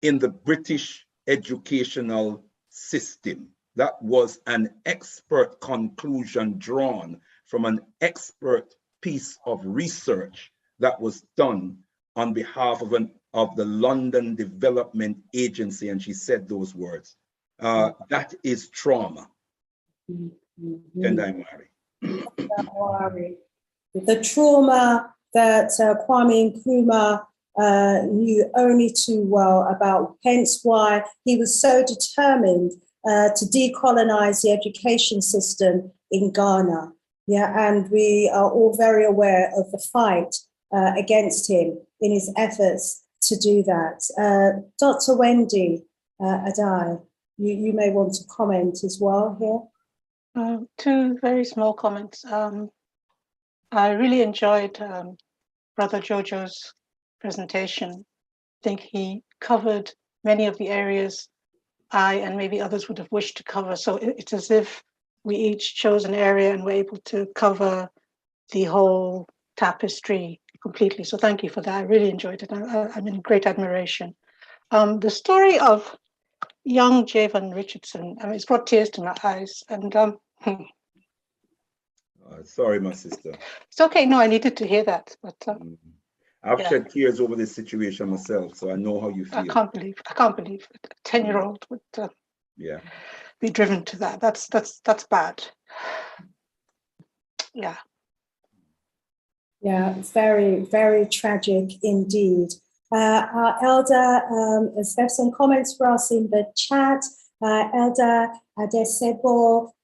B: in the British educational system. That was an expert conclusion drawn from an expert piece of research that was done on behalf of the London Development Agency, and she said those words. That is trauma.
A: Don't worry. The trauma that Kwame Nkrumah knew only too well about, hence why he was so determined to decolonize the education system in Ghana. Yeah, and we are all very aware of the fight against him in his efforts to do that. Dr. Wendy, Addae, you may want to comment as well here.
E: Two very small comments. I really enjoyed Brother Joojo's presentation. I think he covered many of the areas I and maybe others would have wished to cover. So it's as if we each chose an area and were able to cover the whole tapestry completely. So thank you for that. I really enjoyed it. I'm in great admiration. The story of young Jayvon Richardson, I mean, it's brought tears to my eyes. And
B: sorry, my sister.
E: It's okay. No, I needed to hear that. But
B: I've shed tears over this situation myself, so I know how you feel.
E: I can't believe a 10-year-old would be driven to that. That's bad. Yeah.
A: Yeah, it's very, very tragic indeed. Our elder has left some comments for us in the chat. Elder Addae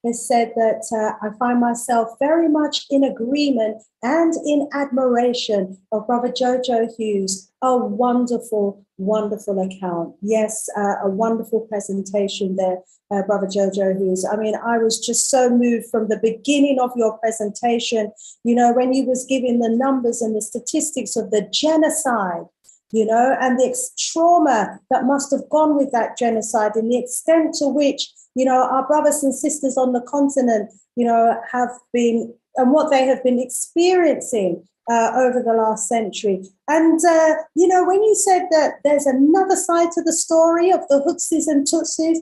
A: has said that I find myself very much in agreement and in admiration of Brother Joojo Hughes. A wonderful, wonderful account. Yes, a wonderful presentation there, Brother Joojo Hughes. I mean, I was just so moved from the beginning of your presentation, you know, when you was giving the numbers and the statistics of the genocide, you know, and the trauma that must have gone with that genocide and the extent to which, you know, our brothers and sisters on the continent, you know, have been, and what they have been experiencing over the last century. And, you know, when you said that there's another side to the story of the Hutsis and Tutsis,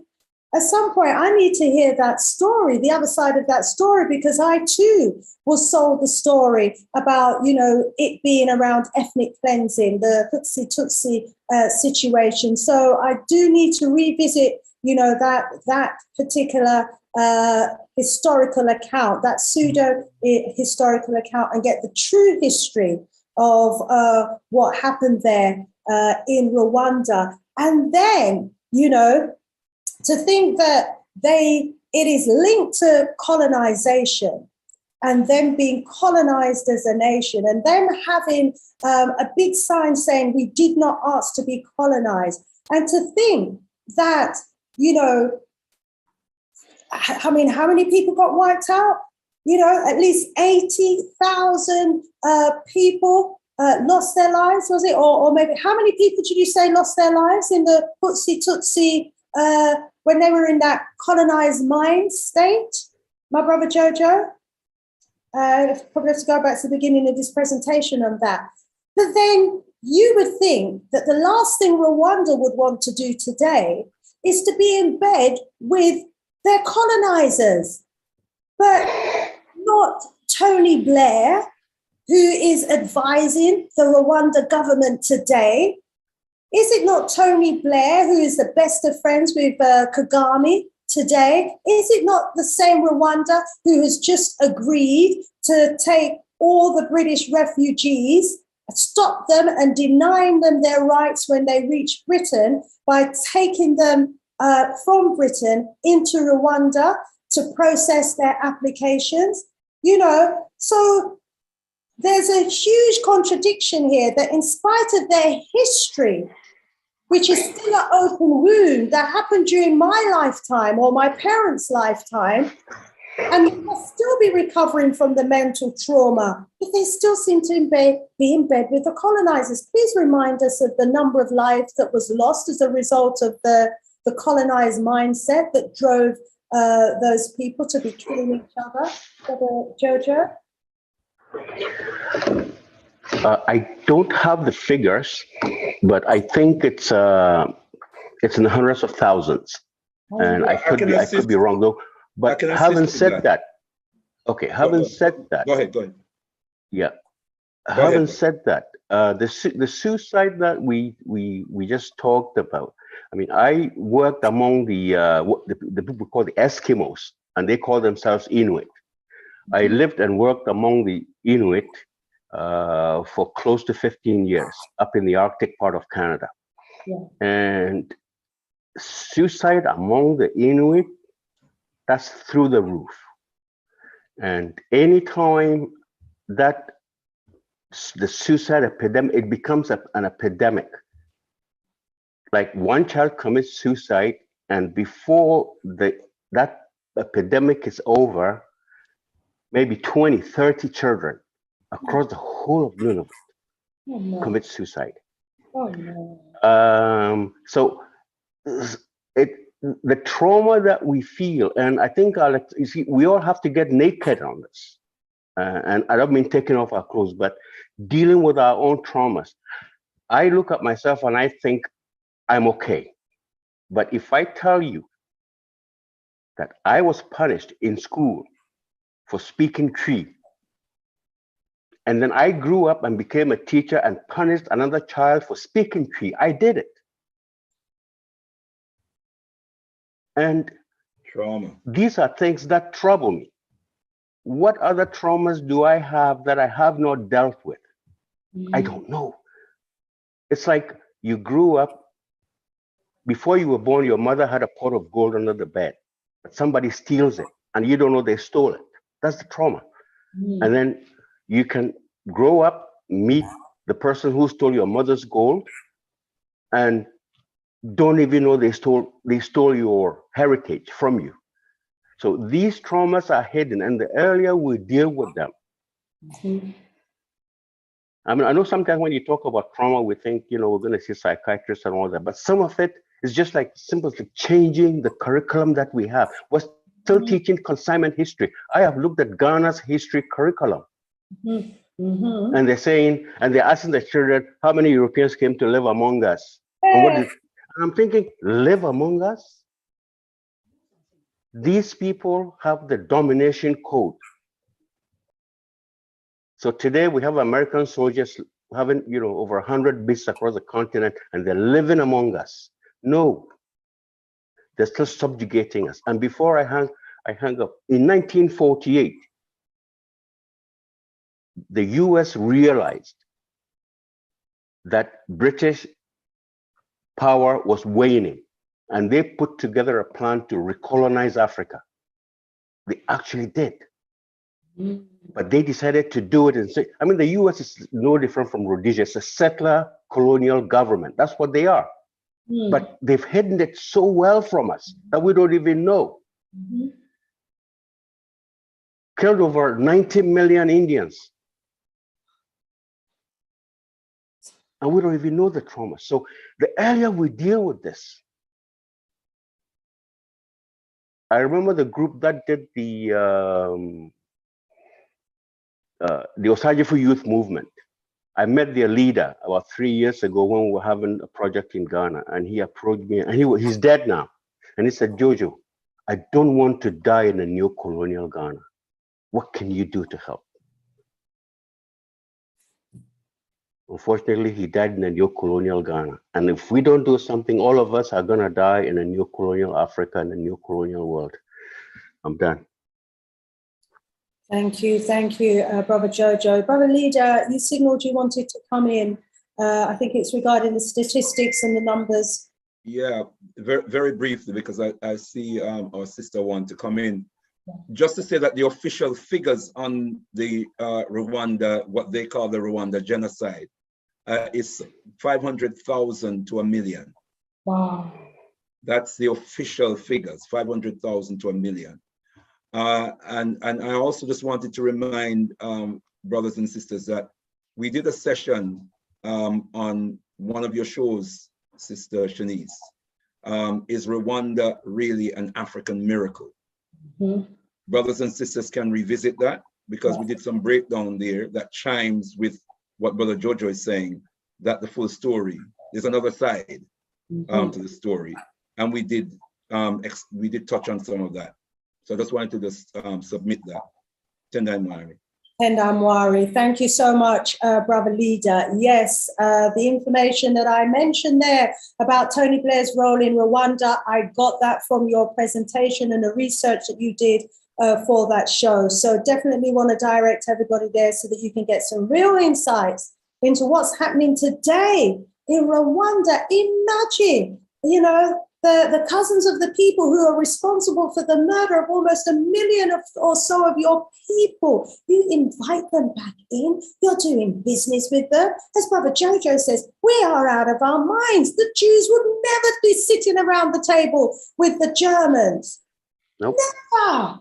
A: at some point I need to hear that story, the other side of that story, because I too was sold the story about, you know, it being around ethnic cleansing, the Hutsi-Tutsi situation. So I do need to revisit, you know, that particular historical account, that pseudo-historical account, and get the true history of what happened there in Rwanda. And then, you know, to think that it is linked to colonization and then being colonized as a nation and then having a big sign saying we did not ask to be colonized. And to think that, you know, I mean, how many people got wiped out? You know, at least 80,000 people lost their lives, was it? Or maybe how many people did you say lost their lives in the Hutsi-Tutsi when they were in that colonized mind state, my brother Joojo? Probably have to go back to the beginning of this presentation on that. But then you would think that the last thing Rwanda would want to do today is to be in bed with their colonizers. But not Tony Blair, who is advising the Rwanda government today. Is it not Tony Blair, who is the best of friends with Kagame today? Is it not the same Rwanda who has just agreed to take all the British refugees, stop them and denying them their rights when they reach Britain by taking them from Britain into Rwanda to process their applications? You know, so there's a huge contradiction here that in spite of their history, which is still an open wound that happened during my lifetime or my parents' lifetime, and they must still be recovering from the mental trauma, but they still seem to be in bed with the colonizers. Please remind us of the number of lives that was lost as a result of the colonized mindset that drove those people to be killing each other. Joojo?
D: I don't have the figures, but I think it's in the hundreds of thousands, and I could be wrong though. But having said that, okay, having said that,
B: go ahead.
D: Yeah, having said that, the suicide that we just talked about. I mean, I worked among the people called the Eskimos, and they call themselves Inuit. I lived and worked among the Inuit for close to 15 years up in the Arctic part of Canada.
A: Yeah.
D: And suicide among the Inuit, that's through the roof. And anytime that the suicide epidemic, it becomes an epidemic. Like one child commits suicide, and before that epidemic is over, maybe 20, 30 children across the whole of Nunavut commit suicide.
A: Oh, no.
D: So the trauma that we feel, and I think you see, we all have to get naked on this. And I don't mean taking off our clothes, but dealing with our own traumas. I look at myself and I think I'm okay. But if I tell you that I was punished in school for speaking Cree, and then I grew up and became a teacher and punished another child for speaking Cree, I did it. And
B: trauma.
D: These are things that trouble me. What other traumas do I have that I have not dealt with? I don't know. It's like you grew up, before you were born, your mother had a pot of gold under the bed, but somebody steals it and you don't know they stole it. That's the trauma. And then you can grow up, meet the person who stole your mother's gold, and don't even know they stole your heritage from you. So these traumas are hidden, and the earlier we deal with them. I mean, I know sometimes when you talk about trauma, we think, we're going to see psychiatrists and all that, but some of it is just like simply changing the curriculum that we have. We're still teaching consignment history. I have looked at Ghana's history curriculum. And they're saying, and they're asking the children, how many Europeans came to live among us? And I'm thinking, live among us? These people have the domination code. So today we have American soldiers having, over 100 bases across the continent, and they're living among us. No, they're still subjugating us. And before I hung up, in 1948, the US realized that British power was waning, and they put together a plan to recolonize Africa. They actually did. But they decided to do it the US is no different from Rhodesia. It's a settler colonial government. That's what they are. But they've hidden it so well from us that we don't even know. Killed over 90 million Indians. And we don't even know the trauma. So the earlier we deal with this, I remember the group that did the Osagyefo youth movement. I met their leader about 3 years ago when we were having a project in Ghana, and he approached me, and he's dead now. And he said, Joojo, I don't want to die in a new colonial Ghana. What can you do to help? Unfortunately, he died in a new colonial Ghana. And if we don't do something, all of us are going to die in a new colonial Africa and a new colonial world. I'm done.
A: Thank you, Brother Joojo. Brother Leader, you signaled you wanted to come in. I think it's regarding the statistics and the numbers.
B: Yeah, very, very briefly, because I see our sister want to come in. just to say that the official figures on the Rwanda, what they call the Rwanda genocide, is 500,000 to 1 million.
A: Wow.
B: That's the official figures, 500,000 to 1 million. And I also just wanted to remind brothers and sisters that we did a session on one of your shows, Sister Shanice. Is Rwanda really an African miracle?
A: Mm-hmm.
B: Brothers and sisters can revisit that, because we did some breakdown there that chimes with what Brother Joojo is saying, that the full story, there's another side to the story. And we did touch on some of that. So I just wanted to just submit that. Tendai Mwari.
A: Tendai Mwari, thank you so much, Brother Leader. Yes, the information that I mentioned there about Tony Blair's role in Rwanda, I got that from your presentation and the research that you did for that show. So definitely want to direct everybody there so that you can get some real insights into what's happening today in Rwanda. Imagine, you know, the cousins of the people who are responsible for the murder of almost 1 million or so of your people. You invite them back in. You're doing business with them. As Brother Joojo says, we are out of our minds. The Jews would never be sitting around the table with the Germans.
D: Nope.
A: Never.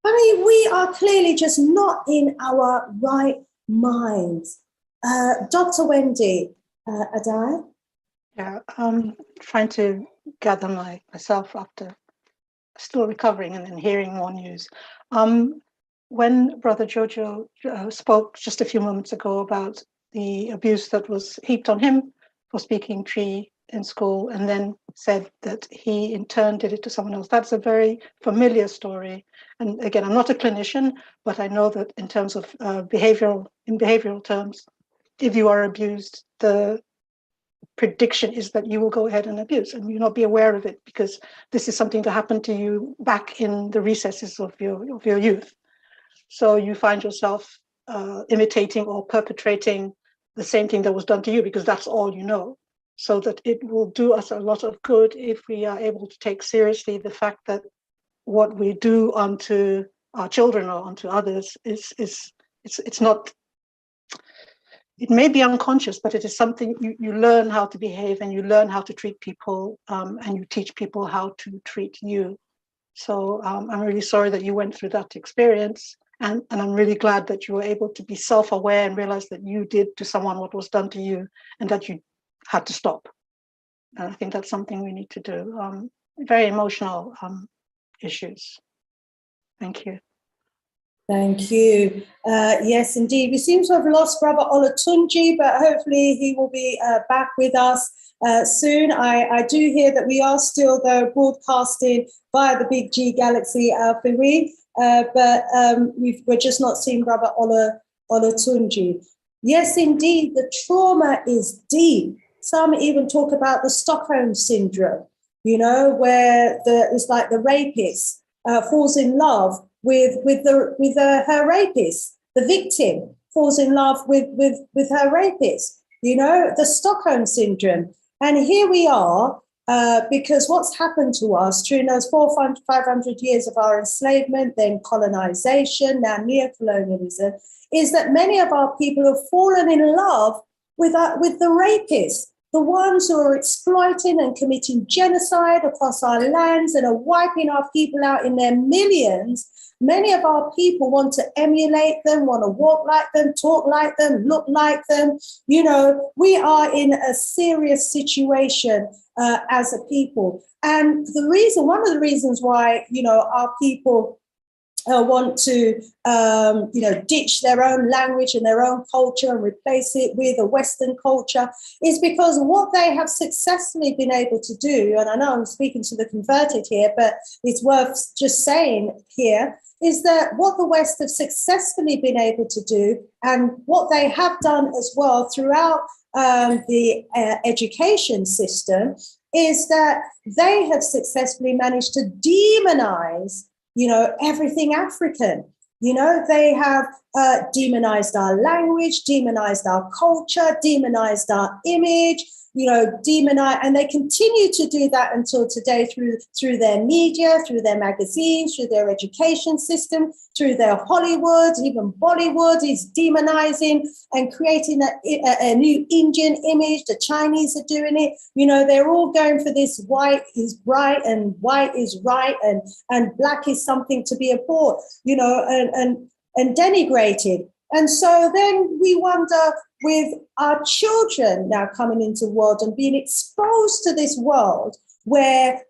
A: I mean, we are clearly just not in our right minds. Dr. Wendy, Addae?
E: Yeah, trying to gather myself after still recovering and then hearing more news. When Brother Joojo spoke just a few moments ago about the abuse that was heaped on him for speaking Tree in school, and then said that he in turn did it to someone else, that's a very familiar story. And again, I'm not a clinician, but I know that in terms of behavioral terms, if you are abused, the prediction is that you will go ahead and abuse and you not be aware of it, because this is something that happened to you back in the recesses of your youth. So you find yourself imitating or perpetrating the same thing that was done to you, because that's all you know. So that it will do us a lot of good if we are able to take seriously the fact that what we do unto our children or unto others it's not. It may be unconscious, but it is something you learn how to behave, and you learn how to treat people, and you teach people how to treat you. So I'm really sorry that you went through that experience, and I'm really glad that you were able to be self-aware and realize that you did to someone what was done to you, and that you had to stop. And I think that's something we need to do. Very emotional issues. Thank you.
A: Thank you. Yes, indeed. We seem to have lost Brother Olatunji, but hopefully he will be back with us soon. I do hear that we are still, though, broadcasting via the Big G Galaxy Alkebu, but we're just not seeing Brother Olatunji. Yes, indeed, the trauma is deep. Some even talk about the Stockholm Syndrome, you know, where it's like the rapist falls in love with her rapist. The victim falls in love with her rapist, you know, the Stockholm Syndrome. And here we are, because what's happened to us during those 400, 500 years of our enslavement, then colonization, now neocolonialism, is that many of our people have fallen in love with the rapists, the ones who are exploiting and committing genocide across our lands and are wiping our people out in their millions. Many of our people want to emulate them, want to walk like them, talk like them, look like them. You know, we are in a serious situation as a people. And one of the reasons why, you know, our people want to, ditch their own language and their own culture and replace it with a Western culture is because what they have successfully been able to do, and I know I'm speaking to the converted here, but it's worth just saying here, is that what the West have successfully been able to do, and what they have done as well throughout the education system, is that they have successfully managed to demonize, you know, everything African. You know, they have demonized our language, demonized our culture, demonized our image. demonize, and they continue to do that until today through their media, through their magazines, through their education system, through their Hollywood, even Bollywood is demonizing and creating a new Indian image. The Chinese are doing it. They're all going for this white is right and white is right and black is something to be abhorred, and denigrated. And so then we wonder, with our children now coming into the world and being exposed to this world where,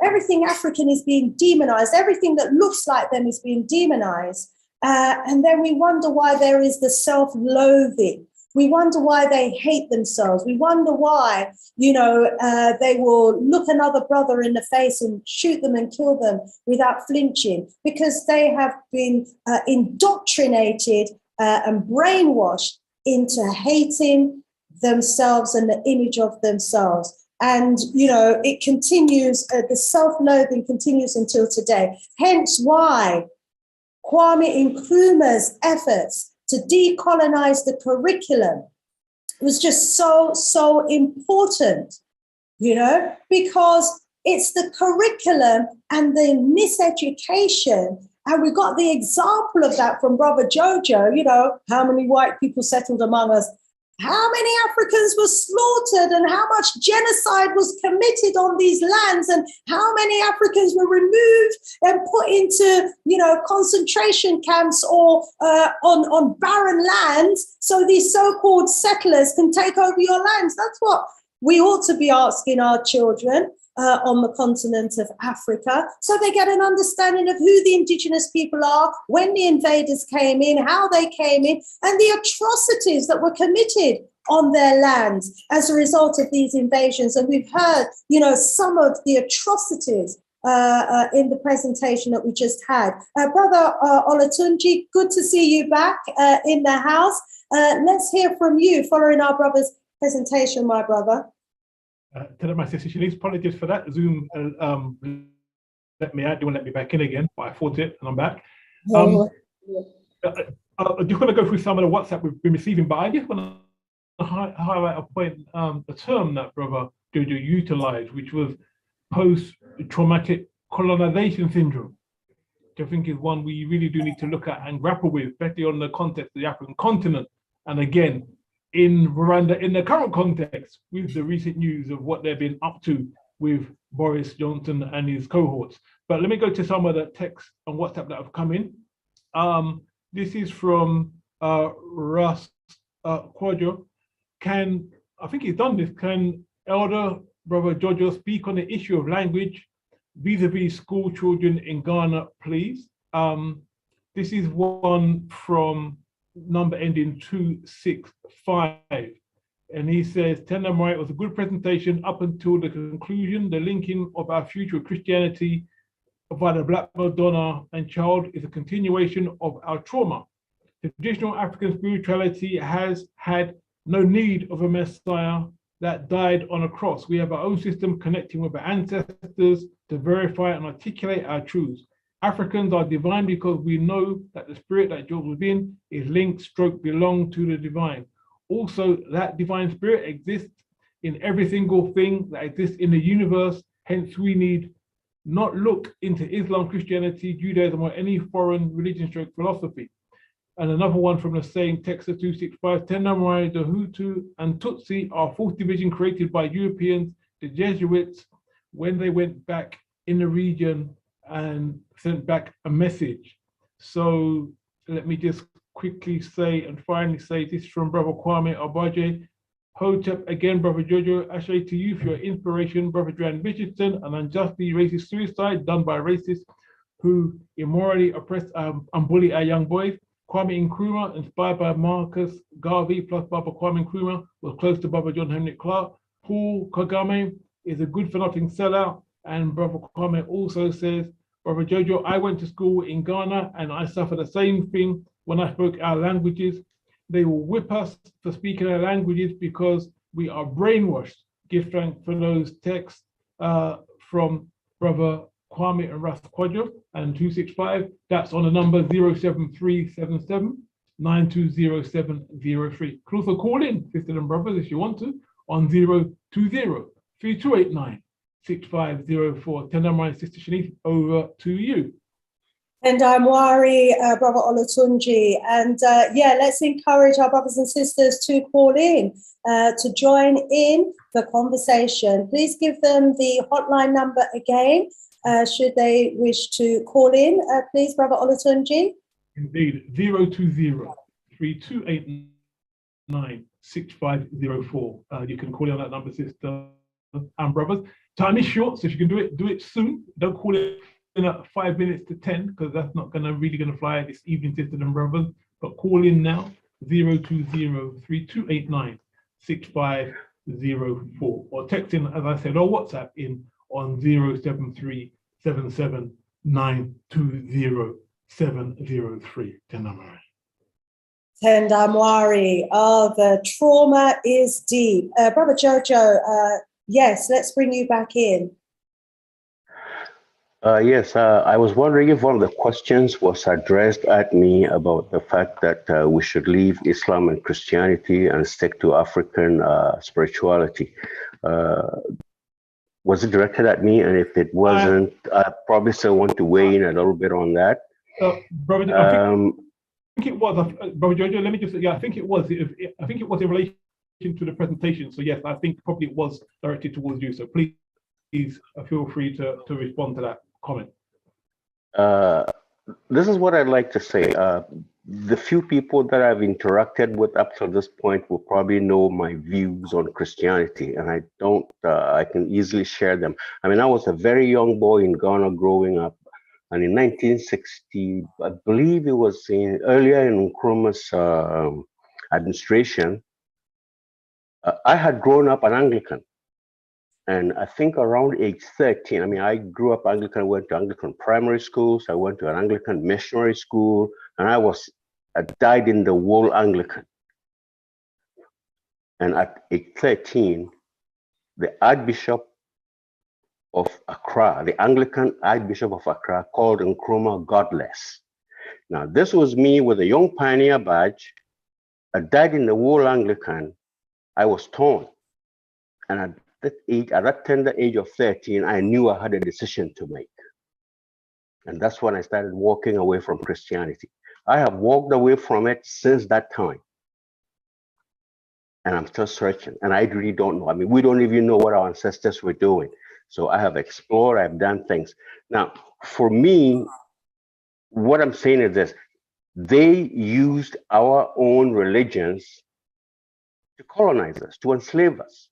A: everything African is being demonized, everything that looks like them is being demonized. And then we wonder why there is the self-loathing. We wonder why they hate themselves. We wonder why, they will look another brother in the face and shoot them and kill them without flinching, because they have been indoctrinated and brainwashed into hating themselves and the image of themselves. And, it continues, the self-loathing continues until today. Hence why Kwame Nkrumah's efforts to decolonize the curriculum was just so important, because it's the curriculum and the miseducation. And we got the example of that from Brother Joojo, how many white people settled among us, how many Africans were slaughtered and how much genocide was committed on these lands, and how many Africans were removed and put into, concentration camps or on barren lands so these so-called settlers can take over your lands. That's what we ought to be asking our children on the continent of Africa, so they get an understanding of who the indigenous people are, when the invaders came in, how they came in, and the atrocities that were committed on their lands as a result of these invasions. And we've heard, some of the atrocities in the presentation that we just had. Brother Olatunji, good to see you back in the house. Let's hear from you following our brother's presentation, my brother.
C: Tell my sister Shanice, apologies for that. Zoom let me out, they won't let me back in again, but I fought it and I'm back. I just want to go through some of the WhatsApp we've been receiving, but I just want to highlight a point, a term that Brother Joojo utilized, which was post-traumatic colonization syndrome, which I think is one we really do need to look at and grapple with, especially on the context of the African continent. And again, in Rwanda, in the current context, with the recent news of what they've been up to with Boris Johnson and his cohorts. But let me go to some of the texts on WhatsApp that have come in. This is from Russ Quadro. I think he's done this. Can Elder Brother Joojo speak on the issue of language vis-a-vis school children in Ghana, please? This is one from number ending 265, and he says, Tendam Right was a good presentation up until the conclusion. The linking of our future with Christianity via the Black Madonna and child is a continuation of our trauma. Traditional African spirituality has had no need of a Messiah that died on a cross. We have our own system connecting with our ancestors to verify and articulate our truths. Africans are divine because we know that the spirit that dwells within is linked, belong to the divine. Also, that divine spirit exists in every single thing that exists in the universe. Hence, we need not look into Islam, Christianity, Judaism, or any foreign religion / philosophy. And another one from the same Texas 265, Tendamai, the Hutu and Tutsi are fourth division created by Europeans, the Jesuits, when they went back in the region and sent back a message. So let me just quickly say and finally say this from Brother Kwame Addae. Hotep again, Brother Joojo, Addae to you for your inspiration, Brother Jayvon Richardson, an unjustly racist suicide done by racists who immorally oppress and bully our young boys. Kwame Nkrumah, inspired by Marcus Garvey plus Baba Kwame Nkrumah, was close to Baba John Henry Clark. Paul Kagame is a good for nothing sellout. And Brother Kwame also says, Brother Joojo, I went to school in Ghana and I suffered the same thing when I spoke our languages. They will whip us for speaking our languages because we are brainwashed. Give thanks for those texts from Brother Kwame and Russ Quadro and 265. That's on the number 07377 920703. Can also call in, sisters and brothers, if you want to, on 020-3289-6504. Tender my Sister Shanice, over to you.
A: And I'm Wari, Brother Olatunji. And let's encourage our brothers and sisters to call in, to join in the conversation. Please give them the hotline number again, should they wish to call in. Please, Brother Olatunji.
C: Indeed, 020-3289-6504. You can call in on that number, sister and brothers. Time is short, so if you can do it soon. Don't call it in at 5 minutes to 10, because that's not really gonna fly this evening, sisters and brothers. But call in now, 020-3289-6504, or text in, as I said, or WhatsApp in on 073-77920703.
A: Tendamwari. Oh, the trauma is deep. Brother Joojo, yes, let's bring you back in.
D: Yes, I was wondering if one of the questions was addressed at me about the fact that we should leave Islam and Christianity and stick to African spirituality. Was it directed at me? And if it wasn't, I probably still want to weigh in a little bit on that.
C: Brother, I think it was, Brother Joojo, let me just, I think it was. I think it was in relation to the presentation. So yes, I think probably it was directed towards you. So please feel free to respond to that comment.
D: This is what I'd like to say. The few people that I've interacted with up to this point will probably know my views on Christianity, and I can easily share them. I mean, I was a very young boy in Ghana growing up, and in 1960, I believe it was earlier in Nkrumah's administration, I had grown up an Anglican. And I think around age 13, I mean, I grew up Anglican, I went to Anglican primary schools, I went to an Anglican missionary school, and I was a dyed-in-the-wool Anglican. And at age 13, the Archbishop of Accra, the Anglican Archbishop of Accra, called Nkrumah godless. Now, this was me with a young pioneer badge, a dyed-in-the-wool Anglican. I was torn. And at that tender age of 13, I knew I had a decision to make. And that's when I started walking away from Christianity. I have walked away from it since that time. And I'm still searching. And I really don't know. I mean, we don't even know what our ancestors were doing. So I have explored, I've done things. Now, for me, what I'm saying is this: they used our own religions to colonize us, to enslave us.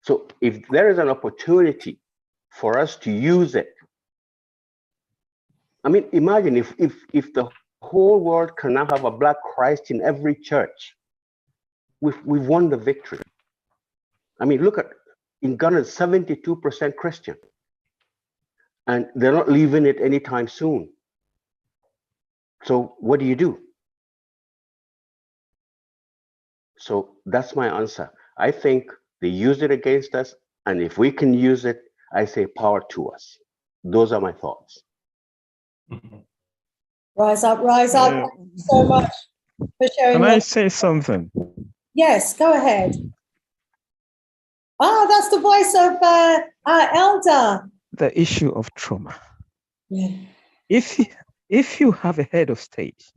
D: So if there is an opportunity for us to use it, I mean, imagine if the whole world can now have a Black Christ in every church, we've won the victory. I mean, look at, in Ghana, 72% Christian, and they're not leaving it anytime soon. So what do you do? So that's my answer. I think they use it against us, and if we can use it, I say power to us. Those are my thoughts.
A: Rise up, rise up. Thank you so much for sharing.
G: Can I say something?
A: Yes, go ahead. Ah, that's the voice of our elder.
G: The issue of trauma.
A: Yeah.
G: If you have a head of state,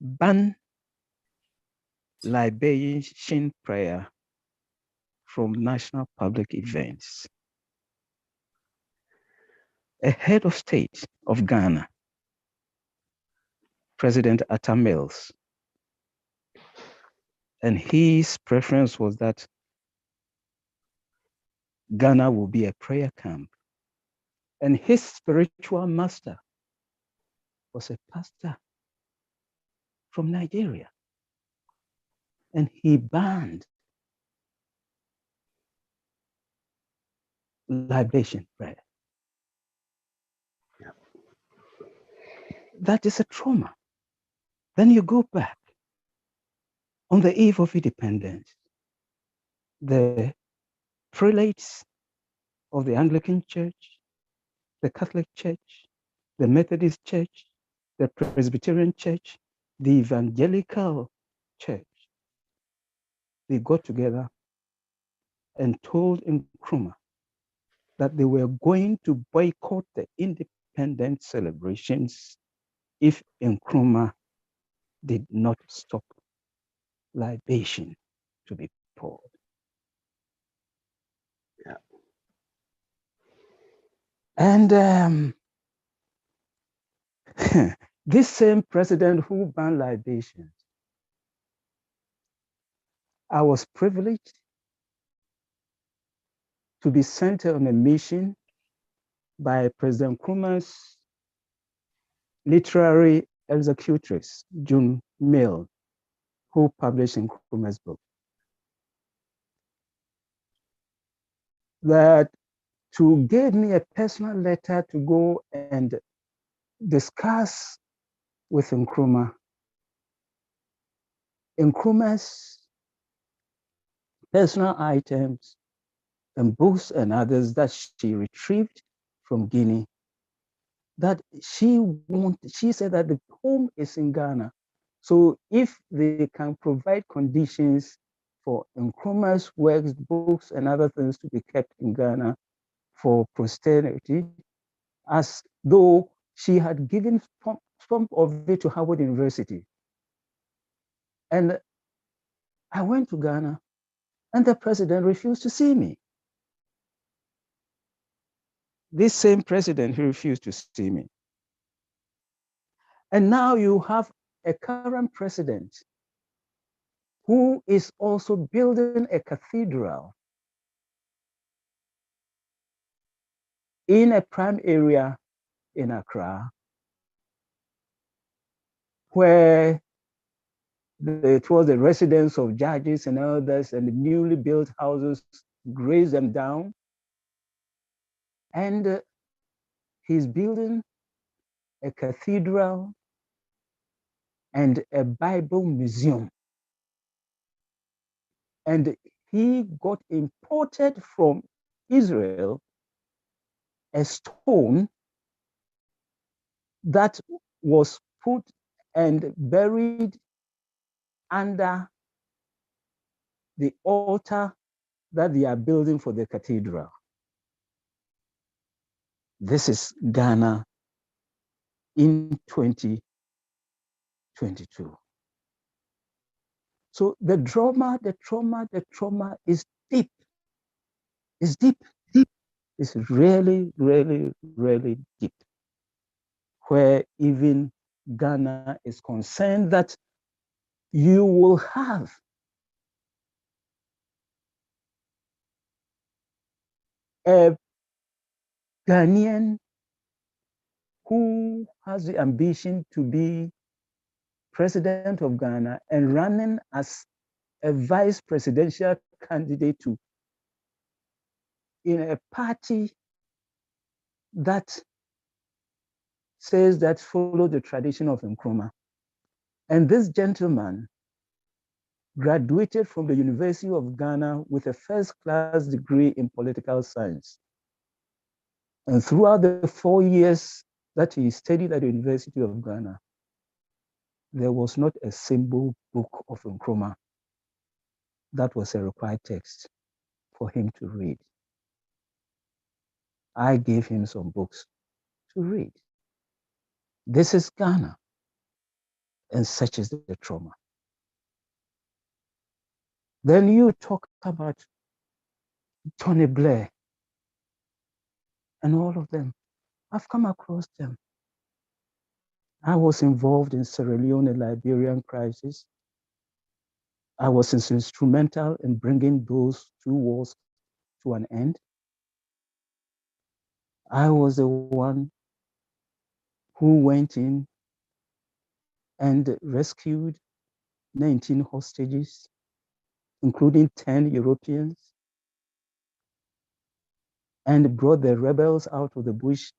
G: ban libation prayer from national public events. A head of state of Ghana, President Atta Mills, and his preference was that Ghana will be a prayer camp. And his spiritual master was a pastor from Nigeria. And he banned libation prayer.
D: Yeah.
G: That is a trauma. Then you go back on the eve of independence. The prelates of the Anglican Church, the Catholic Church, the Methodist Church, the Presbyterian Church, the Evangelical Church they got together and told Nkrumah that they were going to boycott the independence celebrations if Nkrumah did not stop libation to be poured.
D: Yeah.
G: And this same president who banned libations, I was privileged to be sent on a mission by President Nkrumah's literary executrix, June Mill, who published Nkrumah's book, that to give me a personal letter to go and discuss with Nkrumah's personal items and books and others that she retrieved from Guinea, that she said that the home is in Ghana. So if they can provide conditions for Nkrumah's works, books, and other things to be kept in Ghana for posterity, as though she had given some of it to Harvard University. And I went to Ghana, and the president refused to see me. This same president who refused to see me. And now you have a current president who is also building a cathedral in a prime area in Accra, where it was the residence of judges and others, and the newly built houses grazed them down. And he's building a cathedral and a Bible museum. And he got imported from Israel a stone that was put and buried under the altar that they are building for the cathedral. This is Ghana in 2022. So the trauma is deep. It's deep. It's really, really, really deep. Where even Ghana is concerned that you will have a Ghanaian who has the ambition to be president of Ghana and running as a vice presidential candidate in a party that says that follow the tradition of Nkrumah. And this gentleman graduated from the University of Ghana with a first-class degree in political science. And throughout the 4 years that he studied at the University of Ghana, there was not a single book of Nkrumah that was a required text for him to read. I gave him some books to read. This is Ghana, and such is the trauma. Then you talk about Tony Blair and all of them. I've come across them. I was involved in Sierra Leone and Liberian crisis. I was instrumental in bringing those two wars to an end. I was the one who went in and rescued 19 hostages, including 10 Europeans, and brought the rebels out of the bush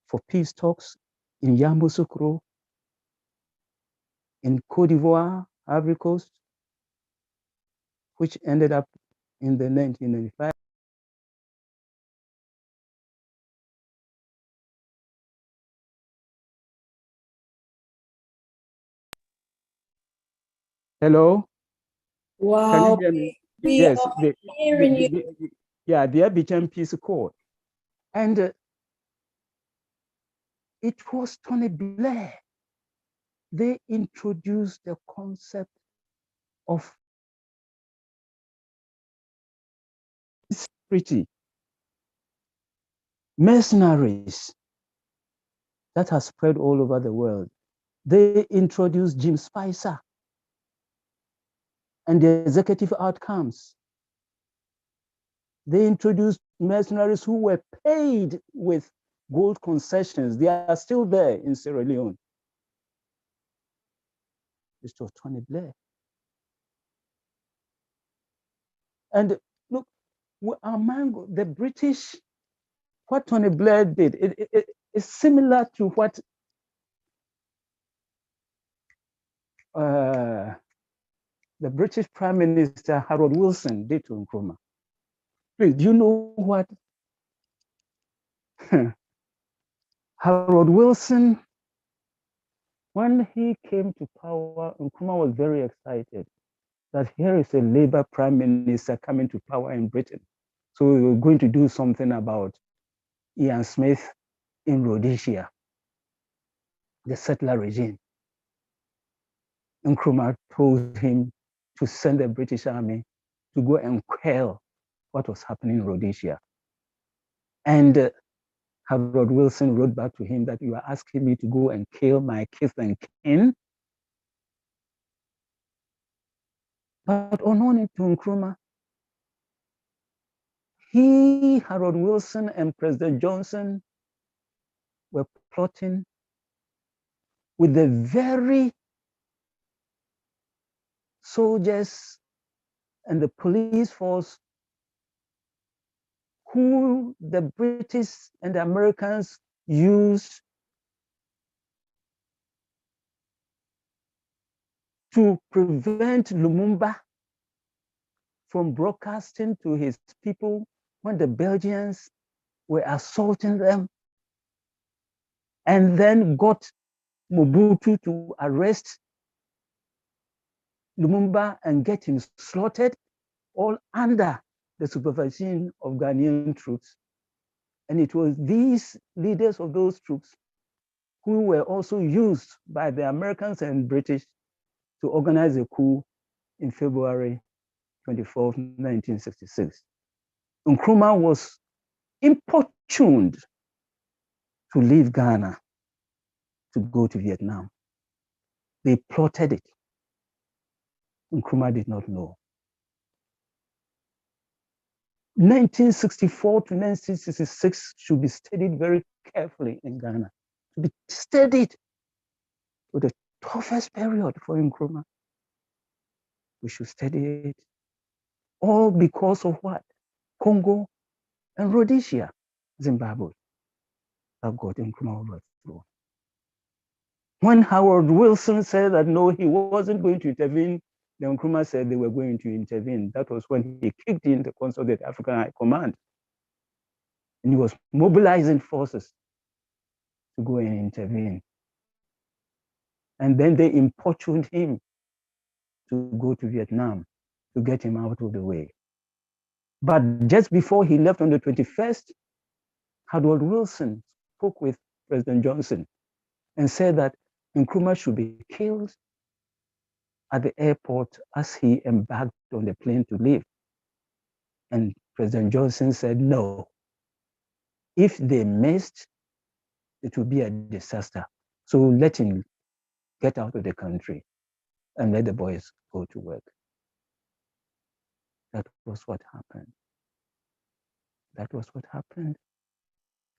G: for peace talks in Yamoussoukro, in Côte d'Ivoire, Ivory Coast, which ended up in the 1995. Hello?
A: Wow. We
G: yes,
A: are hearing you.
G: Yeah, the Abidjan Peace Accord. And it was Tony Blair. They introduced the concept of security, mercenaries that has spread all over the world. They introduced Jim Spicer and the executive outcomes. They introduced mercenaries who were paid with gold concessions. They are still there in Sierra Leone. This was Tony Blair. And look, among the British, what Tony Blair did, it is similar to what the British Prime Minister Harold Wilson did to Nkrumah. Please, do you know what Harold Wilson, when he came to power, Nkrumah was very excited that here is a Labour Prime Minister coming to power in Britain. So we were going to do something about Ian Smith in Rhodesia, the settler regime. Nkrumah told him to send the British Army to go and quell what was happening in Rhodesia. And Harold Wilson wrote back to him that you are asking me to go and kill my kith and kin. But unknown to Nkrumah, Harold Wilson and President Johnson were plotting with the very soldiers and the police force who the British and the Americans used to prevent Lumumba from broadcasting to his people when the Belgians were assaulting them, and then got Mobutu to arrest Lumumba and get him slaughtered, all under the supervision of Ghanaian troops. And it was these leaders of those troops who were also used by the Americans and British to organize a coup in February 24, 1966. Nkrumah was importuned to leave Ghana to go to Vietnam. They plotted it. Nkrumah did not know. 1964 to 1966 should be studied very carefully in Ghana. To be studied with the toughest period for Nkrumah. We should study it. All because of what? Congo and Rhodesia, Zimbabwe, that got Nkrumah overthrown. When Howard Wilson said that no, he wasn't going to intervene, then Nkrumah said they were going to intervene. That was when he kicked in the Consolidated African High Command. And he was mobilizing forces to go and intervene. And then they importuned him to go to Vietnam to get him out of the way. But just before he left on the 21st, Harold Wilson spoke with President Johnson and said that Nkrumah should be killed at the airport as he embarked on the plane to leave. And President Johnson said, no, if they missed, it would be a disaster. So let him get out of the country and let the boys go to work. That was what happened. That was what happened.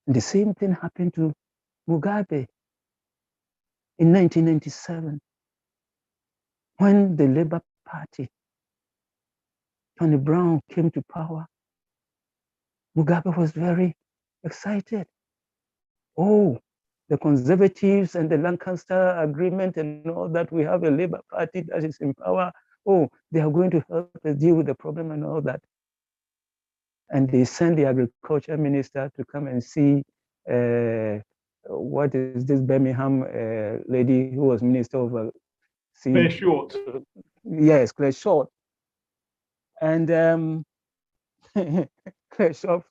G: And the same thing happened to Mugabe in 1997, when the Labour Party, Tony Brown, came to power. Mugabe was very excited. Oh, the Conservatives and the Lancaster Agreement and all that, we have a Labour Party that is in power. Oh, they are going to help us deal with the problem and all that. And they sent the agriculture minister to come and see what is this Birmingham lady who was minister of
C: Claire Short.
G: Yes, Claire Short. And Khrushchev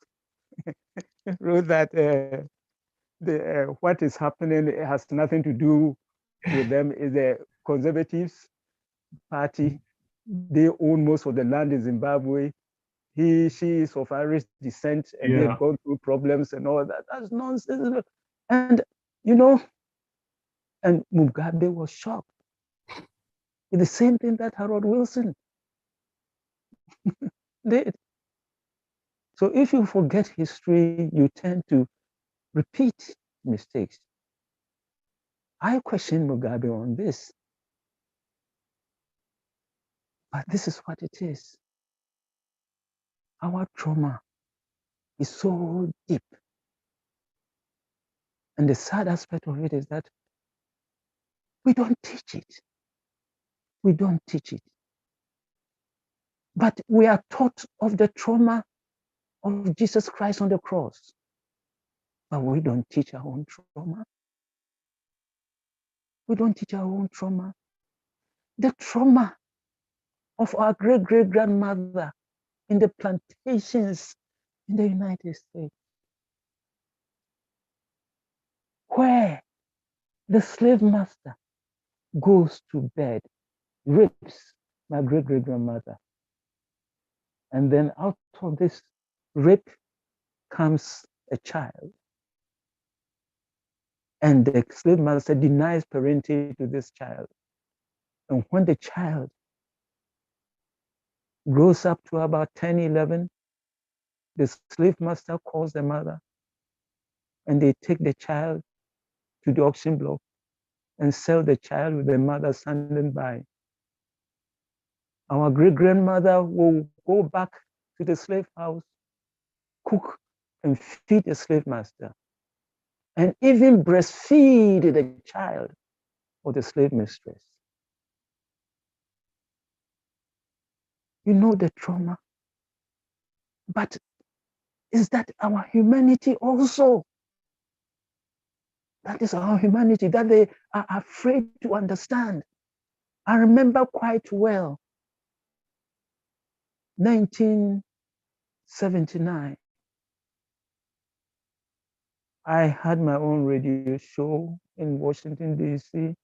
G: wrote that what is happening has nothing to do with them. Is the Conservatives Party. They own most of the land in Zimbabwe. She is of Irish descent, and they've gone through problems and all that. That's nonsense. And and Mugabe was shocked with the same thing that Harold Wilson did. So if you forget history, you tend to repeat mistakes. I question Mugabe on this, but this is what it is. Our trauma is so deep. And the sad aspect of it is that we don't teach it. We don't teach it. But we are taught of the trauma of Jesus Christ on the cross. But we don't teach our own trauma. We don't teach our own trauma. The trauma of our great-great-grandmother in the plantations in the United States, where the slave master goes to bed, rapes my great-great-grandmother. And then out of this rape comes a child. And the slave master denies parentage to this child. And when the child grows up to about 10, 11, the slave master calls the mother, and they take the child to the auction block and sell the child with the mother standing by. Our great-grandmother will go back to the slave house, cook and feed the slave master, and even breastfeed the child or the slave mistress. You know the trauma. But is that our humanity also? That is our humanity that they are afraid to understand. I remember quite well, 1979. I had my own radio show in Washington, D.C.,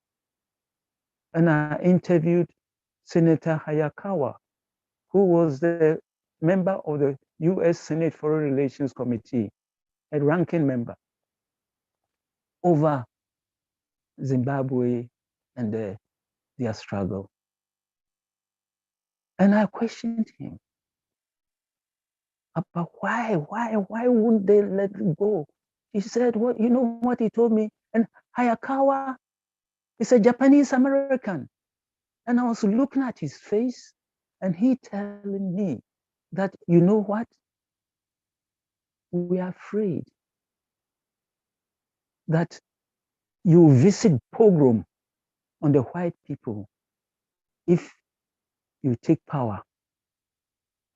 G: and I interviewed Senator Hayakawa, who was the member of the U.S. Senate Foreign Relations Committee, a ranking member, over Zimbabwe and their struggle. And I questioned him about why wouldn't they let it go? He said, well, you know what he told me? And Hayakawa is a Japanese American. And I was looking at his face and he telling me that, you know what? We are afraid that you visit pogrom on the white people if you take power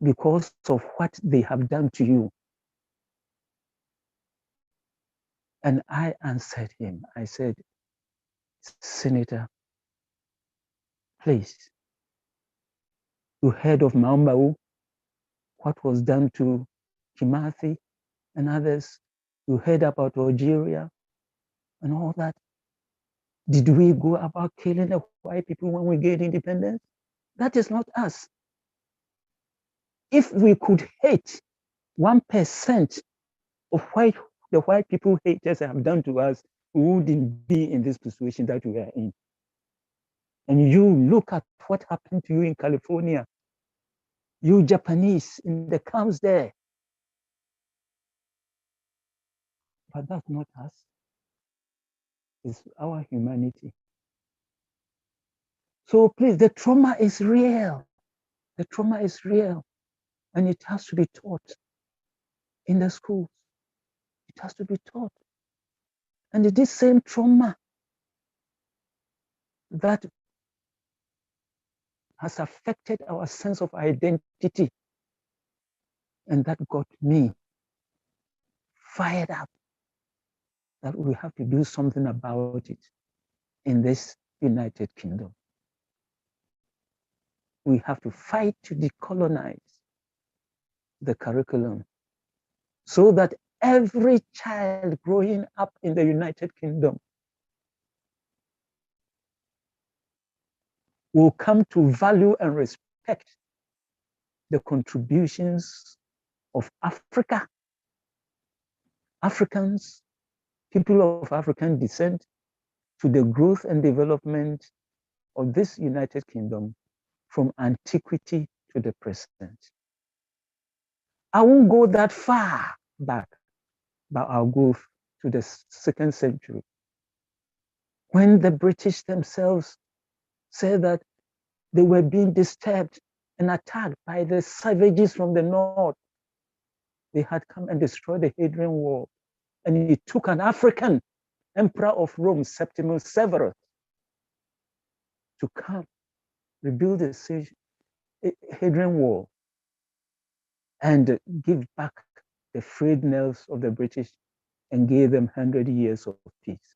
G: because of what they have done to you. And I answered him. I said, Senator, please, you heard of Maumbau, what was done to Kimathi and others. You heard about Algeria and all that. Did we go about killing the white people when we get independence? That is not us. If we could hate 1% of the white people haters have done to us, we wouldn't be in this situation that we are in. And you look at what happened to you in California, you Japanese in the camps there. But that's not us. It's our humanity. So please, the trauma is real. The trauma is real. And it has to be taught in the schools. It has to be taught. And it is same trauma that has affected our sense of identity. And that got me fired up that we have to do something about it in this United Kingdom. we have to fight to decolonize the curriculum so that every child growing up in the United Kingdom will come to value and respect the contributions of Africa, Africans, people of African descent, to the growth and development of this United Kingdom from antiquity to the present. I won't go that far back, but I'll go to the 2nd century, when the British themselves said that they were being disturbed and attacked by the savages from the north. They had come and destroyed the Hadrian Wall, and it took an African emperor of Rome, Septimius Severus, to come rebuild the Hadrian Wall and give back the freed nails of the British and gave them 100 years of peace.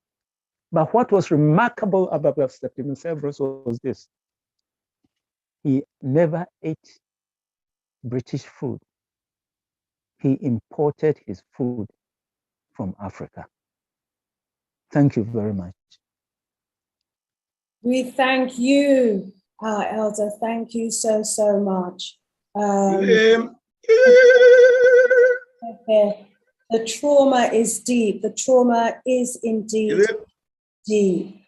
G: But what was remarkable about Septimius Severus was this: he never ate British food. He imported his food from Africa. Thank you very much.
A: We thank you, our elder. Thank you so, so much. The trauma is deep. The trauma is indeed deep.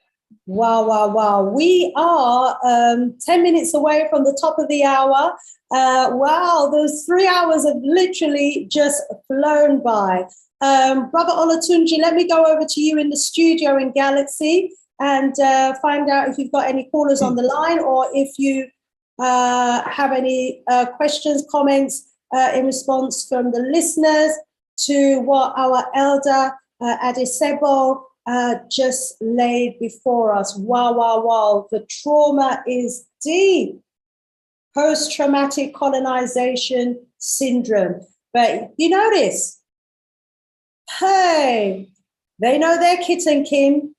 A: Wow, wow, wow. We are 10 minutes away from the top of the hour. Wow, those 3 hours have literally just flown by. Brother Olatunji, let me go over to you in the studio in Galaxy and find out if you've got any callers on the line, or if you have any questions, comments in response from the listeners to what our elder Addae just laid before us. Wow, wow, wow. The trauma is deep. Post-traumatic colonization syndrome. But you notice, hey, they know their kit and kin.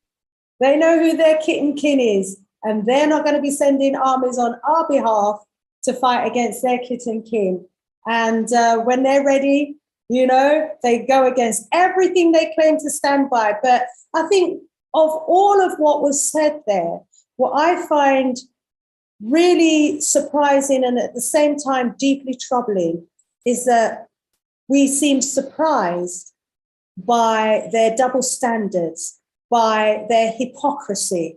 A: They know who their kit and kin is. And they're not going to be sending armies on our behalf to fight against their kit and kin. And when they're ready, you know, they go against everything they claim to stand by. But I think of all of what was said there, what I find really surprising and at the same time deeply troubling is that we seem surprised by their double standards, by their hypocrisy,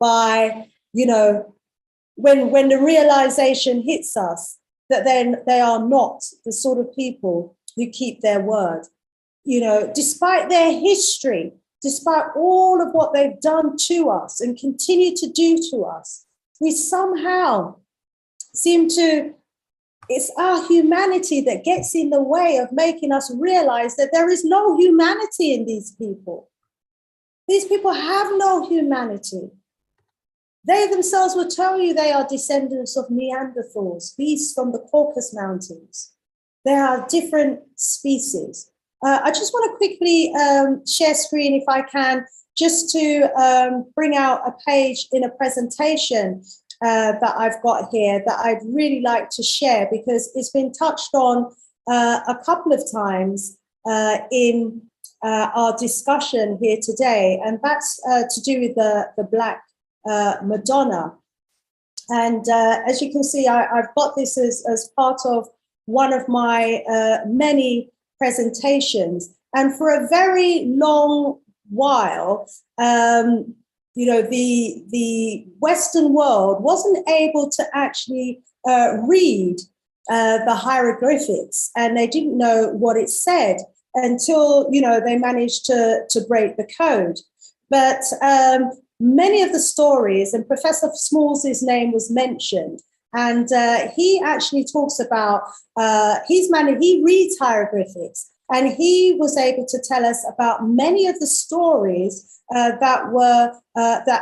A: by, you know, when the realization hits us that then they are not the sort of people who keep their word. You know, despite their history, despite all of what they've done to us and continue to do to us, we somehow seem to, it's our humanity that gets in the way of making us realize that there is no humanity in these people. These people have no humanity. They themselves will tell you they are descendants of Neanderthals, beasts from the Caucasus Mountains. They are different species. I just want to quickly share screen, if I can, just to bring out a page in a presentation that I've got here that I'd really like to share, because it's been touched on a couple of times in our discussion here today, and that's to do with the Black Madonna. And as you can see, I've got this as part of one of my many presentations. And for a very long while, you know, the Western world wasn't able to actually read the hieroglyphics, and they didn't know what it said until, you know, they managed to break the code. But many of the stories, and Professor Small's name was mentioned, and he actually talks about, he reads hieroglyphics, and he was able to tell us about many of the stories that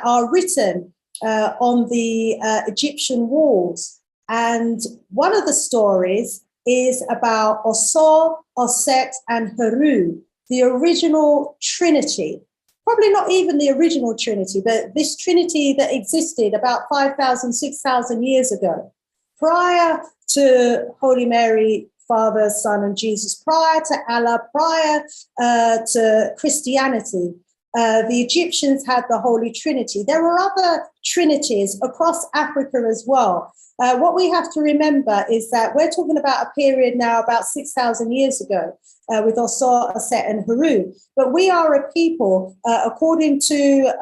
A: are written on the Egyptian walls. And one of the stories is about Osor, Oset, and Heru, the original Trinity. probably not even the original Trinity, but this Trinity that existed about 5,000, 6,000 years ago, prior to Holy Mary, Father, Son, and Jesus, prior to Allah, prior to Christianity. The Egyptians had the Holy Trinity. There were other trinities across Africa as well. What we have to remember is that we're talking about a period now about 6,000 years ago with Osor, Aset, and Heru. But we are a people, according to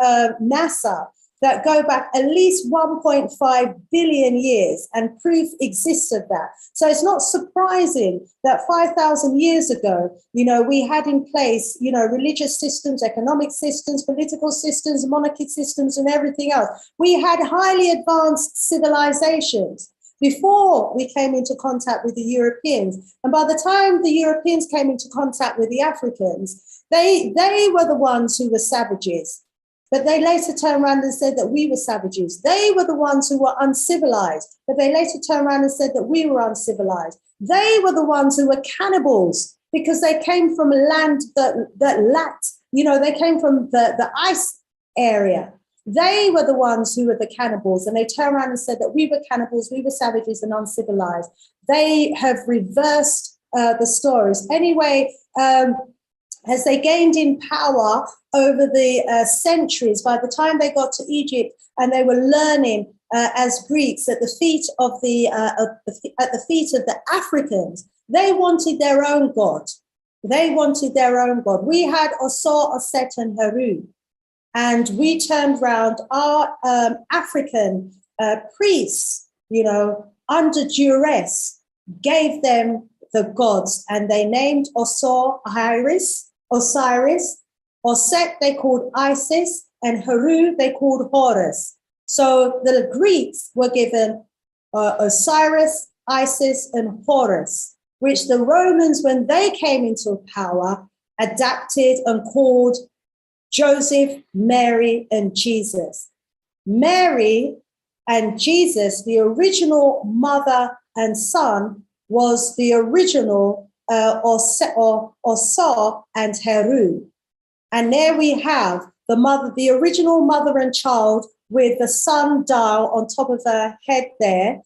A: NASA, that go back at least 1.5 billion years, and proof exists of that. So it's not surprising that 5,000 years ago, we had in place, religious systems, economic systems, political systems, monarchy systems, and everything else. We had highly advanced civilizations before we came into contact with the Europeans. And by the time the Europeans came into contact with the Africans, they were the ones who were savages. But they later turned around and said that we were savages. They were the ones who were uncivilized, but they later turned around and said that we were uncivilized. They were the ones who were cannibals because they came from a land that lacked, they came from the ice area. They were the ones who were the cannibals, and they turned around and said that we were cannibals, we were savages and uncivilized. They have reversed the stories. Anyway, as they gained in power over the centuries, by the time they got to Egypt and they were learning as Greeks at the feet of the Africans, they wanted their own God. They wanted their own God. We had Osor, Aset, and Heru, and we turned around our African priests, under duress, gave them the gods, and they named Osor Osiris, Oset they called Isis, and Heru they called Horus. So the Greeks were given Osiris, Isis, and Horus, which the Romans, when they came into power, adapted and called Joseph, Mary, and Jesus. Mary and Jesus, the original mother and son, was the original Osor and Heru. And there we have the original mother and child with the sundial on top of her head there,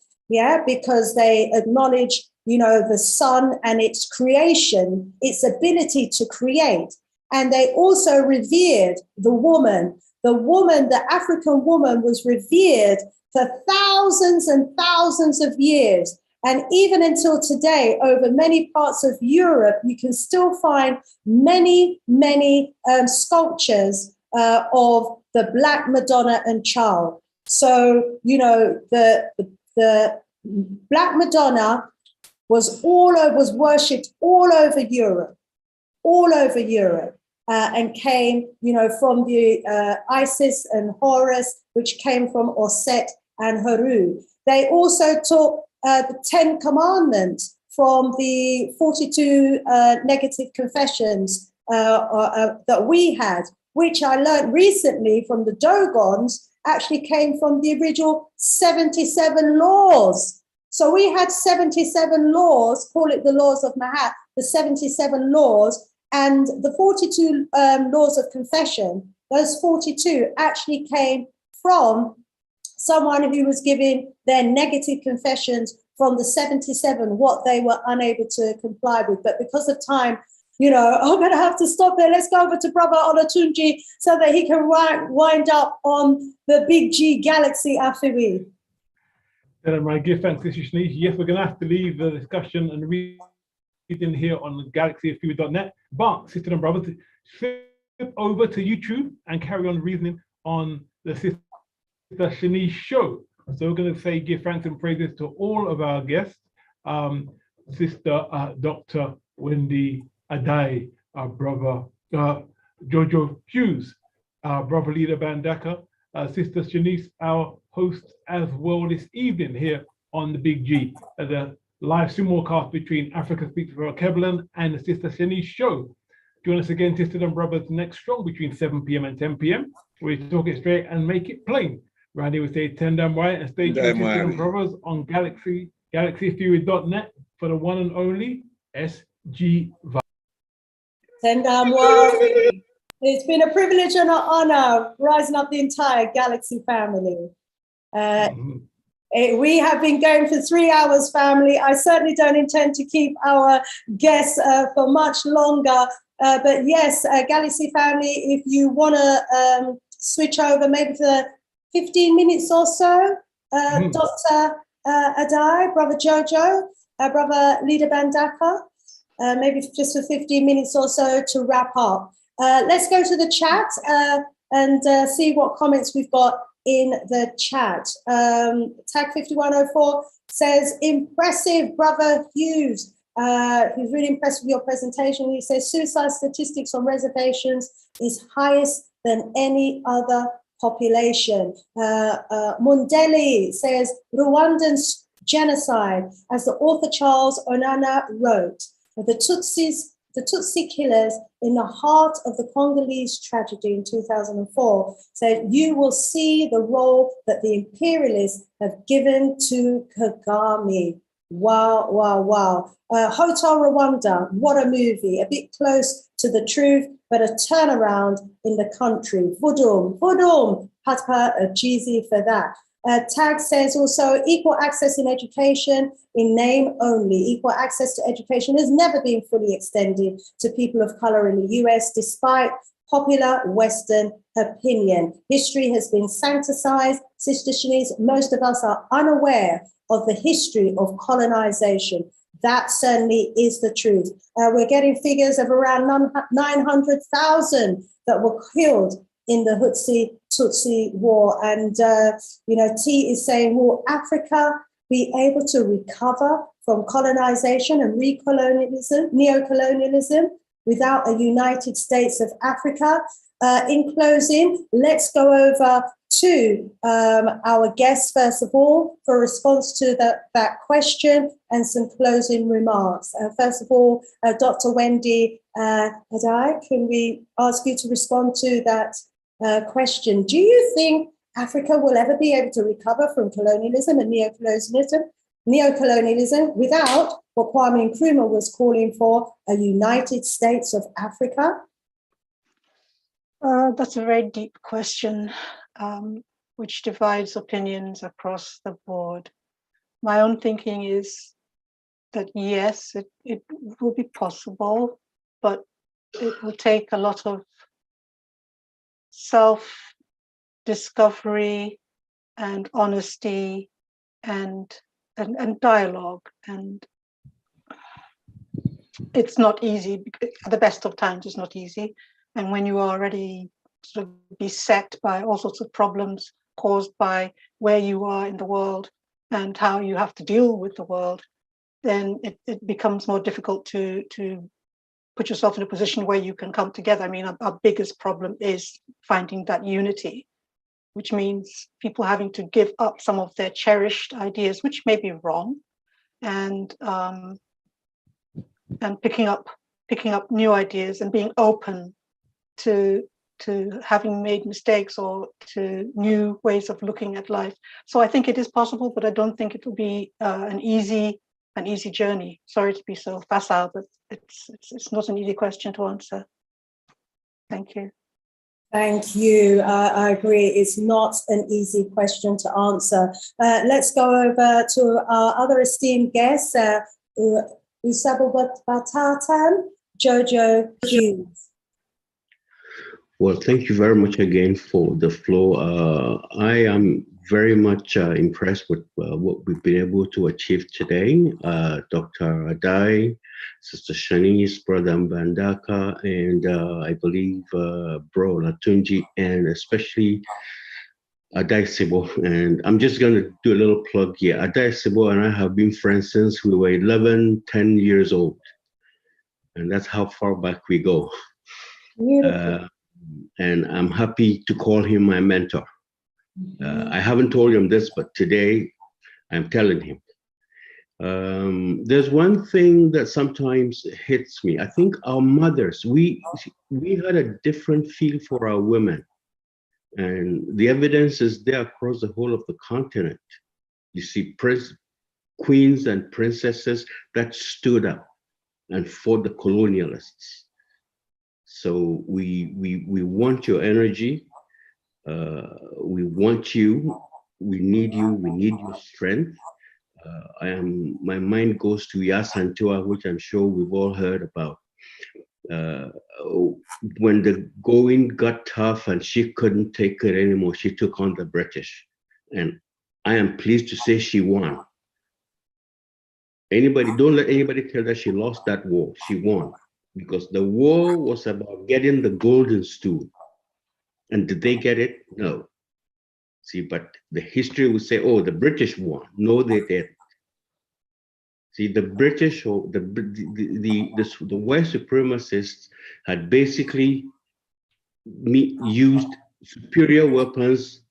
A: because they acknowledge, the sun and its creation, its ability to create. And they also revered the woman. The African woman was revered for thousands and thousands of years. And even until today, over many parts of Europe, you can still find many, many sculptures of the Black Madonna and Child. So, the Black Madonna was worshipped all over Europe, and came, from the Isis and Horus, which came from Oset and Heru. They also took the 10 Commandments from the 42 negative confessions that we had, which I learned recently from the Dogons, actually came from the original 77 laws. So we had 77 laws, call it the laws of Mahat, the 77 laws, and the 42 laws of confession, those 42 actually came from someone who was giving their negative confessions from the 77, what they were unable to comply with. But because of time, I'm going to have to stop there. Let's go over to Brother Olatunji so that he can wind up on the Big G Galaxy Afiwi.
C: My gift thanks, Sister Shanice. Yes, we're going to have to leave the discussion and reading here on galaxyafiwi.net. But, sisters and brothers, flip over to YouTube and carry on reasoning on the Sister Shanice show. So we're going to say give thanks and praises to all of our guests. Sister Dr. Wendy Addae, our brother Joojo Hughes, our brother leader Mbandaka, Sister Shanice, our host as well this evening here on the Big G, as a live simulcast between Africa Speaks for Alkebu-Lan and the Sister Shanice show. Join us again, sisters and brothers, next strong between 7 p.m. and 10 p.m. We talk it straight and make it plain. Randy would say 10 damn right, and stay tuned, sisters and brothers, on galaxyafiwi.net for the one and only SG.
A: 10 damn right. It's been a privilege and an honor rising up the entire Galaxy family. We have been going for 3 hours, family. I certainly don't intend to keep our guests for much longer. But yes, Galaxy family, if you want to switch over maybe for 15 minutes or so, Dr. Addae, Brother Joojo, Brother Leader Mbandaka, maybe just for 15 minutes or so to wrap up. Let's go to the chat and see what comments we've got in the chat. Tag 5104 says, impressive, Brother Hughes. He's really impressed with your presentation. He says, suicide statistics on reservations is highest than any other population. Mundeli says, Rwandan genocide, as the author Charles Onana wrote, the Tutsi killers in the heart of the Congolese tragedy in 2004 said, you will see the role that the imperialists have given to Kagame. Wow, wow, wow. Hotel Rwanda, what a movie. A bit close to the truth, but a turnaround in the country. Vudum, Patpa Jeezy for that. Tag says also equal access in education in name only. Equal access to education has never been fully extended to people of color in the US, despite popular Western opinion. History has been sanitized. Sister Shanice, most of us are unaware of the history of colonization. That certainly is the truth. We're getting figures of around 900,000 that were killed in the Tutsi war. And, T is saying, will Africa be able to recover from colonization and neocolonialism without a United States of Africa? In closing, let's go over to our guests, first of all, for a response to that question and some closing remarks. First of all, Dr. Wendy Addae, can we ask you to respond to that question? Do you think Africa will ever be able to recover from colonialism and neocolonialism without what Kwame Nkrumah was calling for, a United States of Africa?
E: That's a very deep question, which divides opinions across the board. My own thinking is that yes, it will be possible, but it will take a lot of self-discovery and honesty and dialogue. And it's not easy. At the best of times, it's not easy. And when you are already sort of beset by all sorts of problems caused by where you are in the world and how you have to deal with the world, then it becomes more difficult to put yourself in a position where you can come together. I mean, our biggest problem is finding that unity, which means people having to give up some of their cherished ideas, which may be wrong, and picking up new ideas and being open to having made mistakes or to new ways of looking at life. So I think it is possible, but I don't think it will be an easy journey. Sorry to be so facile, but it's not an easy question to answer. Thank you.
A: Thank you. I agree. It's not an easy question to answer. Let's go over to our other esteemed guests, Ebusuabaatan, Joojo, Hughes.
D: Well, thank you very much again for the floor. I am very much impressed with what we've been able to achieve today. Dr. Addae, Sister Shanice, Brother Mbandaka, and I believe Bro Olatunji, and especially Addae Sibo. And I'm just going to do a little plug here. Addae Sibo and I have been friends since we were 10 years old. And that's how far back we go. And I'm happy to call him my mentor. I haven't told him this, but today I'm telling him. There's one thing that sometimes hits me. I think our mothers, we had a different feel for our women. And the evidence is there across the whole of the continent. You see queens and princesses that stood up and fought the colonialists. So we want your energy. We want you. We need you. We need your strength. My mind goes to Yasantua, which I'm sure we've all heard about. When the going got tough and she couldn't take it anymore, she took on the British. And I am pleased to say she won. Don't let anybody tell that she lost that war. She won, because the war was about getting the golden stool. And did they get it? No. See, but the history will say, oh, the British won. No, they didn't. See, the British or the white supremacists had basically used superior weapons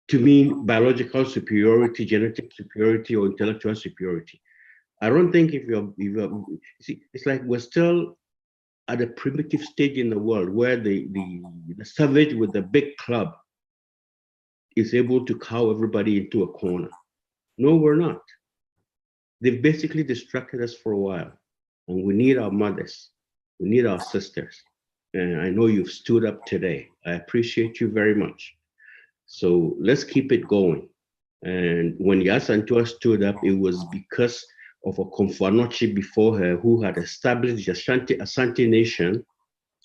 D: to mean biological superiority, genetic superiority, or intellectual superiority. I don't think if you're see, it's like we're still at a primitive stage in the world where the savage with the big club is able to cow everybody into a corner. No, we're not. They've basically distracted us for a while, and we need our mothers, we need our sisters. And I know you've stood up today. I appreciate you very much. So let's keep it going. And when Yasantua stood up, it was because of a Komfanochi before her who had established the Asante Nation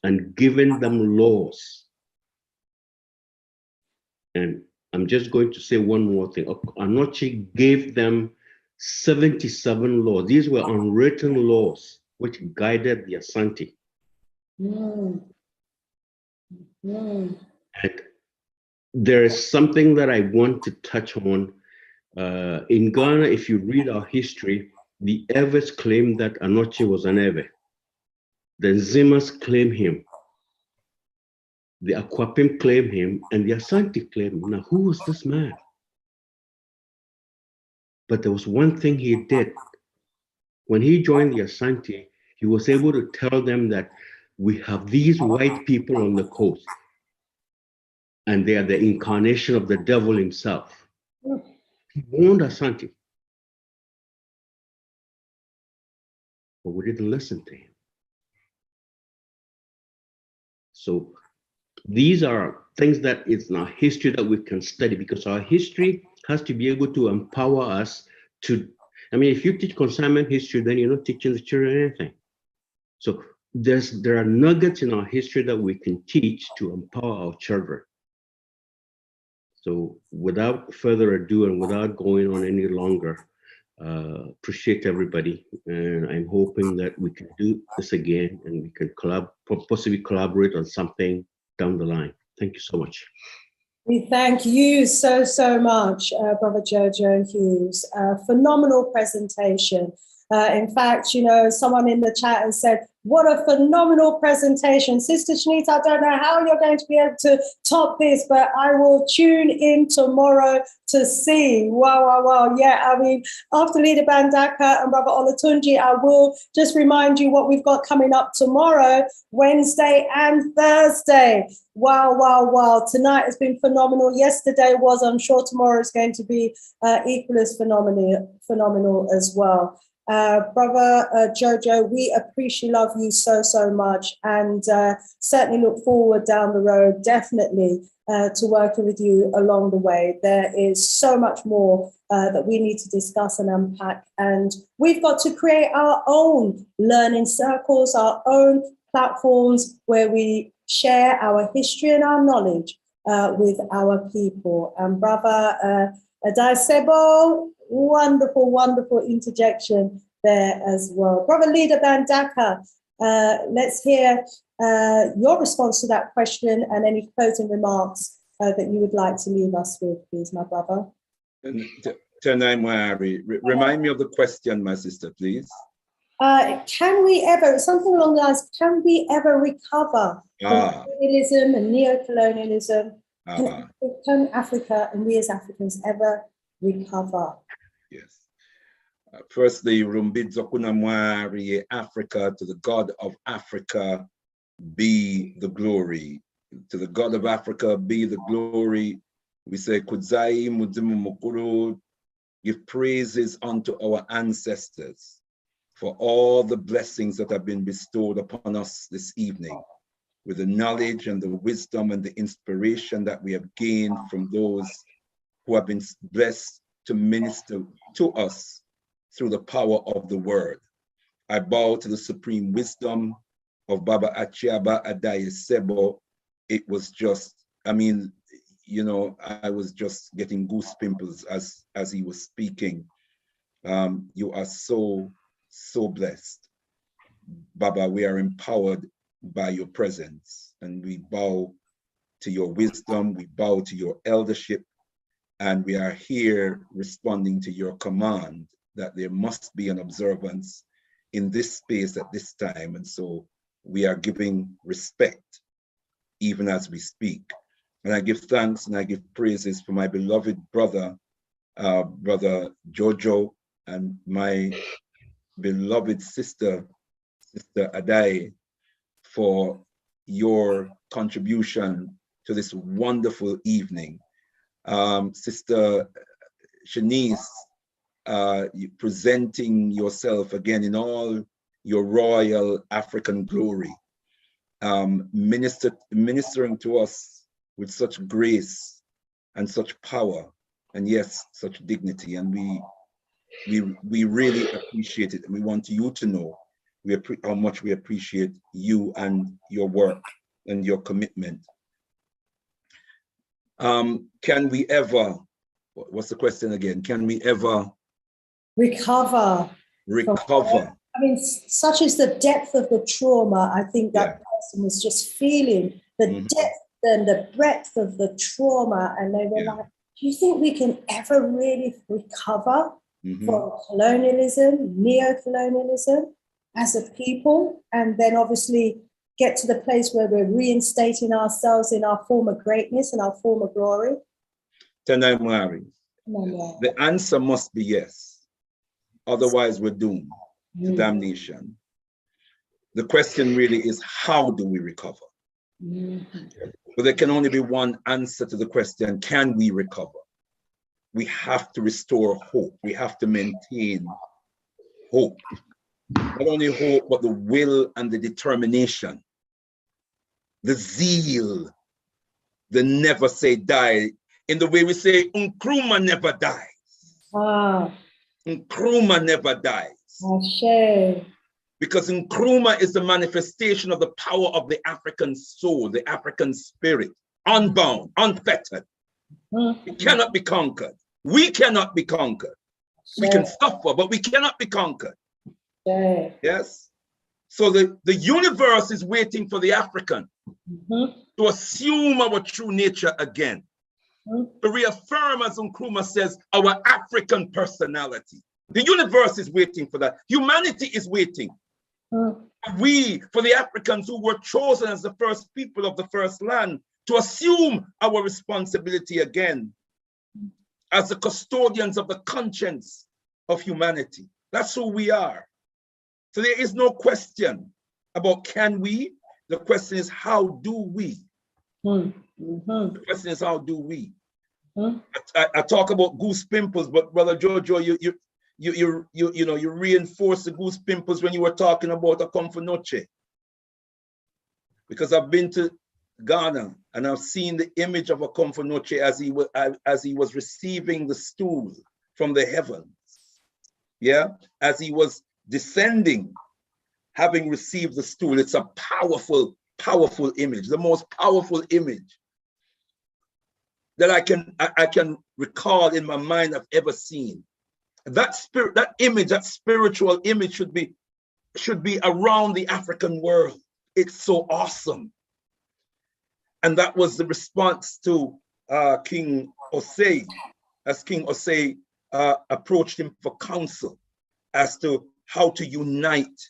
D: and given them laws. And I'm just going to say one more thing. Anochi gave them 77 laws. These were unwritten laws which guided the Asante. And there is something that I want to touch on. In Ghana, if you read our history, the Evers claimed that Anochi was an Ewe. The Zimas claim him. The Akwapim claim him, and the Asante claim him. Now, who was this man? But there was one thing he did. When he joined the Asante, he was able to tell them that we have these white people on the coast, and they are the incarnation of the devil himself. He warned Asante, but we didn't listen to him. So these are things that it's in our history that we can study, because our history has to be able to empower us to, I mean, if you teach consignment history, then you're not teaching the children anything. So there are nuggets in our history that we can teach to empower our children. So without further ado and without going on any longer, appreciate everybody. And I'm hoping that we can do this again and we can possibly collaborate on something down the line. Thank you so much.
A: We thank you so much, Brother Joojo Hughes. Phenomenal presentation. In fact, you know, someone in the chat has said, what a phenomenal presentation. Sister Shanice, I don't know how you're going to be able to top this, but I will tune in tomorrow to see. Wow. Yeah, I mean, after Leader Mbandaka and Brother Olatunji, I will just remind you what we've got coming up tomorrow, Wednesday and Thursday. Wow. Tonight has been phenomenal. Yesterday was, I'm sure tomorrow is going to be equal as phenomenal as well. Brother Joojo, we appreciate, love you so much, and certainly look forward down the road, definitely, to working with you along the way. There is so much more that we need to discuss and unpack, and we've got to create our own learning circles, our own platforms where we share our history and our knowledge with our people. And Brother Addae, wonderful interjection there as well. Brother Leader Mbandaka, let's hear your response to that question and any closing remarks that you would like to leave us with, please, my brother.
B: Remind me of the question, my sister, please.
A: Can we ever, something along the lines, can we ever recover from colonialism and neo-colonialism? Can Africa and we as Africans ever recover?
B: Yes. Firstly, Rumbidzo Kunamwari, Africa, to the God of Africa be the glory. To the God of Africa be the glory. We say, Kudzai Mudimu Mukuru, give praises unto our ancestors. for all the blessings that have been bestowed upon us this evening, with the knowledge and the wisdom and the inspiration that we have gained from those who have been blessed to minister to us through the power of the word. I bow to the supreme wisdom of Baba Achebe Addae Sebo. It was just, I mean, you know, I was just getting goosepimples as he was speaking. You are so blessed. Baba, we are empowered by your presence, and we bow to your wisdom, we bow to your eldership, and we are here responding to your command that there must be an observance in this space at this time. And so we are giving respect even as we speak. And I give thanks and I give praises for my beloved brother, Brother Joojo, and my beloved sister Addae, for your contribution to this wonderful evening. Sister Shanice, presenting yourself again in all your royal African glory, ministering to us with such grace and such power, and yes, such dignity. And we really appreciate it. And we want you to know how much we appreciate you and your work and your commitment. Can we ever, what's the question again? Can we ever
A: recover? I mean, such is the depth of the trauma. I think that person was just feeling the depth and the breadth of the trauma. And they were like, do you think we can ever really recover from colonialism, neo-colonialism as a people? And then obviously get to the place where we're reinstating ourselves in our former greatness and our former glory?
B: The answer must be yes. Otherwise, we're doomed to damnation. The question really is, how do we recover? But there can only be one answer to the question, can we recover? We have to restore hope. We have to maintain hope. Not only hope, but the will and the determination, the zeal, the never say die. In the way we say, Nkrumah never dies. Nkrumah never dies. Because Nkrumah is the manifestation of the power of the African soul, the African spirit, unbound, unfettered. It cannot be conquered. We cannot be conquered. We can suffer, but we cannot be conquered. Yes? So the universe is waiting for the African to assume our true nature again. To reaffirm, as Nkrumah says, our African personality. The universe is waiting for that. Humanity is waiting. For the Africans who were chosen as the first people of the first land, to assume our responsibility again as the custodians of the conscience of humanity. That's who we are. So there is no question about can we. The question is, how do we? The question is, how do we? I talk about goose pimples, but Brother Joojo, you reinforce the goose pimples when you were talking about a Comfanoche. Because I've been to Ghana and I've seen the image of a Comfanoche as he was receiving the stool from the heavens. Yeah, as he was descending, having received the stool. It's a powerful, powerful image, the most powerful image that I can recall in my mind I've ever seen. That spirit, that image, that spiritual image should be around the African world. It's so awesome. And that was the response to King Osei, as King Osei approached him for counsel as to how to unite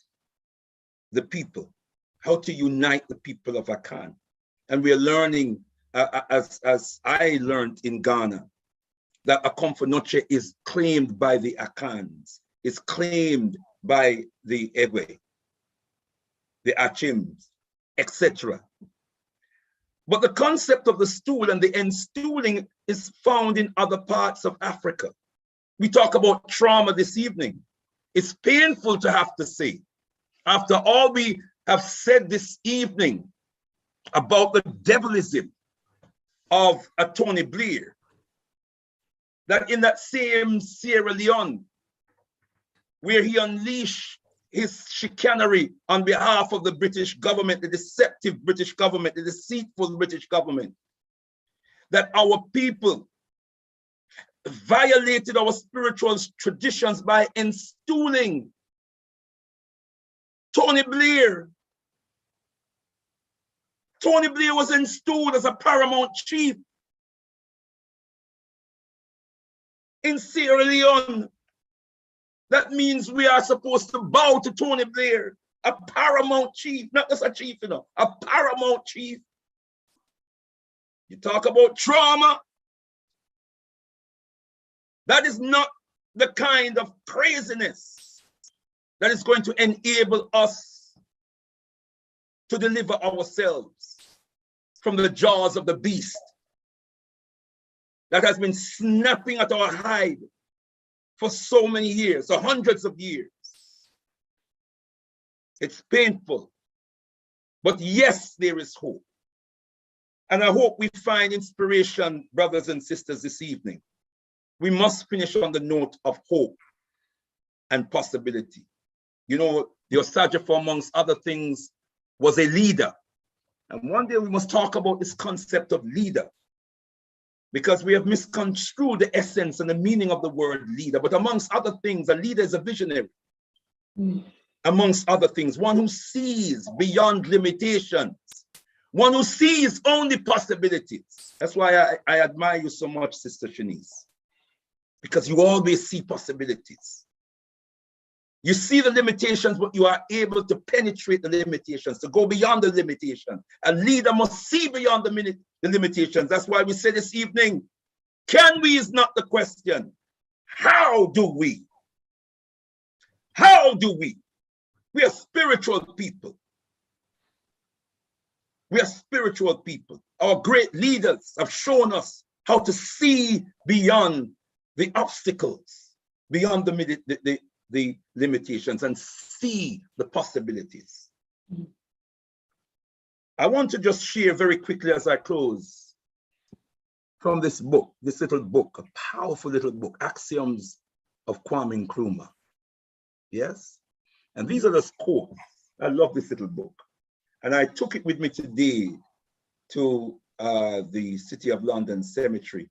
B: the people, how to unite the people of Akan. And we are learning, as I learned in Ghana, that a Comfanoche is claimed by the Akans, is claimed by the Ewe, the Achims, etc. But the concept of the stool and the enstooling is found in other parts of Africa. We talk about trauma this evening. It's painful to have to say, after all we have said this evening about the devilism of a Tony Blair, that in that same Sierra Leone, where he unleashed his chicanery on behalf of the British government, the deceptive British government, the deceitful British government, that our people violated our spiritual traditions by installing Tony Blair. Tony Blair was installed as a paramount chief in Sierra Leone. That means we are supposed to bow to Tony Blair, a paramount chief, not just a chief, you know, a paramount chief. You talk about trauma. That is not the kind of craziness that is going to enable us to deliver ourselves from the jaws of the beast that has been snapping at our hide for so many years, or hundreds of years. It's painful, but yes, there is hope. And I hope we find inspiration, brothers and sisters, this evening. We must finish on the note of hope and possibility. You know, the Osagyefo, amongst other things, was a leader. And one day we must talk about this concept of leader, because we have misconstrued the essence and the meaning of the word leader. But amongst other things, a leader is a visionary. Amongst other things, one who sees beyond limitations, one who sees only possibilities. That's why I admire you so much, Sister Shanice, because you always see possibilities. You see the limitations, but you are able to penetrate the limitations, to go beyond the limitations. A leader must see beyond the limitations. That's why we say this evening, can we is not the question. How do we? How do we? We are spiritual people. We are spiritual people. Our great leaders have shown us how to see beyond the obstacles, beyond the limitations, and see the possibilities. I want to just share very quickly as I close from this book, this little book, a powerful little book, Axioms of Kwame Nkrumah. Yes? And these are the quotes. I love this little book. And I took it with me today to the City of London Cemetery,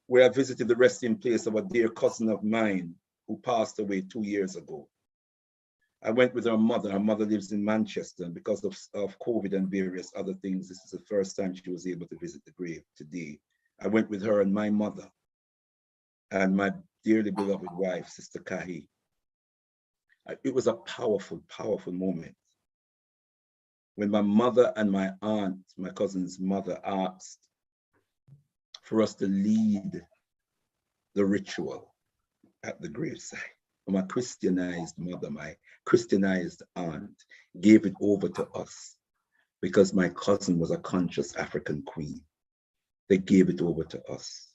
B: where I visited the resting place of a dear cousin of mine who passed away 2 years ago. I went with her mother. Her mother lives in Manchester, and because of COVID and various other things, this is the first time she was able to visit the grave today. I went with her and my mother and my dearly beloved wife, Sister Kahi. It was a powerful, powerful moment. When my mother and my aunt, my cousin's mother, asked for us to lead the ritual at the graveside. My Christianized mother, my Christianized aunt, gave it over to us because my cousin was a conscious African queen. They gave it over to us.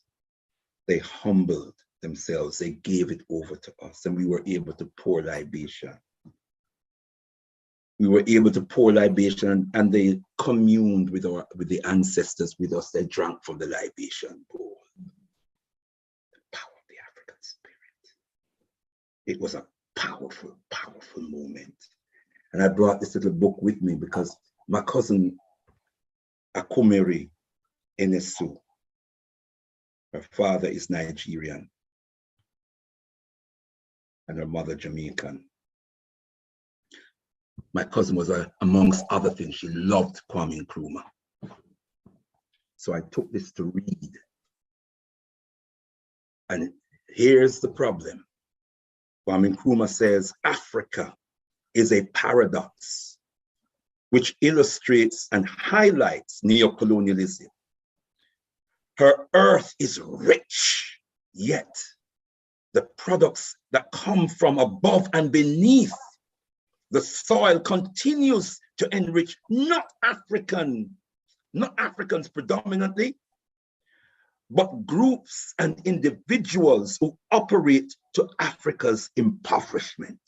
B: They humbled themselves. They gave it over to us, and we were able to pour libation. We were able to pour libation, and they communed with the ancestors with us. They drank from the libation bowl. The power of the African spirit. It was a powerful, powerful moment. And I brought this little book with me because my cousin Akumeri Enesu, her father is Nigerian and her mother Jamaican. My cousin was, amongst other things, she loved Kwame Nkrumah. So I took this to read. And here's the problem. Kwame Nkrumah says, Africa is a paradox which illustrates and highlights neocolonialism. Her earth is rich, yet the products that come from above and beneath the soil continues to enrich not Africans predominantly, but groups and individuals who operate to Africa's impoverishment.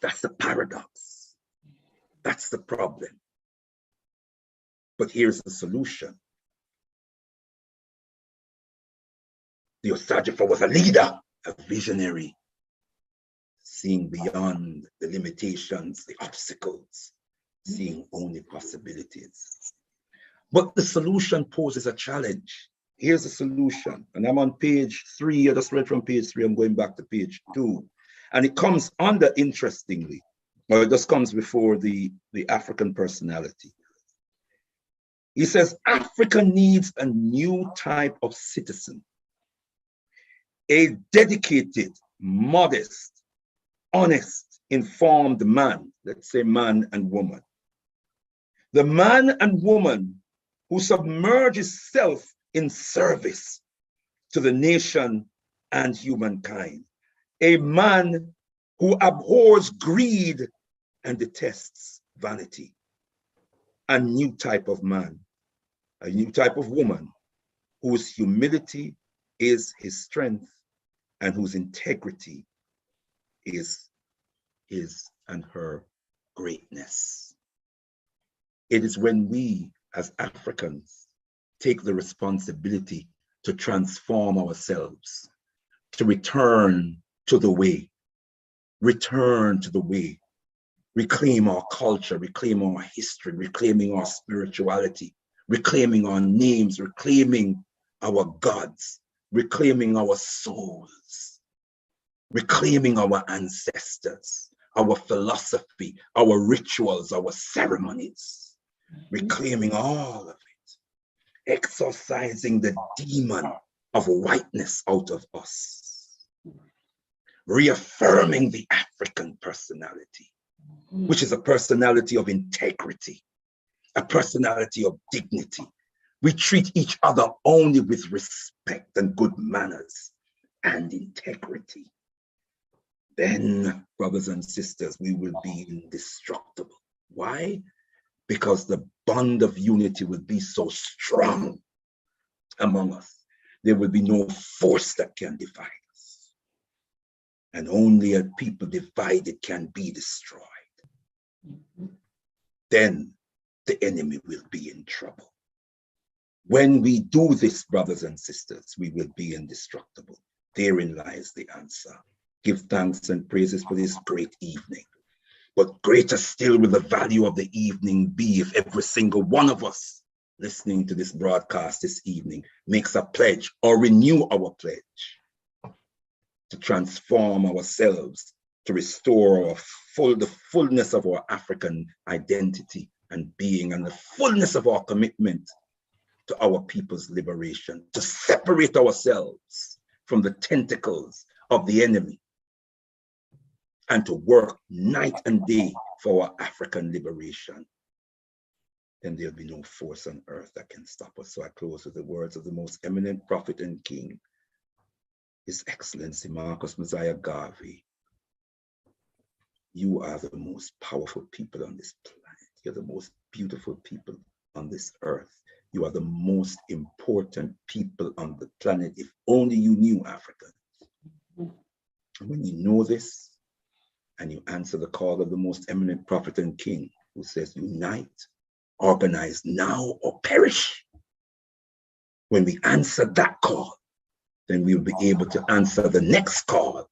B: That's the paradox. That's the problem. But here's the solution. The Osagyefo was a leader, a visionary, seeing beyond the limitations, the obstacles, seeing only possibilities. But the solution poses a challenge. Here's the solution. And I'm on page 3. I just read from page 3. I'm going back to page 2. And it comes under, interestingly, or it just comes before the African personality. He says, Africa needs a new type of citizen, a dedicated, modest, honest, informed man, let's say man and woman. The man and woman who submerges self in service to the nation and humankind. A man who abhors greed and detests vanity. A new type of man, a new type of woman whose humility is his strength and whose integrity is his and her greatness. It is when we as Africans take the responsibility to transform ourselves, to return to the way, reclaim our culture, reclaim our history, reclaiming our spirituality, reclaiming our names, reclaiming our gods, reclaiming our souls, reclaiming our ancestors, our philosophy, our rituals, our ceremonies, reclaiming all of it, exorcising the demon of whiteness out of us, reaffirming the African personality, which is a personality of integrity, a personality of dignity. We treat each other only with respect and good manners and integrity. Then, brothers and sisters, we will be indestructible. Why? Because the bond of unity will be so strong among us. There will be no force that can divide us. And only a people divided can be destroyed. Then the enemy will be in trouble. When we do this, brothers and sisters, we will be indestructible. Therein lies the answer. Give thanks and praises for this great evening. But greater still will the value of the evening be if every single one of us listening to this broadcast this evening makes a pledge or renew our pledge to transform ourselves, to restore the fullness of our African identity and being, and the fullness of our commitment to our people's liberation, to separate ourselves from the tentacles of the enemy, and to work night and day for our African liberation. Then there'll be no force on earth that can stop us. So I close with the words of the most eminent prophet and king, His Excellency Marcus Messiah Garvey. You are the most powerful people on this planet. You're the most beautiful people on this earth. You are the most important people on the planet, if only you knew Africans. And when you know this, and you answer the call of the most eminent prophet and king, who says, unite, organize now or perish. When we answer that call, then we'll be able to answer the next call.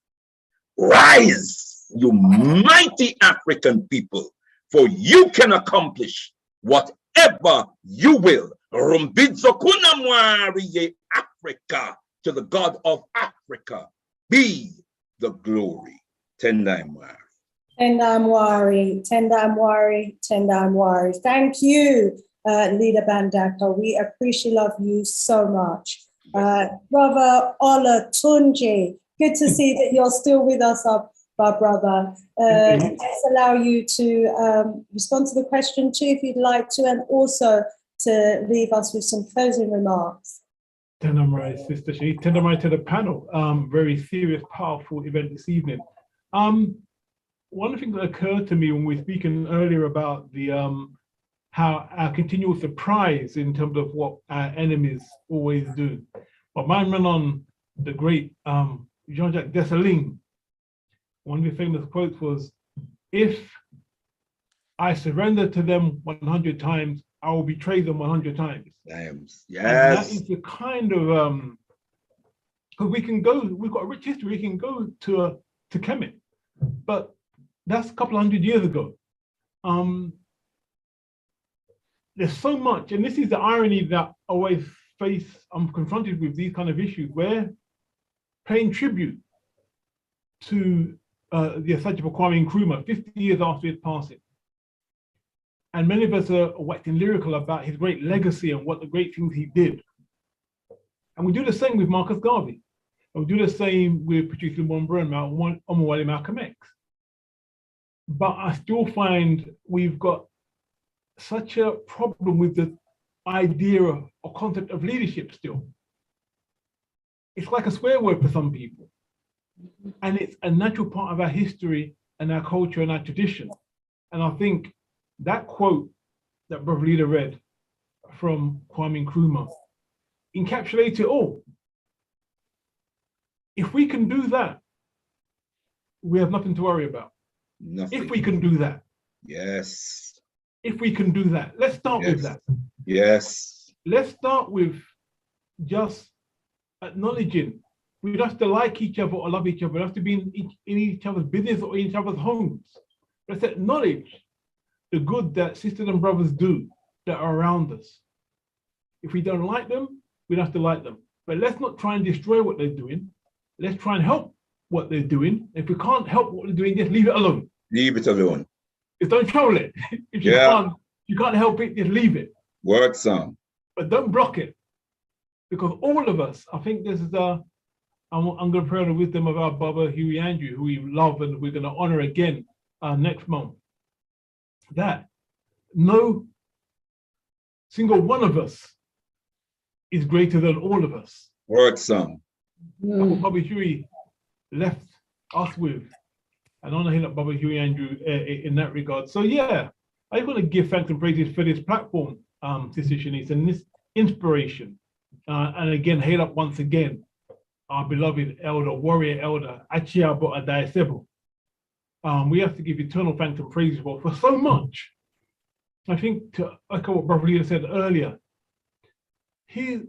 B: Rise, you mighty African people, for you can accomplish whatever you will. Rumbidzo kunamwari Africa, to the God of Africa be the glory. Tendai
A: Mwari, Tendai. Thank you, Leader Mbandaka. We appreciate you so much. Brother Olatunji, good to see that you're still with us, our brother. Let's allow you to respond to the question too, if you'd like to, and also to leave us with some closing remarks.
C: Tendai, Sister Shi. Tendai to the panel. Very serious, powerful event this evening. One thing that occurred to me when we were speaking earlier about the how our continual surprise in terms of what our enemies always do. But mine ran on the great Jean-Jacques Dessalines. One of his famous quotes was, "If I surrender to them 100 times, I will betray them 100 times."
B: Yes.
C: And that is the kind of, because we can go, we've got a rich history, we can go to Kemet, but that's a couple hundred years ago. There's so much, and this is the irony that I always I'm confronted with these kind of issues, where paying tribute to the Osagyefo Kwame Nkrumah 50 years after his passing. And many of us are waxing lyrical about his great legacy and what the great things he did. And we do the same with Marcus Garvey. And we do the same with Patrice Lumumba and Omowale Malcolm X. But I still find we've got such a problem with the idea or concept of leadership still. It's like a swear word for some people. And it's a natural part of our history and our culture and our tradition. And I think that quote that Brother Leader read from Kwame Nkrumah encapsulates it all. If we can do that, we have nothing to worry about.
B: Nothing.
C: If we can do that.
B: Yes.
C: If we can do that. Let's start with that.
B: Yes.
C: Let's start with just acknowledging we don't have to like each other or love each other. We don't have to be in each other's business or in each other's homes. Let's acknowledge the good that sisters and brothers do that are around us. If we don't like them, we don't have to like them. But let's not try and destroy what they're doing. Let's try and help what they're doing. If we can't help what they're doing, just leave it alone.
B: Leave it alone.
C: Just don't troll it. If you can't help it, just leave it.
B: Word song.
C: But don't block it. Because all of us, I think this is I'm going to pray on the wisdom of our Baba Huey Andrew, who we love and we're going to honor again next month. That no single one of us is greater than all of us.
B: Word song.
C: That's what Baba Huey left us with. And honor him, Baba Huey Andrew, in that regard. So yeah, I want to give thanks and praises for this platform, Sister Shanice, and this inspiration. And again, hail up once again our beloved elder, warrior elder, Achebe and Addae. We have to give eternal thanks and praises for so much. I think to echo what Brother Leader said earlier,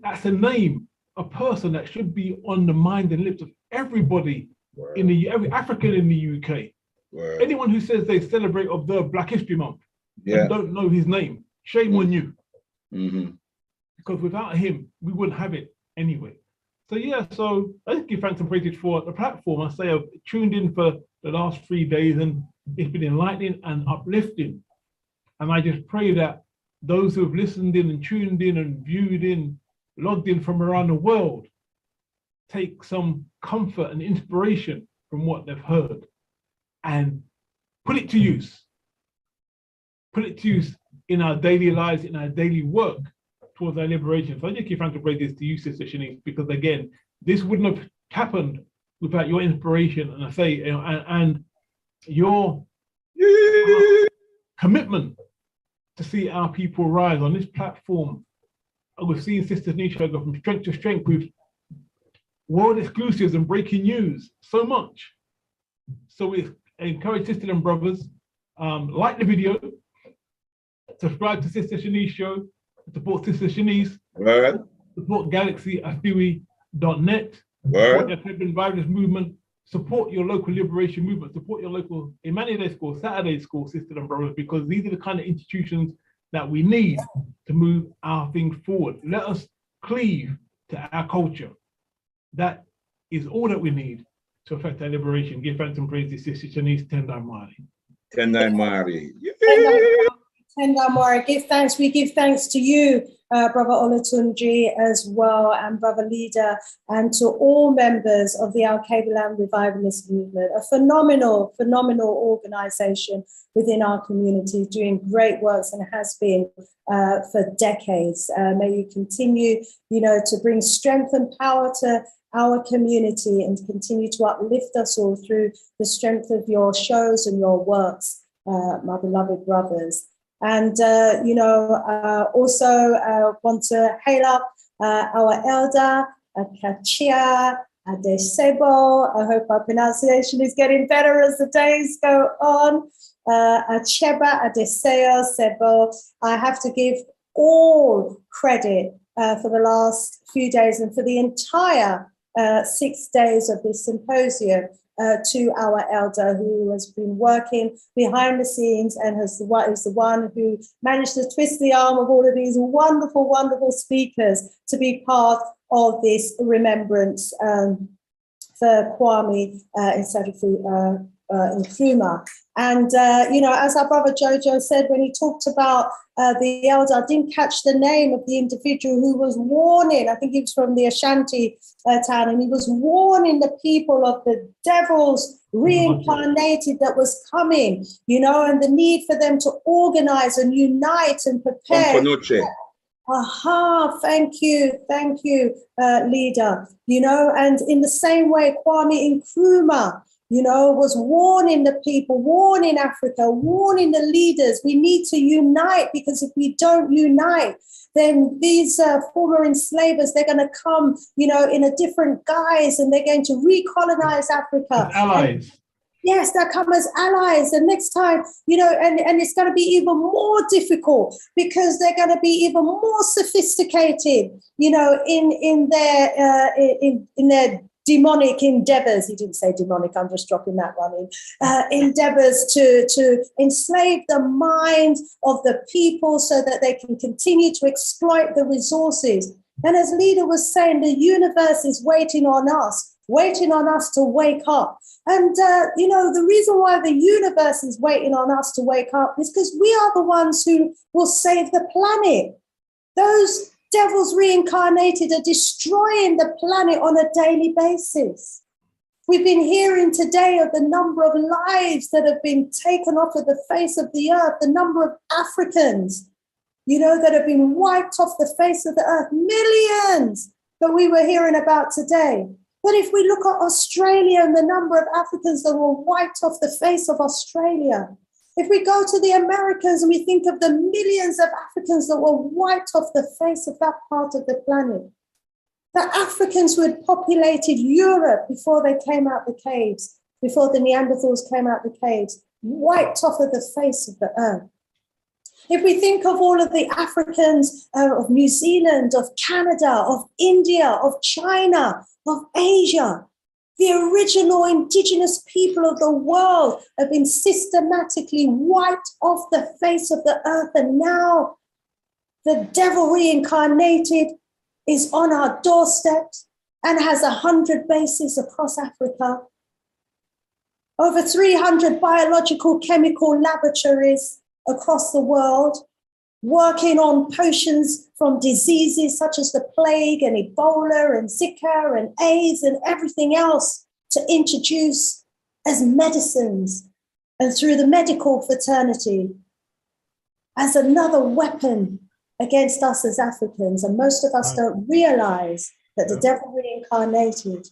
C: that's a name, a person that should be on the mind and lips of everybody every African in the UK.
B: Word.
C: Anyone who says they observe Black History Month and don't know his name, shame on you. Because without him, we wouldn't have it anyway. So yeah, so I just give thanks and praises for the platform. I say I've tuned in for the last 3 days and it's been enlightening and uplifting. And I just pray that those who have listened in and tuned in and viewed in, logged in from around the world, take some comfort and inspiration from what they've heard and put it to use. Put it to use in our daily lives, in our daily work towards our liberation. So I just keep trying to pray this to you, Sister Shanice, because again, this wouldn't have happened without your inspiration, and I say, and your commitment to see our people rise on this platform. We've seen Sister Shanice go from strength to strength with world exclusives and breaking news so much. So we encourage sisters and brothers, like the video, subscribe to Sister Shanice show, support Sister Shanice, support galaxyafiwi.net, support the African Virus movement, support your local liberation movement, support your local Emmanuel School, Saturday School, sisters and brothers, because these are the kind of institutions that we need to move our things forward. Let us cleave to our culture. That is all that we need to affect our liberation. Give thanks and praise to Sister Shanice Tendai Mari.
B: Tendai Mari.
A: Tendai Mari. Give thanks. We give thanks to you, Brother Olatunji, as well, and Brother Leader, and to all members of the Alkebu-Lan revivalist movement. A phenomenal organization within our community, doing great works, and has been for decades. May you continue, to bring strength and power to our community and continue to uplift us all through the strength of your shows and your works, my beloved brothers. And, also want to hail up our elder, Kachia Addae. I hope our pronunciation is getting better as the days go on. Achebe and Googie. I have to give all credit for the last few days and for the entire 6 days of this symposium to our elder, who has been working behind the scenes and is the one who managed to twist the arm of all of these wonderful, wonderful speakers to be part of this remembrance for Kwame Nkrumah. And, as our brother Joojo said when he talked about the elder, I didn't catch the name of the individual who was warning, I think he was from the Ashanti town, and he was warning the people of the devils reincarnated that was coming, and the need for them to organize and unite and prepare. Thank you, leader. And in the same way, Kwame Nkrumah, was warning the people, warning Africa, warning the leaders. We need to unite, because if we don't unite, then these former enslavers, they're going to come, in a different guise, and they're going to recolonize Africa.
C: As allies.
A: Yes, they'll come as allies. And next time, and it's going to be even more difficult, because they're going to be even more sophisticated, in their demonic endeavors. He didn't say demonic, I'm just dropping that one in. Endeavors to enslave the mind of the people so that they can continue to exploit the resources. And as leader was saying, the universe is waiting on us to wake up. And, the reason why the universe is waiting on us to wake up is because we are the ones who will save the planet. Those devils reincarnated are destroying the planet on a daily basis. We've been hearing today of the number of lives that have been taken off of the face of the earth, the number of Africans, that have been wiped off the face of the earth, millions that we were hearing about today. But if we look at Australia and the number of Africans that were wiped off the face of Australia, if we go to the Americas and we think of the millions of Africans that were wiped off the face of that part of the planet, the Africans who had populated Europe before they came out the caves, before the Neanderthals came out the caves, wiped off of the face of the earth. If we think of all of the Africans of New Zealand, of Canada, of India, of China, of Asia, the original indigenous people of the world have been systematically wiped off the face of the earth. And now the devil reincarnated is on our doorsteps and has 100 bases across Africa. Over 300 biological chemical laboratories across the world, working on potions from diseases such as the plague and Ebola and Zika and AIDS and everything else to introduce as medicines, and through the medical fraternity as another weapon against us as Africans. And most of us don't realize that the devil reincarnated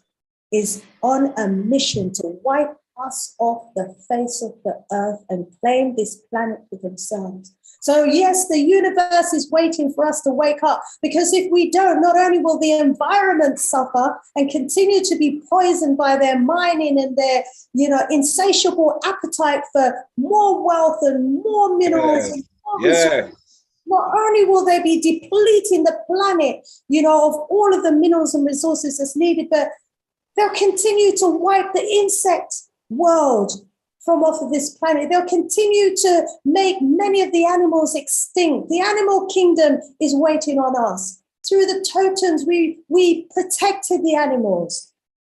A: is on a mission to wipe us off the face of the earth and claim this planet for themselves. So yes, the universe is waiting for us to wake up, because if we don't, not only will the environment suffer and continue to be poisoned by their mining and their, insatiable appetite for more wealth and more minerals and more resources. Not only will they be depleting the planet, of all of the minerals and resources that's needed, but they'll continue to wipe the insect world from off of this planet. They'll continue to make many of the animals extinct. The animal kingdom is waiting on us. Through the totems, we protected the animals.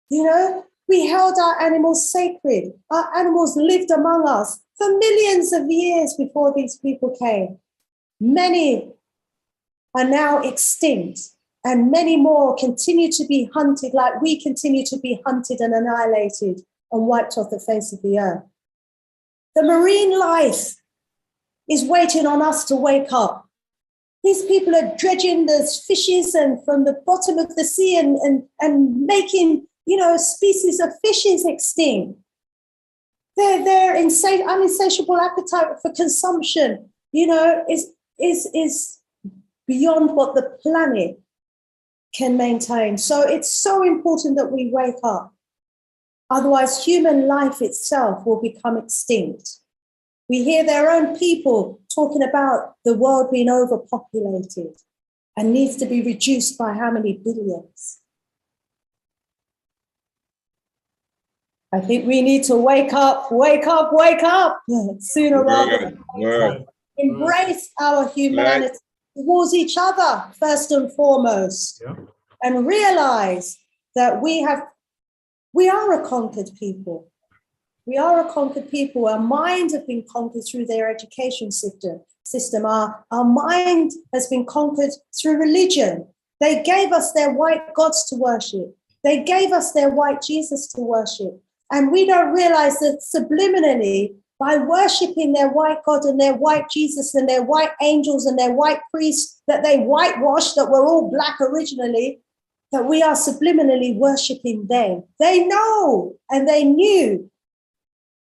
A: We held our animals sacred. Our animals lived among us for millions of years before these people came. Many are now extinct, and many more continue to be hunted like we continue to be hunted and annihilated and wiped off the face of the earth. The marine life is waiting on us to wake up. These people are dredging those fishes and from the bottom of the sea and making, species of fishes extinct. Their insatiable appetite for consumption, is beyond what the planet can maintain. So it's so important that we wake up. Otherwise, human life itself will become extinct. We hear their own people talking about the world being overpopulated and needs to be reduced by how many billions. I think we need to wake up sooner rather than later. Embrace our humanity towards each other, first and foremost, and realize that we are a conquered people. We are a conquered people. Our minds have been conquered through their education system. Our mind has been conquered through religion. They gave us their white gods to worship. They gave us their white Jesus to worship. And we don't realize that subliminally, by worshiping their white God and their white Jesus and their white angels and their white priests that they whitewashed, that were all black originally, that we are subliminally worshiping them. They know and they knew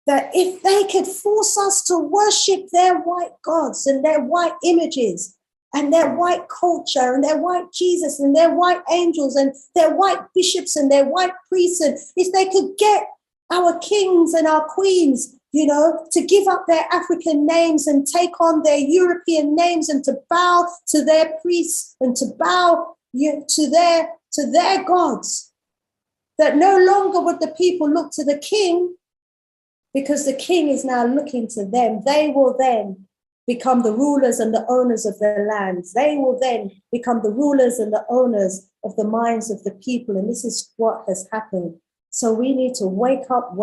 A: that if they could force us to worship their white gods and their white images and their white culture and their white Jesus and their white angels and their white bishops and their white priests, and if they could get our kings and our queens, to give up their African names and take on their European names and to bow to their priests and to bow to their gods, that no longer would the people look to the king, because the king is now looking to them. They will then become the rulers and the owners of their lands. They will then become the rulers and the owners of the minds of the people. And this is what has happened. So we need to wake up,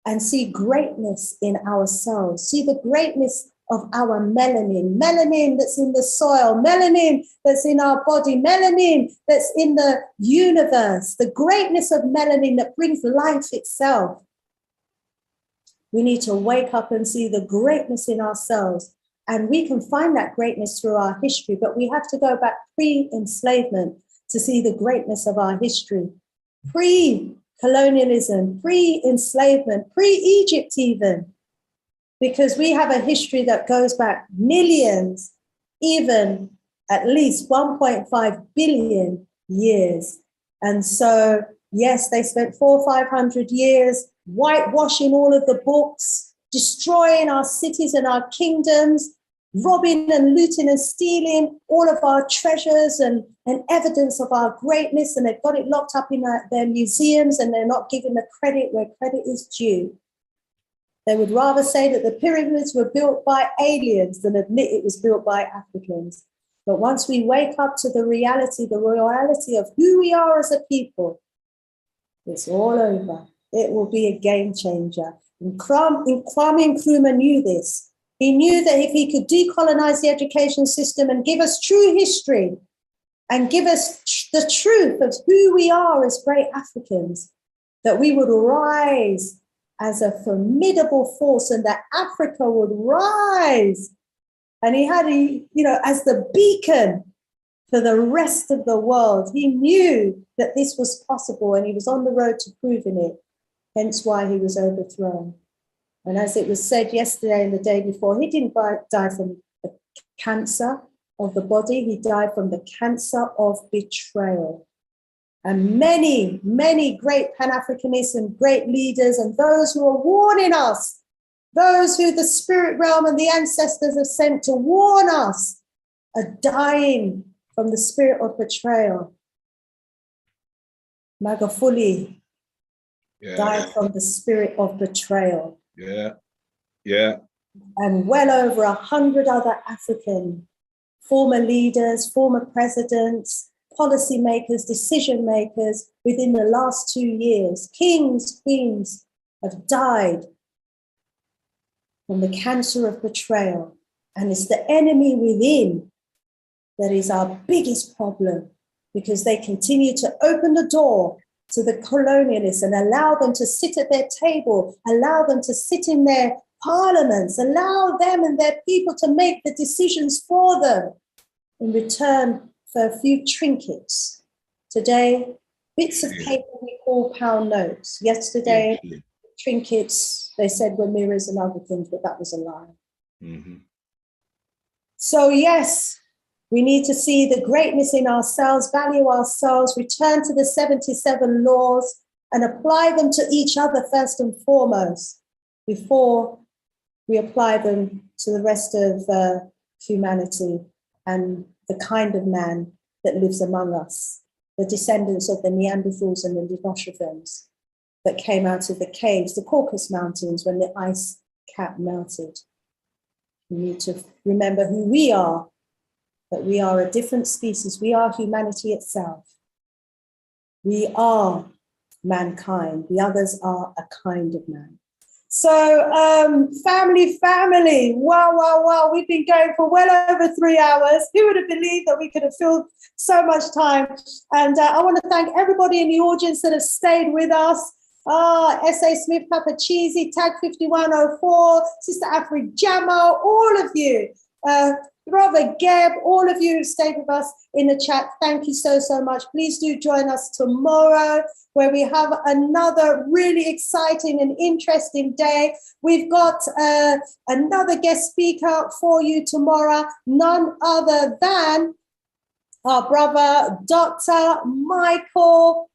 A: and see greatness in ourselves. See the greatness of our melanin that's in the soil, melanin that's in our body, melanin that's in the universe, the greatness of melanin that brings life itself. We need to wake up and see the greatness in ourselves. And we can find that greatness through our history, but we have to go back pre-enslavement to see the greatness of our history. Pre-colonialism, pre-enslavement, pre-Egypt even, because we have a history that goes back millions, even at least 1.5 billion years. And so, yes, they spent 400 or 500 years whitewashing all of the books, destroying our cities and our kingdoms, robbing and looting and stealing all of our treasures and evidence of our greatness, and they've got it locked up in their museums, and they're not giving the credit where credit is due. They would rather say that the pyramids were built by aliens than admit it was built by Africans. But once we wake up to the reality of who we are as a people, it's all over. It will be a game changer. And Kwame Nkrumah knew this. He knew that if he could decolonize the education system and give us true history and give us the truth of who we are as great Africans, that we would rise as a formidable force and that Africa would rise. And he had, as the beacon for the rest of the world. He knew that this was possible and he was on the road to proving it, hence why he was overthrown. And as it was said yesterday and the day before, he didn't die from the cancer of the body, he died from the cancer of betrayal. And many, many great Pan-Africanists and great leaders and those who are warning us, those who the spirit realm and the ancestors have sent to warn us, are dying from the spirit of betrayal. Magufuli died from the spirit of betrayal. And well over 100 other African former leaders, former presidents, policymakers, decision makers within the last 2 years, kings, queens, have died from the cancer of betrayal. And it's the enemy within that is our biggest problem, because they continue to open the door to the colonialists and allow them to sit at their table, allow them to sit in their parliaments, allow them and their people to make the decisions for them in return for a few trinkets. Today, bits of paper we call pound notes. Yesterday, trinkets, they said were mirrors and other things, but that was a lie.
B: Mm-hmm.
A: So yes, we need to see the greatness in ourselves, value ourselves, return to the 77 laws and apply them to each other first and foremost before we apply them to the rest of humanity and the kind of man that lives among us, the descendants of the Neanderthals and the Denisovans that came out of the caves, the Caucasus Mountains, when the ice cap melted. We need to remember who we are, that we are a different species. We are humanity itself. We are mankind. The others are a kind of man. So family, wow. We've been going for well over 3 hours. Who would have believed that we could have filled so much time? And I want to thank everybody in the audience that have stayed with us. S.A. Smith, Papa Cheesy, Tag 5104, Sister Afri Jamo, all of you, Brother Geb, all of you who stayed with us in the chat, thank you so much. Please do join us tomorrow, where we have another really exciting and interesting day. We've got another guest speaker for you tomorrow, none other than our brother, Dr. Michael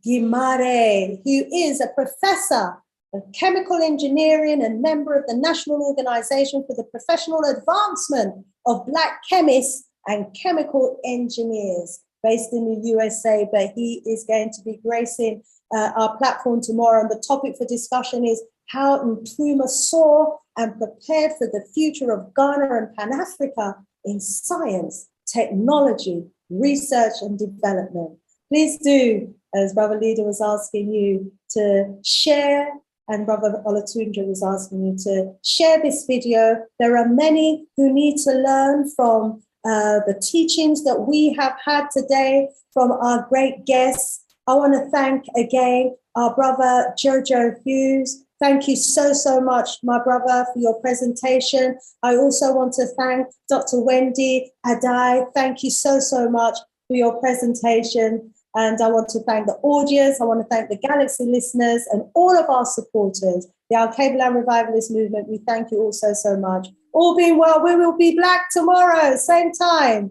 A: Gimare, who is a professor of chemical engineering and member of the National Organization for the Professional Advancement of Black Chemists and Chemical Engineers, based in the USA, but he is going to be gracing our platform tomorrow. And the topic for discussion is how Nkrumah saw and prepared for the future of Ghana and Pan-Africa in science, technology, research and development. Please do, as Brother Leader was asking you to share, and Brother Olatunji was asking you to share this video. There are many who need to learn from the teachings that we have had today from our great guests. I want to thank again our brother Joojo Hughes. Thank you so much, my brother, for your presentation. I also want to thank Dr. Wendy, Addae. Thank you so much for your presentation. And I want to thank the audience. I want to thank the Galaxy listeners and all of our supporters, the Alkebu-Lan Revivalist Movement. We thank you all so much. All being well, we will be back tomorrow, same time,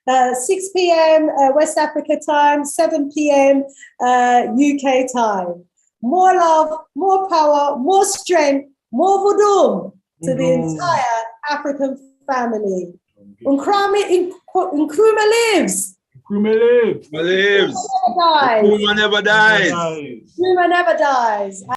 A: 6 p.m. West Africa time, 7 p.m. UK time. More love, more power, more strength, more voodoo to the entire African family. Nkrumah lives.
B: Nkrumah lives. Nkrumah never dies.
A: Nkrumah never dies.